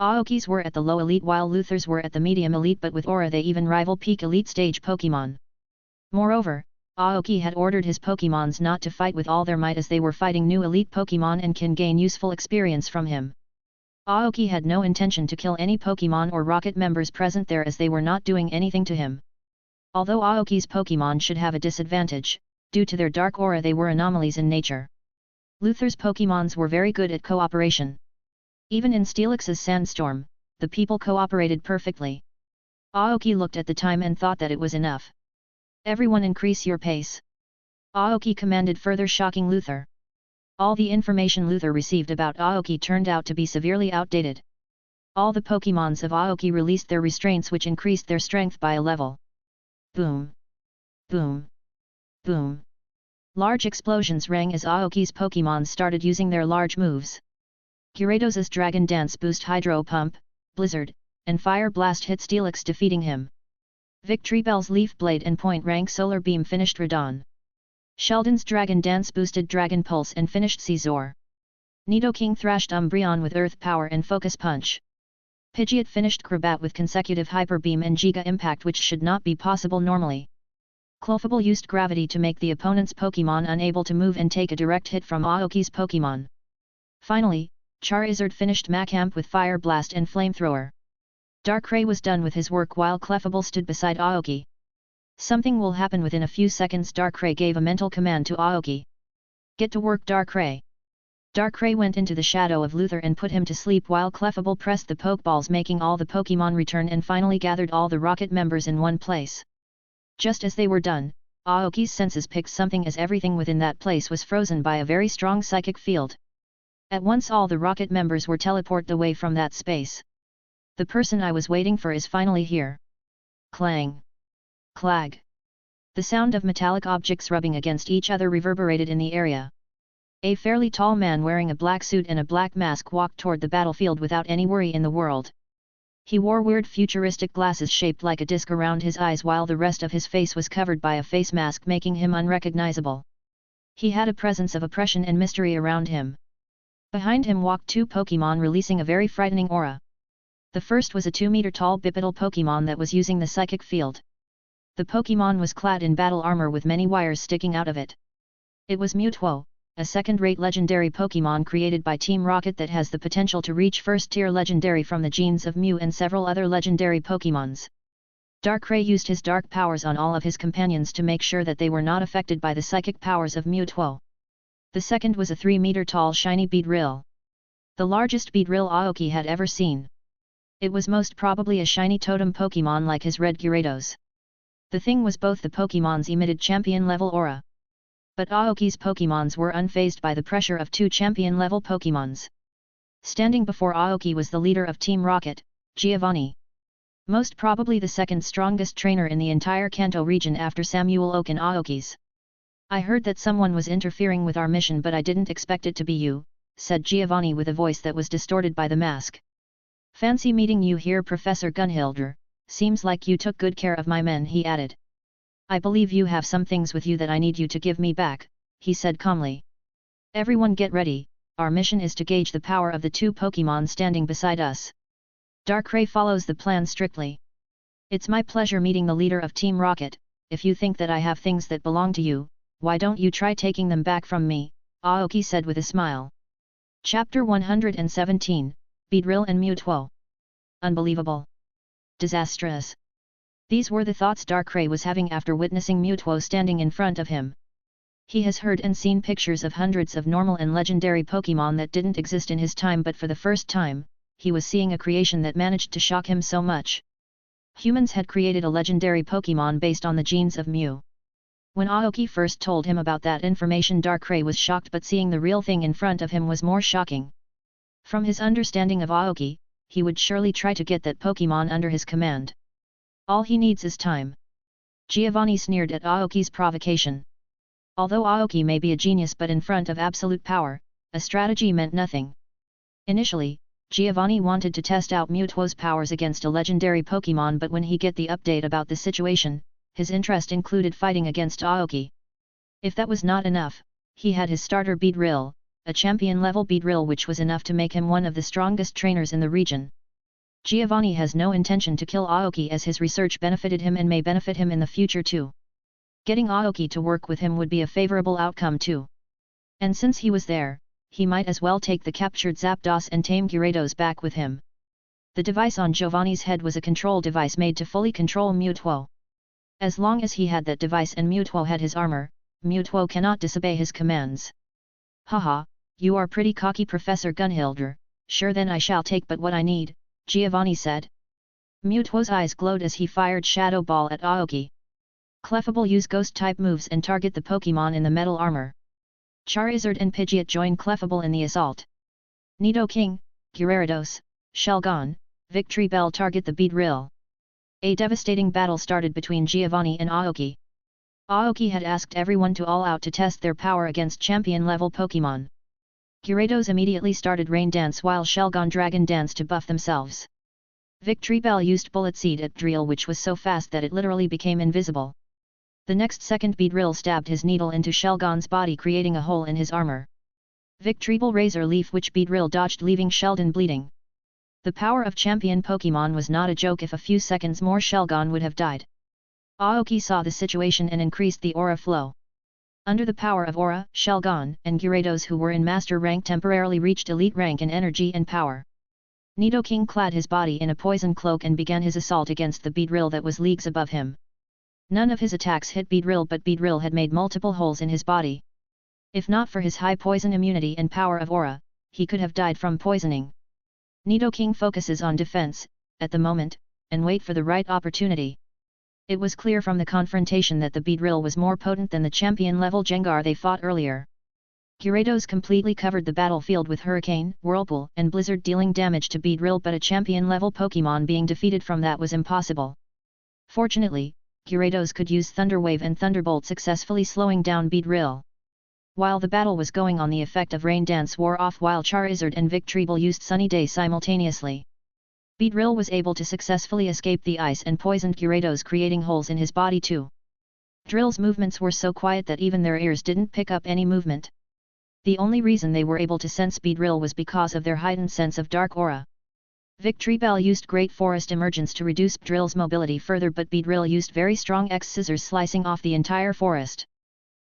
Aoki's were at the low elite while Luther's were at the medium elite, but with Aura they even rival peak elite stage Pokémon. Moreover, Aoki had ordered his Pokémons not to fight with all their might, as they were fighting new elite Pokémon and can gain useful experience from him. Aoki had no intention to kill any Pokémon or Rocket members present there, as they were not doing anything to him. Although Aoki's Pokémon should have a disadvantage, due to their dark aura they were anomalies in nature. Luther's Pokémons were very good at cooperation. Even in Steelix's Sandstorm, the people cooperated perfectly. Aoki looked at the time and thought that it was enough. Everyone increase your pace. Aoki commanded, further shocking Luther. All the information Luther received about Aoki turned out to be severely outdated. All the Pokémons of Aoki released their restraints, which increased their strength by a level. Boom! Boom! Boom! Large explosions rang as Aoki's Pokémon started using their large moves. Gyarados' Dragon Dance boost Hydro Pump, Blizzard, and Fire Blast hit Steelix, defeating him. Victory Bell's Leaf Blade and Point Rank Solar Beam finished Radon. Sheldon's Dragon Dance boosted Dragon Pulse and finished Scizor. Nidoking thrashed Umbreon with Earth Power and Focus Punch. Pidgeot finished Crobat with consecutive Hyper Beam and Giga Impact, which should not be possible normally. Clefable used Gravity to make the opponent's Pokémon unable to move and take a direct hit from Aoki's Pokémon. Finally, Charizard finished Machamp with Fire Blast and Flamethrower. Darkrai was done with his work while Clefable stood beside Aoki. Something will happen within a few seconds. Darkrai gave a mental command to Aoki. Get to work, Darkrai. Darkrai went into the shadow of Luther and put him to sleep while Clefable pressed the Pokeballs, making all the Pokémon return, and finally gathered all the Rocket members in one place. Just as they were done, Aoki's senses picked something, as everything within that place was frozen by a very strong psychic field. At once all the Rocket members were teleported away from that space. The person I was waiting for is finally here. Clang! Clag! The sound of metallic objects rubbing against each other reverberated in the area. A fairly tall man wearing a black suit and a black mask walked toward the battlefield without any worry in the world. He wore weird futuristic glasses shaped like a disc around his eyes, while the rest of his face was covered by a face mask, making him unrecognizable. He had a presence of oppression and mystery around him. Behind him walked two Pokémon releasing a very frightening aura. The first was a 2-meter-tall bipedal Pokémon that was using the psychic field. The Pokémon was clad in battle armor with many wires sticking out of it. It was Mewtwo, a second-rate legendary Pokémon created by Team Rocket that has the potential to reach first-tier legendary from the genes of Mew and several other legendary Pokémons. Darkrai used his dark powers on all of his companions to make sure that they were not affected by the psychic powers of Mewtwo. The second was a 3-meter-tall shiny Beedrill. The largest Beedrill Aoki had ever seen. It was most probably a shiny totem Pokémon like his red Gyarados. The thing was both the Pokémons emitted champion-level aura. But Aoki's Pokémons were unfazed by the pressure of two champion-level Pokémons. Standing before Aoki was the leader of Team Rocket, Giovani. Most probably the second strongest trainer in the entire Kanto region after Samuel Oak and Aoki's. "I heard that someone was interfering with our mission but I didn't expect it to be you," said Giovani with a voice that was distorted by the mask. "Fancy meeting you here, Professor Gunhilder. Seems like you took good care of my men," he added. "I believe you have some things with you that I need you to give me back," he said calmly. "Everyone get ready, our mission is to gauge the power of the two Pokémon standing beside us." Darkrai follows the plan strictly. "It's my pleasure meeting the leader of Team Rocket. If you think that I have things that belong to you, why don't you try taking them back from me," Aoki said with a smile. Chapter 117, Beedrill and Mewtwo. Unbelievable. Disastrous. These were the thoughts Darkrai was having after witnessing Mewtwo standing in front of him. He has heard and seen pictures of hundreds of normal and legendary Pokémon that didn't exist in his time, but for the first time, he was seeing a creation that managed to shock him so much. Humans had created a legendary Pokémon based on the genes of Mew. When Aoki first told him about that information, Darkrai was shocked, but seeing the real thing in front of him was more shocking. From his understanding of Aoki, he would surely try to get that Pokémon under his command. All he needs is time. Giovani sneered at Aoki's provocation. Although Aoki may be a genius, but in front of absolute power, a strategy meant nothing. Initially, Giovani wanted to test out Mewtwo's powers against a legendary Pokémon, but when he got the update about the situation, his interest included fighting against Aoki. If that was not enough, he had his starter Beedrill, a champion-level Beedrill which was enough to make him one of the strongest trainers in the region. Giovani has no intention to kill Aoki, as his research benefited him and may benefit him in the future too. Getting Aoki to work with him would be a favorable outcome too. And since he was there, he might as well take the captured Zapdos and tame Gyarados back with him. The device on Giovani's head was a control device made to fully control Mewtwo. As long as he had that device and Mewtwo had his armor, Mewtwo cannot disobey his commands. "Haha, you are pretty cocky, Professor Gunhilder. Sure, then I shall take but what I need," Giovani said. Mewtwo's eyes glowed as he fired Shadow Ball at Aoki. Clefable use Ghost-type moves and target the Pokémon in the metal armor. Charizard and Pidgeot join Clefable in the assault. Nidoking, Gyarados, Shelgon, Victory Bell target the Beedrill. A devastating battle started between Giovani and Aoki. Aoki had asked everyone to all out to test their power against champion-level Pokémon. Gyarados immediately started Rain Dance while Shelgon Dragon Dance to buff themselves. Victory Bell used Bullet Seed at Beedrill, which was so fast that it literally became invisible. The next second, Beedrill stabbed his needle into Shelgon's body, creating a hole in his armor. Victory Bell Razor Leaf, which Beedrill dodged, leaving Sheldon bleeding. The power of champion Pokémon was not a joke. If a few seconds more, Shelgon would have died. Aoki saw the situation and increased the aura flow. Under the power of aura, Shelgon and Gyarados, who were in master rank, temporarily reached elite rank in energy and power. Nidoking clad his body in a poison cloak and began his assault against the Beedrill that was leagues above him. None of his attacks hit Beedrill, but Beedrill had made multiple holes in his body. If not for his high poison immunity and power of aura, he could have died from poisoning. Nidoking focuses on defense, at the moment, and wait for the right opportunity. It was clear from the confrontation that the Beedrill was more potent than the champion-level Gengar they fought earlier. Gyarados completely covered the battlefield with Hurricane, Whirlpool and Blizzard, dealing damage to Beedrill, but a champion-level Pokémon being defeated from that was impossible. Fortunately, Gyarados could use Thunder Wave and Thunderbolt, successfully slowing down Beedrill. While the battle was going on, the effect of Rain Dance wore off while Charizard and Victory Bell used Sunny Day simultaneously. Beedrill was able to successfully escape the ice and poisoned Gyarados, creating holes in his body too. Drill's movements were so quiet that even their ears didn't pick up any movement. The only reason they were able to sense Beedrill was because of their heightened sense of dark aura. Victreebel used Great Forest Emergence to reduce Beedrill's mobility further, but Beedrill used very strong X-scissors slicing off the entire forest.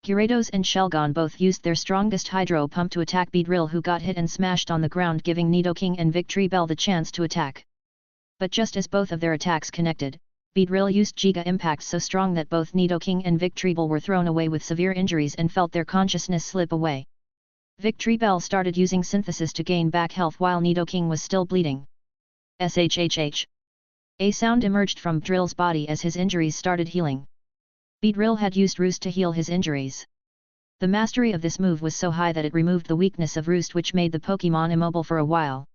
Gyarados and Shelgon both used their strongest Hydro Pump to attack Beedrill, who got hit and smashed on the ground, giving Nidoking and Victreebel the chance to attack. But just as both of their attacks connected, Beedrill used Giga Impact so strong that both Nidoking and Victreebel were thrown away with severe injuries and felt their consciousness slip away. Victreebel started using Synthesis to gain back health while Nidoking was still bleeding. SHHH. A sound emerged from Drill's body as his injuries started healing. Beedrill had used Roost to heal his injuries. The mastery of this move was so high that it removed the weakness of Roost, which made the Pokémon immobile for a while.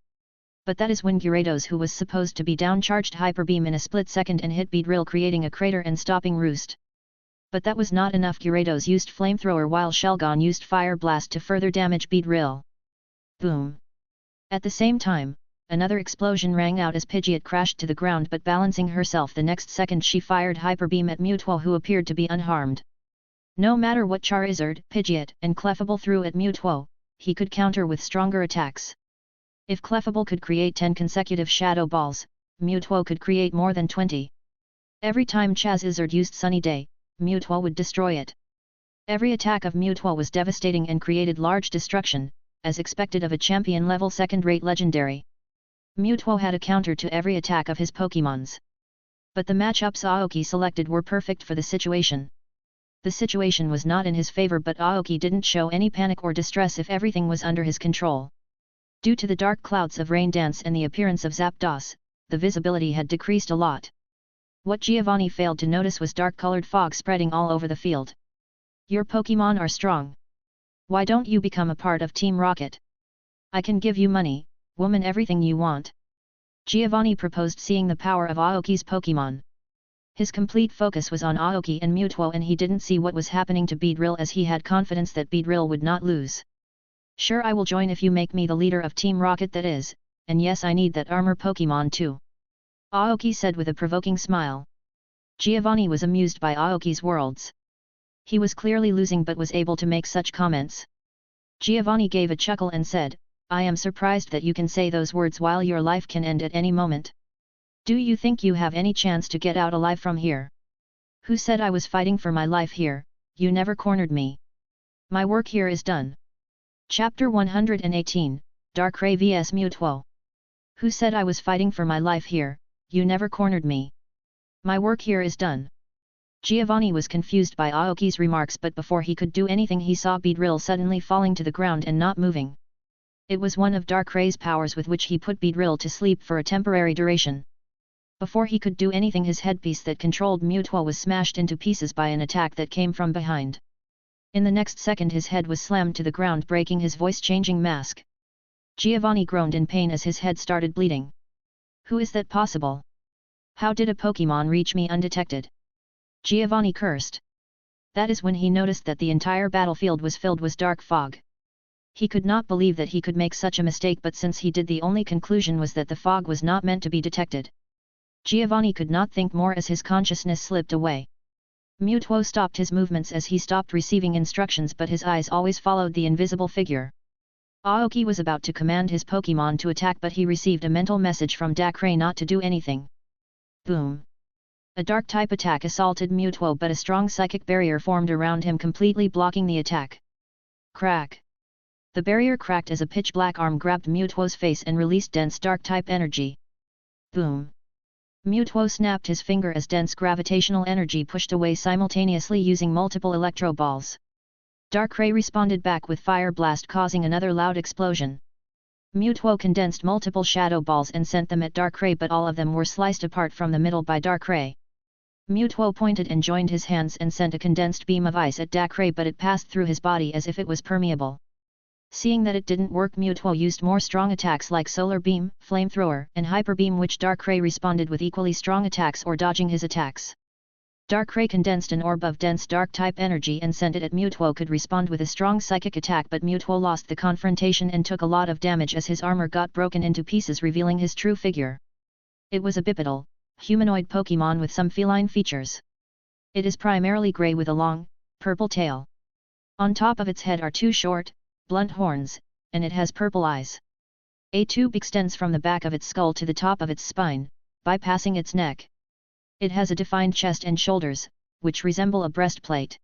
But that is when Gyarados, who was supposed to be down, charged Hyper Beam in a split second and hit Beedrill, creating a crater and stopping Roost. But that was not enough. Gyarados used Flamethrower while Shelgon used Fire Blast to further damage Beedrill. Boom! At the same time, another explosion rang out as Pidgeot crashed to the ground, but balancing herself the next second she fired Hyper Beam at Mewtwo, who appeared to be unharmed. No matter what Charizard, Pidgeot, and Clefable threw at Mewtwo, he could counter with stronger attacks. If Clefable could create 10 consecutive Shadow Balls, Mewtwo could create more than 20. Every time Charizard used Sunny Day, Mewtwo would destroy it. Every attack of Mewtwo was devastating and created large destruction, as expected of a champion-level second-rate legendary. Mewtwo had a counter to every attack of his Pokémons. But the matchups Aoki selected were perfect for the situation. The situation was not in his favor, but Aoki didn't show any panic or distress if everything was under his control. Due to the dark clouds of Rain Dance and the appearance of Zapdos, the visibility had decreased a lot. What Giovani failed to notice was dark-colored fog spreading all over the field. Your Pokémon are strong. Why don't you become a part of Team Rocket? I can give you money, woman, everything you want. Giovani proposed, seeing the power of Aoki's Pokémon. His complete focus was on Aoki and Mewtwo, and he didn't see what was happening to Beedrill, as he had confidence that Beedrill would not lose. Sure, I will join if you make me the leader of Team Rocket, that is, and yes, I need that armor Pokémon too. Aoki said with a provoking smile. Giovani was amused by Aoki's words. He was clearly losing but was able to make such comments. Giovani gave a chuckle and said, I am surprised that you can say those words while your life can end at any moment. Do you think you have any chance to get out alive from here? Who said I was fighting for my life here? You never cornered me. My work here is done. Chapter 118, Darkrai vs Mewtwo. Who said I was fighting for my life here? You never cornered me. My work here is done. Giovani was confused by Aoki's remarks, but before he could do anything he saw Beedrill suddenly falling to the ground and not moving. It was one of Darkrai's powers with which he put Beedrill to sleep for a temporary duration. Before he could do anything, his headpiece that controlled Mewtwo was smashed into pieces by an attack that came from behind. In the next second his head was slammed to the ground, breaking his voice-changing mask. Giovani groaned in pain as his head started bleeding. Who is that possible? How did a Pokémon reach me undetected? Giovani cursed. That is when he noticed that the entire battlefield was filled with dark fog. He could not believe that he could make such a mistake, but since he did, the only conclusion was that the fog was not meant to be detected. Giovani could not think more as his consciousness slipped away. Mewtwo stopped his movements as he stopped receiving instructions, but his eyes always followed the invisible figure. Aoki was about to command his Pokémon to attack, but he received a mental message from Darkrai not to do anything. Boom! A dark-type attack assaulted Mewtwo, but a strong psychic barrier formed around him, completely blocking the attack. Crack! The barrier cracked as a pitch-black arm grabbed Mewtwo's face and released dense dark-type energy. Boom! Mewtwo snapped his finger as dense gravitational energy pushed away simultaneously using multiple electro balls. Darkrai responded back with Fire Blast, causing another loud explosion. Mewtwo condensed multiple shadow balls and sent them at Darkrai, but all of them were sliced apart from the middle by Darkrai. Mewtwo pointed and joined his hands and sent a condensed beam of ice at Darkrai, but it passed through his body as if it was permeable. Seeing that it didn't work, Mewtwo used more strong attacks like Solar Beam, Flamethrower, and Hyper Beam, which Darkrai responded with equally strong attacks or dodging his attacks. Darkrai condensed an orb of dense dark-type energy and sent it at Mewtwo, could respond with a strong psychic attack, but Mewtwo lost the confrontation and took a lot of damage as his armor got broken into pieces, revealing his true figure. It was a bipedal, humanoid Pokémon with some feline features. It is primarily grey with a long, purple tail. On top of its head are two short, blunt horns, and it has purple eyes. A tube extends from the back of its skull to the top of its spine, bypassing its neck. It has a defined chest and shoulders, which resemble a breastplate.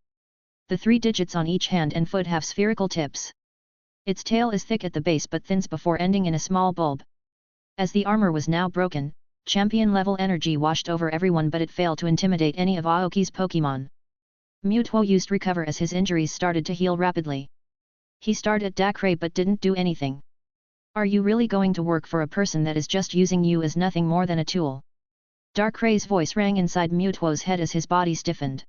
The 3 digits on each hand and foot have spherical tips. Its tail is thick at the base but thins before ending in a small bulb. As the armor was now broken, champion-level energy washed over everyone, but it failed to intimidate any of Aoki's Pokémon. Mewtwo used Recover as his injuries started to heal rapidly. He started at Darkrai but didn't do anything. Are you really going to work for a person that is just using you as nothing more than a tool? Darkrai's voice rang inside Mewtwo's head as his body stiffened.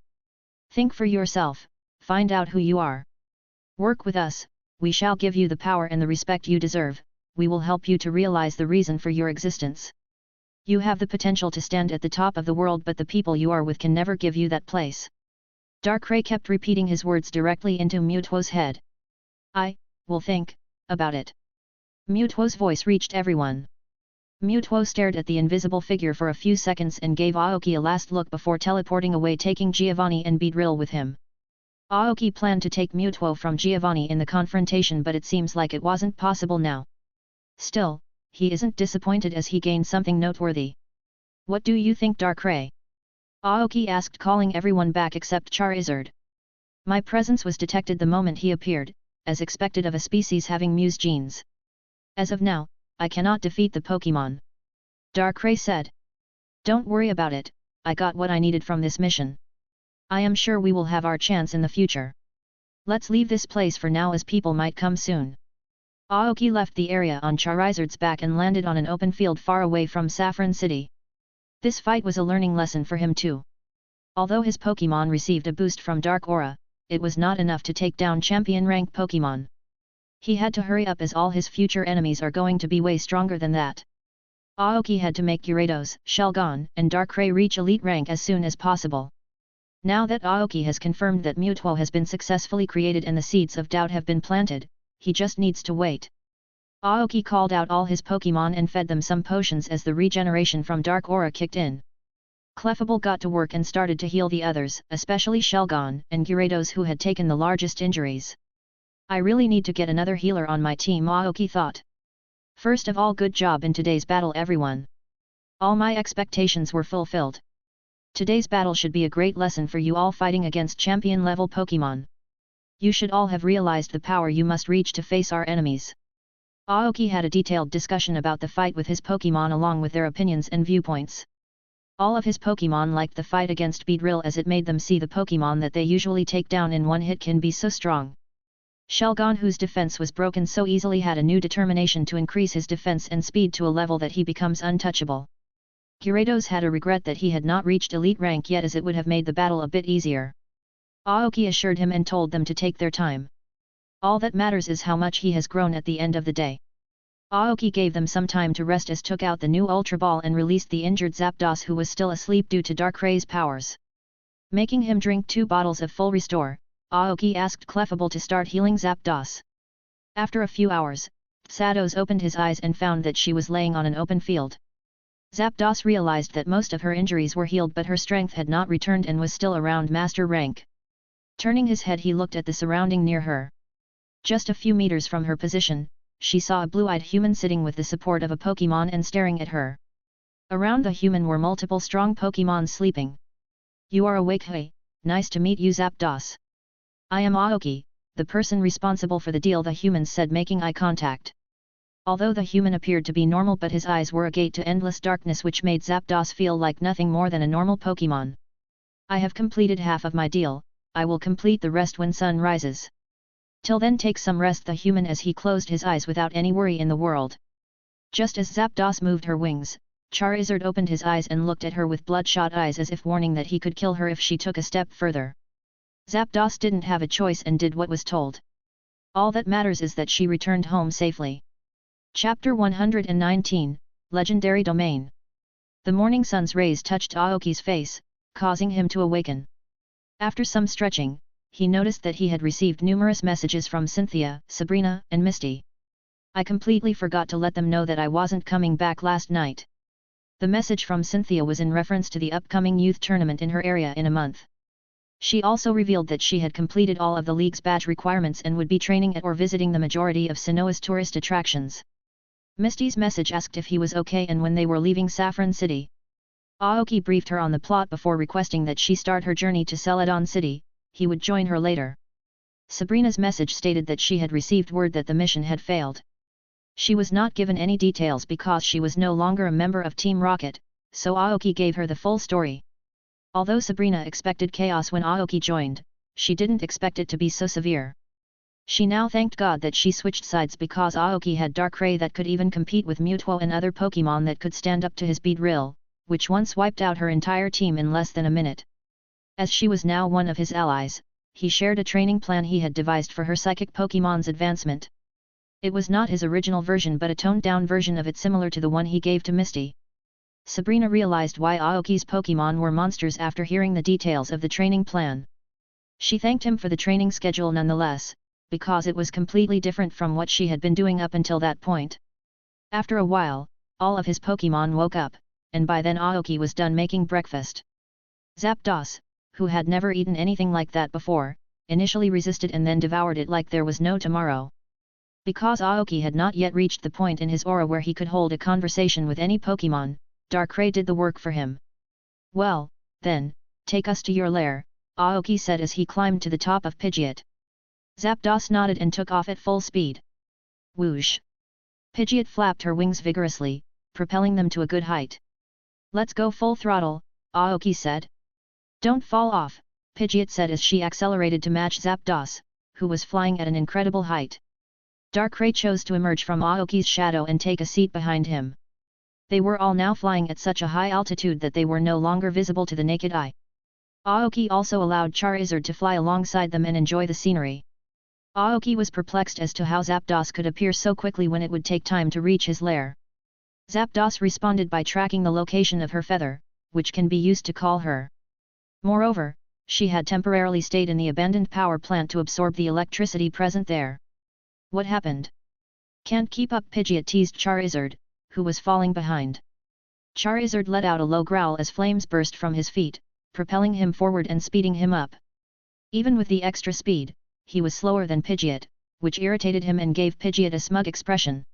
Think for yourself, find out who you are. Work with us, we shall give you the power and the respect you deserve, we will help you to realize the reason for your existence. You have the potential to stand at the top of the world, but the people you are with can never give you that place. Darkrai kept repeating his words directly into Mewtwo's head. I will think about it. Mewtwo's voice reached everyone. Mewtwo stared at the invisible figure for a few seconds and gave Aoki a last look before teleporting away, taking Giovani and Beedrill with him. Aoki planned to take Mewtwo from Giovani in the confrontation, but it seems like it wasn't possible now. Still, he isn't disappointed as he gained something noteworthy. What do you think, Darkrai? Aoki asked, calling everyone back except Charizard. My presence was detected the moment he appeared, as expected of a species having Mew's genes. As of now, I cannot defeat the Pokémon. Darkrai said. Don't worry about it, I got what I needed from this mission. I am sure we will have our chance in the future. Let's leave this place for now as people might come soon. Aoki left the area on Charizard's back and landed on an open field far away from Saffron City. This fight was a learning lesson for him too. Although his Pokémon received a boost from Dark Aura, it was not enough to take down champion rank Pokémon. He had to hurry up as all his future enemies are going to be way stronger than that. Aoki had to make Gyarados, Shelgon, and Darkrai reach elite rank as soon as possible. Now that Aoki has confirmed that Mewtwo has been successfully created and the seeds of doubt have been planted, he just needs to wait. Aoki called out all his Pokémon and fed them some potions as the regeneration from Dark Aura kicked in. Clefable got to work and started to heal the others, especially Shelgon and Gyarados, who had taken the largest injuries. I really need to get another healer on my team, Aoki thought. First of all, good job in today's battle, everyone. All my expectations were fulfilled. Today's battle should be a great lesson for you all fighting against champion-level Pokémon. You should all have realized the power you must reach to face our enemies. Aoki had a detailed discussion about the fight with his Pokémon along with their opinions and viewpoints. All of his Pokémon liked the fight against Beedrill as it made them see the Pokémon that they usually take down in one hit can be so strong. Shelgon, whose defense was broken so easily, had a new determination to increase his defense and speed to a level that he becomes untouchable. Gyarados had a regret that he had not reached elite rank yet, as it would have made the battle a bit easier. Aoki assured him and told them to take their time. All that matters is how much he has grown at the end of the day. Aoki gave them some time to rest as took out the new Ultra Ball and released the injured Zapdos, who was still asleep due to Darkrai's powers. Making him drink 2 bottles of full restore, Aoki asked Clefable to start healing Zapdos. After a few hours, Zapdos opened his eyes and found that she was laying on an open field. Zapdos realized that most of her injuries were healed, but her strength had not returned and was still around master rank. Turning his head, he looked at the surrounding near her. Just a few meters from her position, she saw a blue-eyed human sitting with the support of a Pokémon and staring at her. Around the human were multiple strong Pokémon sleeping. You are awake, hey, nice to meet you, Zapdos. I am Aoki, the person responsible for the deal, the human said, making eye contact. Although the human appeared to be normal, but his eyes were a gate to endless darkness which made Zapdos feel like nothing more than a normal Pokémon. I have completed half of my deal, I will complete the rest when sun rises. Till then take some rest, the human as he closed his eyes without any worry in the world. Just as Zapdos moved her wings, Charizard opened his eyes and looked at her with bloodshot eyes as if warning that he could kill her if she took a step further. Zapdos didn't have a choice and did what was told. All that matters is that she returned home safely. Chapter 119, Legendary Domain. The morning sun's rays touched Aoki's face, causing him to awaken. After some stretching, he noticed that he had received numerous messages from Cynthia, Sabrina, and Misty. I completely forgot to let them know that I wasn't coming back last night. The message from Cynthia was in reference to the upcoming youth tournament in her area in a month. She also revealed that she had completed all of the League's badge requirements and would be training at or visiting the majority of Sanoa's tourist attractions. Misty's message asked if he was okay and when they were leaving Saffron City. Aoki briefed her on the plot before requesting that she start her journey to Celadon City, he would join her later. Sabrina's message stated that she had received word that the mission had failed. She was not given any details because she was no longer a member of Team Rocket, so Aoki gave her the full story. Although Sabrina expected chaos when Aoki joined, she didn't expect it to be so severe. She now thanked God that she switched sides because Aoki had Darkrai that could even compete with Mewtwo and other Pokémon that could stand up to his Beedrill, which once wiped out her entire team in less than a minute. As she was now one of his allies, he shared a training plan he had devised for her psychic Pokémon's advancement. It was not his original version but a toned-down version of it similar to the one he gave to Misty. Sabrina realized why Aoki's Pokémon were monsters after hearing the details of the training plan. She thanked him for the training schedule nonetheless, because it was completely different from what she had been doing up until that point. After a while, all of his Pokémon woke up, and by then Aoki was done making breakfast. Zapdos, who had never eaten anything like that before, initially resisted and then devoured it like there was no tomorrow. Because Aoki had not yet reached the point in his aura where he could hold a conversation with any Pokémon, Darkrai did the work for him. "Well, then, take us to your lair," Aoki said as he climbed to the top of Pidgeot. Zapdos nodded and took off at full speed. Whoosh! Pidgeot flapped her wings vigorously, propelling them to a good height. "Let's go full throttle," Aoki said. "Don't fall off," Pidgeot said as she accelerated to match Zapdos, who was flying at an incredible height. Darkrai chose to emerge from Aoki's shadow and take a seat behind him. They were all now flying at such a high altitude that they were no longer visible to the naked eye. Aoki also allowed Charizard to fly alongside them and enjoy the scenery. Aoki was perplexed as to how Zapdos could appear so quickly when it would take time to reach his lair. Zapdos responded by tracking the location of her feather, which can be used to call her. Moreover, she had temporarily stayed in the abandoned power plant to absorb the electricity present there. "What happened?" "Can't keep up," Pidgeot teased Charizard, who was falling behind. Charizard let out a low growl as flames burst from his feet, propelling him forward and speeding him up. Even with the extra speed, he was slower than Pidgeot, which irritated him and gave Pidgeot a smug expression.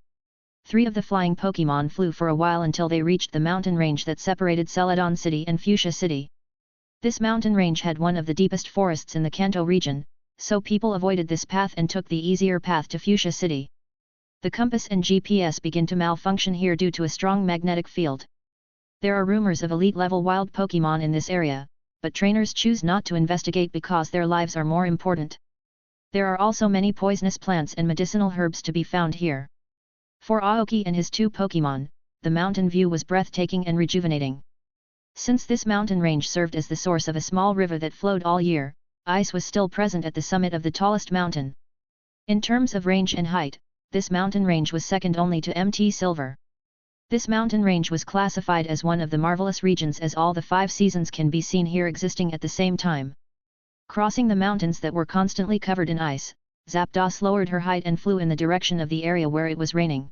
3 of the flying Pokémon flew for a while until they reached the mountain range that separated Celadon City and Fuchsia City. This mountain range had one of the deepest forests in the Kanto region, so people avoided this path and took the easier path to Fuchsia City. The compass and GPS begin to malfunction here due to a strong magnetic field. There are rumors of elite-level wild Pokémon in this area, but trainers choose not to investigate because their lives are more important. There are also many poisonous plants and medicinal herbs to be found here. For Aoki and his 2 Pokémon, the mountain view was breathtaking and rejuvenating. Since this mountain range served as the source of a small river that flowed all year, ice was still present at the summit of the tallest mountain. In terms of range and height, this mountain range was second only to Mt. Silver. This mountain range was classified as one of the marvelous regions as all the 5 seasons can be seen here existing at the same time. Crossing the mountains that were constantly covered in ice, Zapdos lowered her height and flew in the direction of the area where it was raining.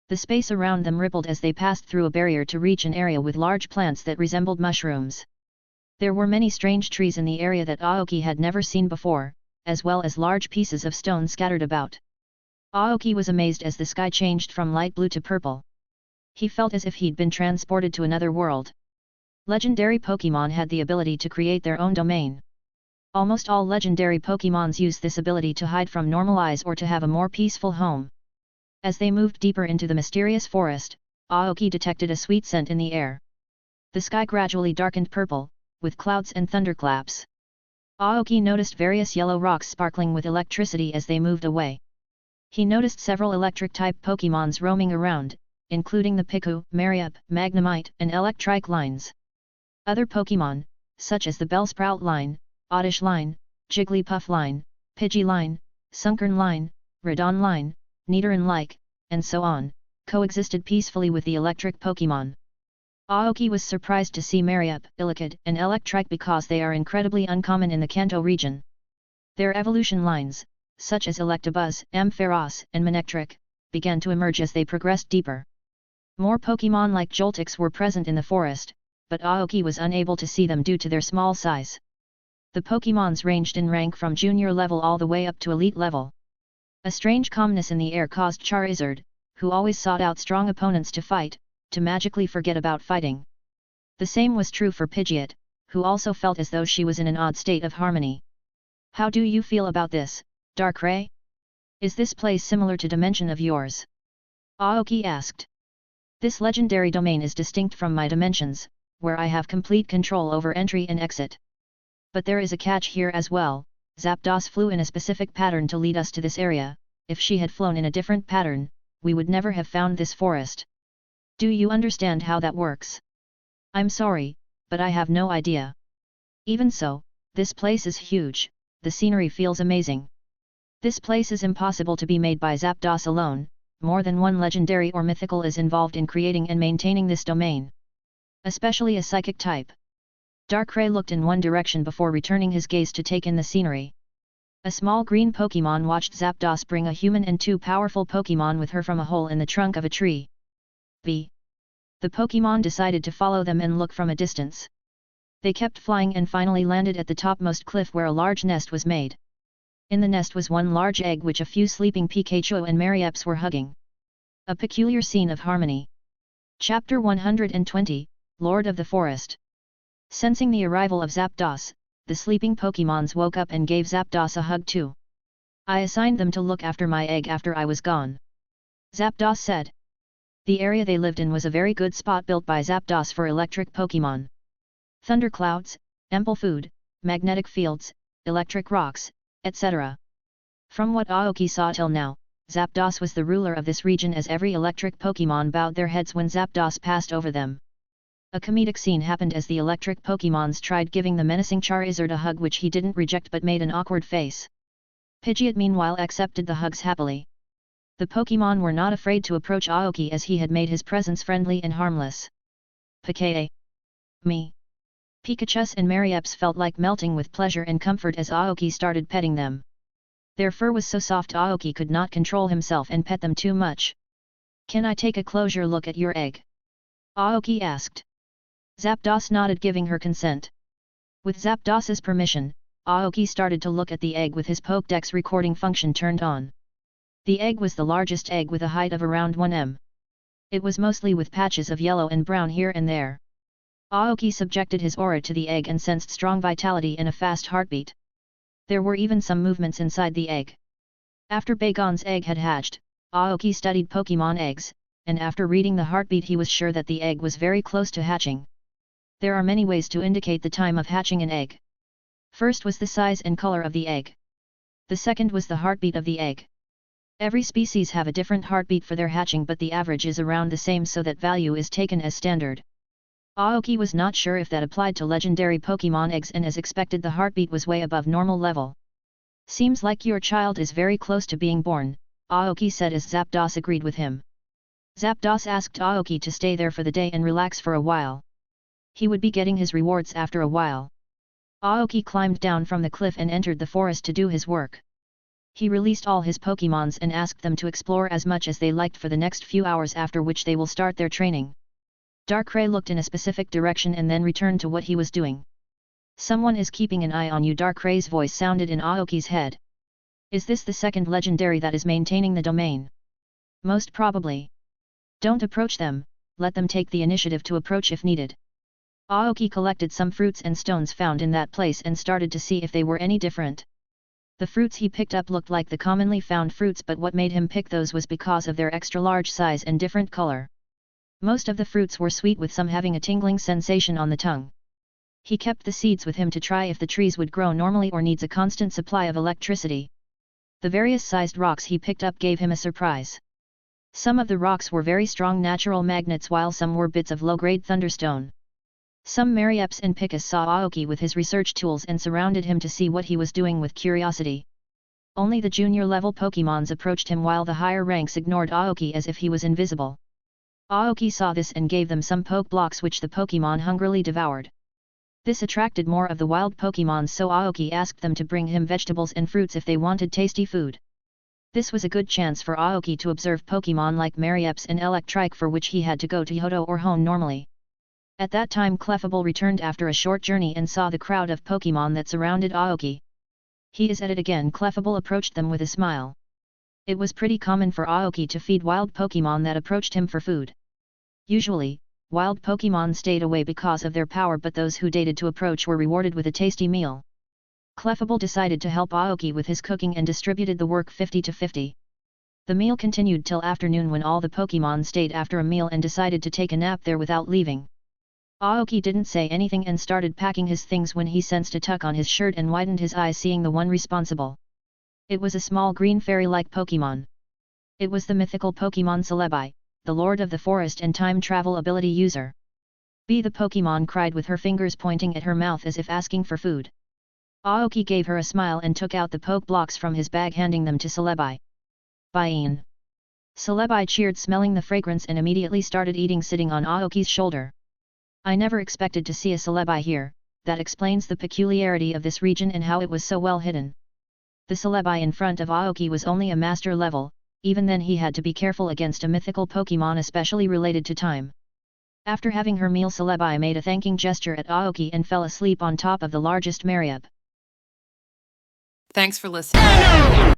The space around them rippled as they passed through a barrier to reach an area with large plants that resembled mushrooms. There were many strange trees in the area that Aoki had never seen before, as well as large pieces of stone scattered about. Aoki was amazed as the sky changed from light blue to purple. He felt as if he'd been transported to another world. Legendary Pokémon had the ability to create their own domain. Almost all legendary Pokémons use this ability to hide from normal eyes or to have a more peaceful home. As they moved deeper into the mysterious forest, Aoki detected a sweet scent in the air. The sky gradually darkened purple, with clouds and thunderclaps. Aoki noticed various yellow rocks sparkling with electricity as they moved away. He noticed several electric-type Pokémons roaming around, including the Piku, Mariup, Magnemite, and Electrike lines. Other Pokémon, such as the Bellsprout line, Oddish line, Jigglypuff line, Pidgey line, Sunkern line, Radon line, Nidoran-like, and so on, coexisted peacefully with the electric Pokémon. Aoki was surprised to see Mariup, Illichid, and Electrike because they are incredibly uncommon in the Kanto region. Their evolution lines, such as Electabuzz, Ampharos, and Manectric, began to emerge as they progressed deeper. More Pokémon like Joltix were present in the forest, but Aoki was unable to see them due to their small size. The Pokémons ranged in rank from junior level all the way up to elite level. A strange calmness in the air caused Charizard, who always sought out strong opponents to fight, to magically forget about fighting. The same was true for Pidgeot, who also felt as though she was in an odd state of harmony. How do you feel about this, Darkrai? Is this place similar to dimension of yours? Aoki asked. This legendary domain is distinct from my dimensions, where I have complete control over entry and exit. But there is a catch here as well. Zapdos flew in a specific pattern to lead us to this area. If she had flown in a different pattern, we would never have found this forest. Do you understand how that works? I'm sorry, but I have no idea. Even so, this place is huge, the scenery feels amazing. This place is impossible to be made by Zapdos alone, more than one legendary or mythical is involved in creating and maintaining this domain. Especially a psychic type. Darkrai looked in one direction before returning his gaze to take in the scenery. A small green Pokémon watched Zapdos bring a human and two powerful Pokémon with her from a hole in the trunk of a tree. The Pokémon decided to follow them and look from a distance. They kept flying and finally landed at the topmost cliff where a large nest was made. In the nest was one large egg which a few sleeping Pikachu and Marieps were hugging. A peculiar scene of harmony. Chapter 120, Lord of the Forest. Sensing the arrival of Zapdos, the sleeping Pokémons woke up and gave Zapdos a hug too. I assigned them to look after my egg after I was gone. Zapdos said. The area they lived in was a very good spot built by Zapdos for electric Pokémon. Thunderclouds, ample food, magnetic fields, electric rocks, etc. From what Aoki saw till now, Zapdos was the ruler of this region as every electric Pokémon bowed their heads when Zapdos passed over them. A comedic scene happened as the electric Pokémons tried giving the menacing Charizard a hug which he didn't reject but made an awkward face. Pidgeot meanwhile accepted the hugs happily. The Pokémon were not afraid to approach Aoki as he had made his presence friendly and harmless. Pikachu. Me. Pikachus and Marieps felt like melting with pleasure and comfort as Aoki started petting them. Their fur was so soft Aoki could not control himself and pet them too much. Can I take a closer look at your egg? Aoki asked. Zapdos nodded giving her consent. With Zapdos's permission, Aoki started to look at the egg with his Pokédex recording function turned on. The egg was the largest egg with a height of around 1 m. It was mostly with patches of yellow and brown here and there. Aoki subjected his aura to the egg and sensed strong vitality and a fast heartbeat. There were even some movements inside the egg. After Bagon's egg had hatched, Aoki studied Pokémon eggs, and after reading the heartbeat he was sure that the egg was very close to hatching. There are many ways to indicate the time of hatching an egg. First was the size and color of the egg. The second was the heartbeat of the egg. Every species have a different heartbeat for their hatching but the average is around the same so that value is taken as standard. Aoki was not sure if that applied to legendary Pokémon eggs and as expected the heartbeat was way above normal level. Seems like your child is very close to being born, Aoki said as Zapdos agreed with him. Zapdos asked Aoki to stay there for the day and relax for a while. He would be getting his rewards after a while. Aoki climbed down from the cliff and entered the forest to do his work. He released all his Pokémons and asked them to explore as much as they liked for the next few hours after which they will start their training. Darkrai looked in a specific direction and then returned to what he was doing. Someone is keeping an eye on you, Darkrai's voice sounded in Aoki's head. Is this the second legendary that is maintaining the domain? Most probably. Don't approach them, let them take the initiative to approach if needed. Aoki collected some fruits and stones found in that place and started to see if they were any different. The fruits he picked up looked like the commonly found fruits but what made him pick those was because of their extra large size and different color. Most of the fruits were sweet with some having a tingling sensation on the tongue. He kept the seeds with him to try if the trees would grow normally or needs a constant supply of electricity. The various sized rocks he picked up gave him a surprise. Some of the rocks were very strong natural magnets while some were bits of low-grade thunderstone. Some Marieps and Picus saw Aoki with his research tools and surrounded him to see what he was doing with curiosity. Only the junior level Pokémons approached him while the higher ranks ignored Aoki as if he was invisible. Aoki saw this and gave them some poke blocks which the Pokémon hungrily devoured. This attracted more of the wild Pokémon so Aoki asked them to bring him vegetables and fruits if they wanted tasty food. This was a good chance for Aoki to observe Pokémon like Marieps and Electrike for which he had to go to Johto or Hone normally. At that time Clefable returned after a short journey and saw the crowd of Pokémon that surrounded Aoki. He is at it again. Clefable approached them with a smile. It was pretty common for Aoki to feed wild Pokémon that approached him for food. Usually, wild Pokémon stayed away because of their power, but those who dated to approach were rewarded with a tasty meal. Clefable decided to help Aoki with his cooking and distributed the work 50-50. The meal continued till afternoon when all the Pokémon stayed after a meal and decided to take a nap there without leaving. Aoki didn't say anything and started packing his things when he sensed a tuck on his shirt and widened his eyes seeing the one responsible. It was a small green fairy-like Pokémon. It was the mythical Pokémon Celebi, the Lord of the Forest and time travel ability user. The Pokémon cried with her fingers pointing at her mouth as if asking for food. Aoki gave her a smile and took out the poke blocks from his bag handing them to Celebi. Bye-in. Celebi cheered smelling the fragrance and immediately started eating sitting on Aoki's shoulder. I never expected to see a Celebi here, that explains the peculiarity of this region and how it was so well hidden. The Celebi in front of Aoki was only a master level, even then he had to be careful against a mythical Pokémon especially related to time. After having her meal Celebi made a thanking gesture at Aoki and fell asleep on top of the largest Mariab. Thanks for listening.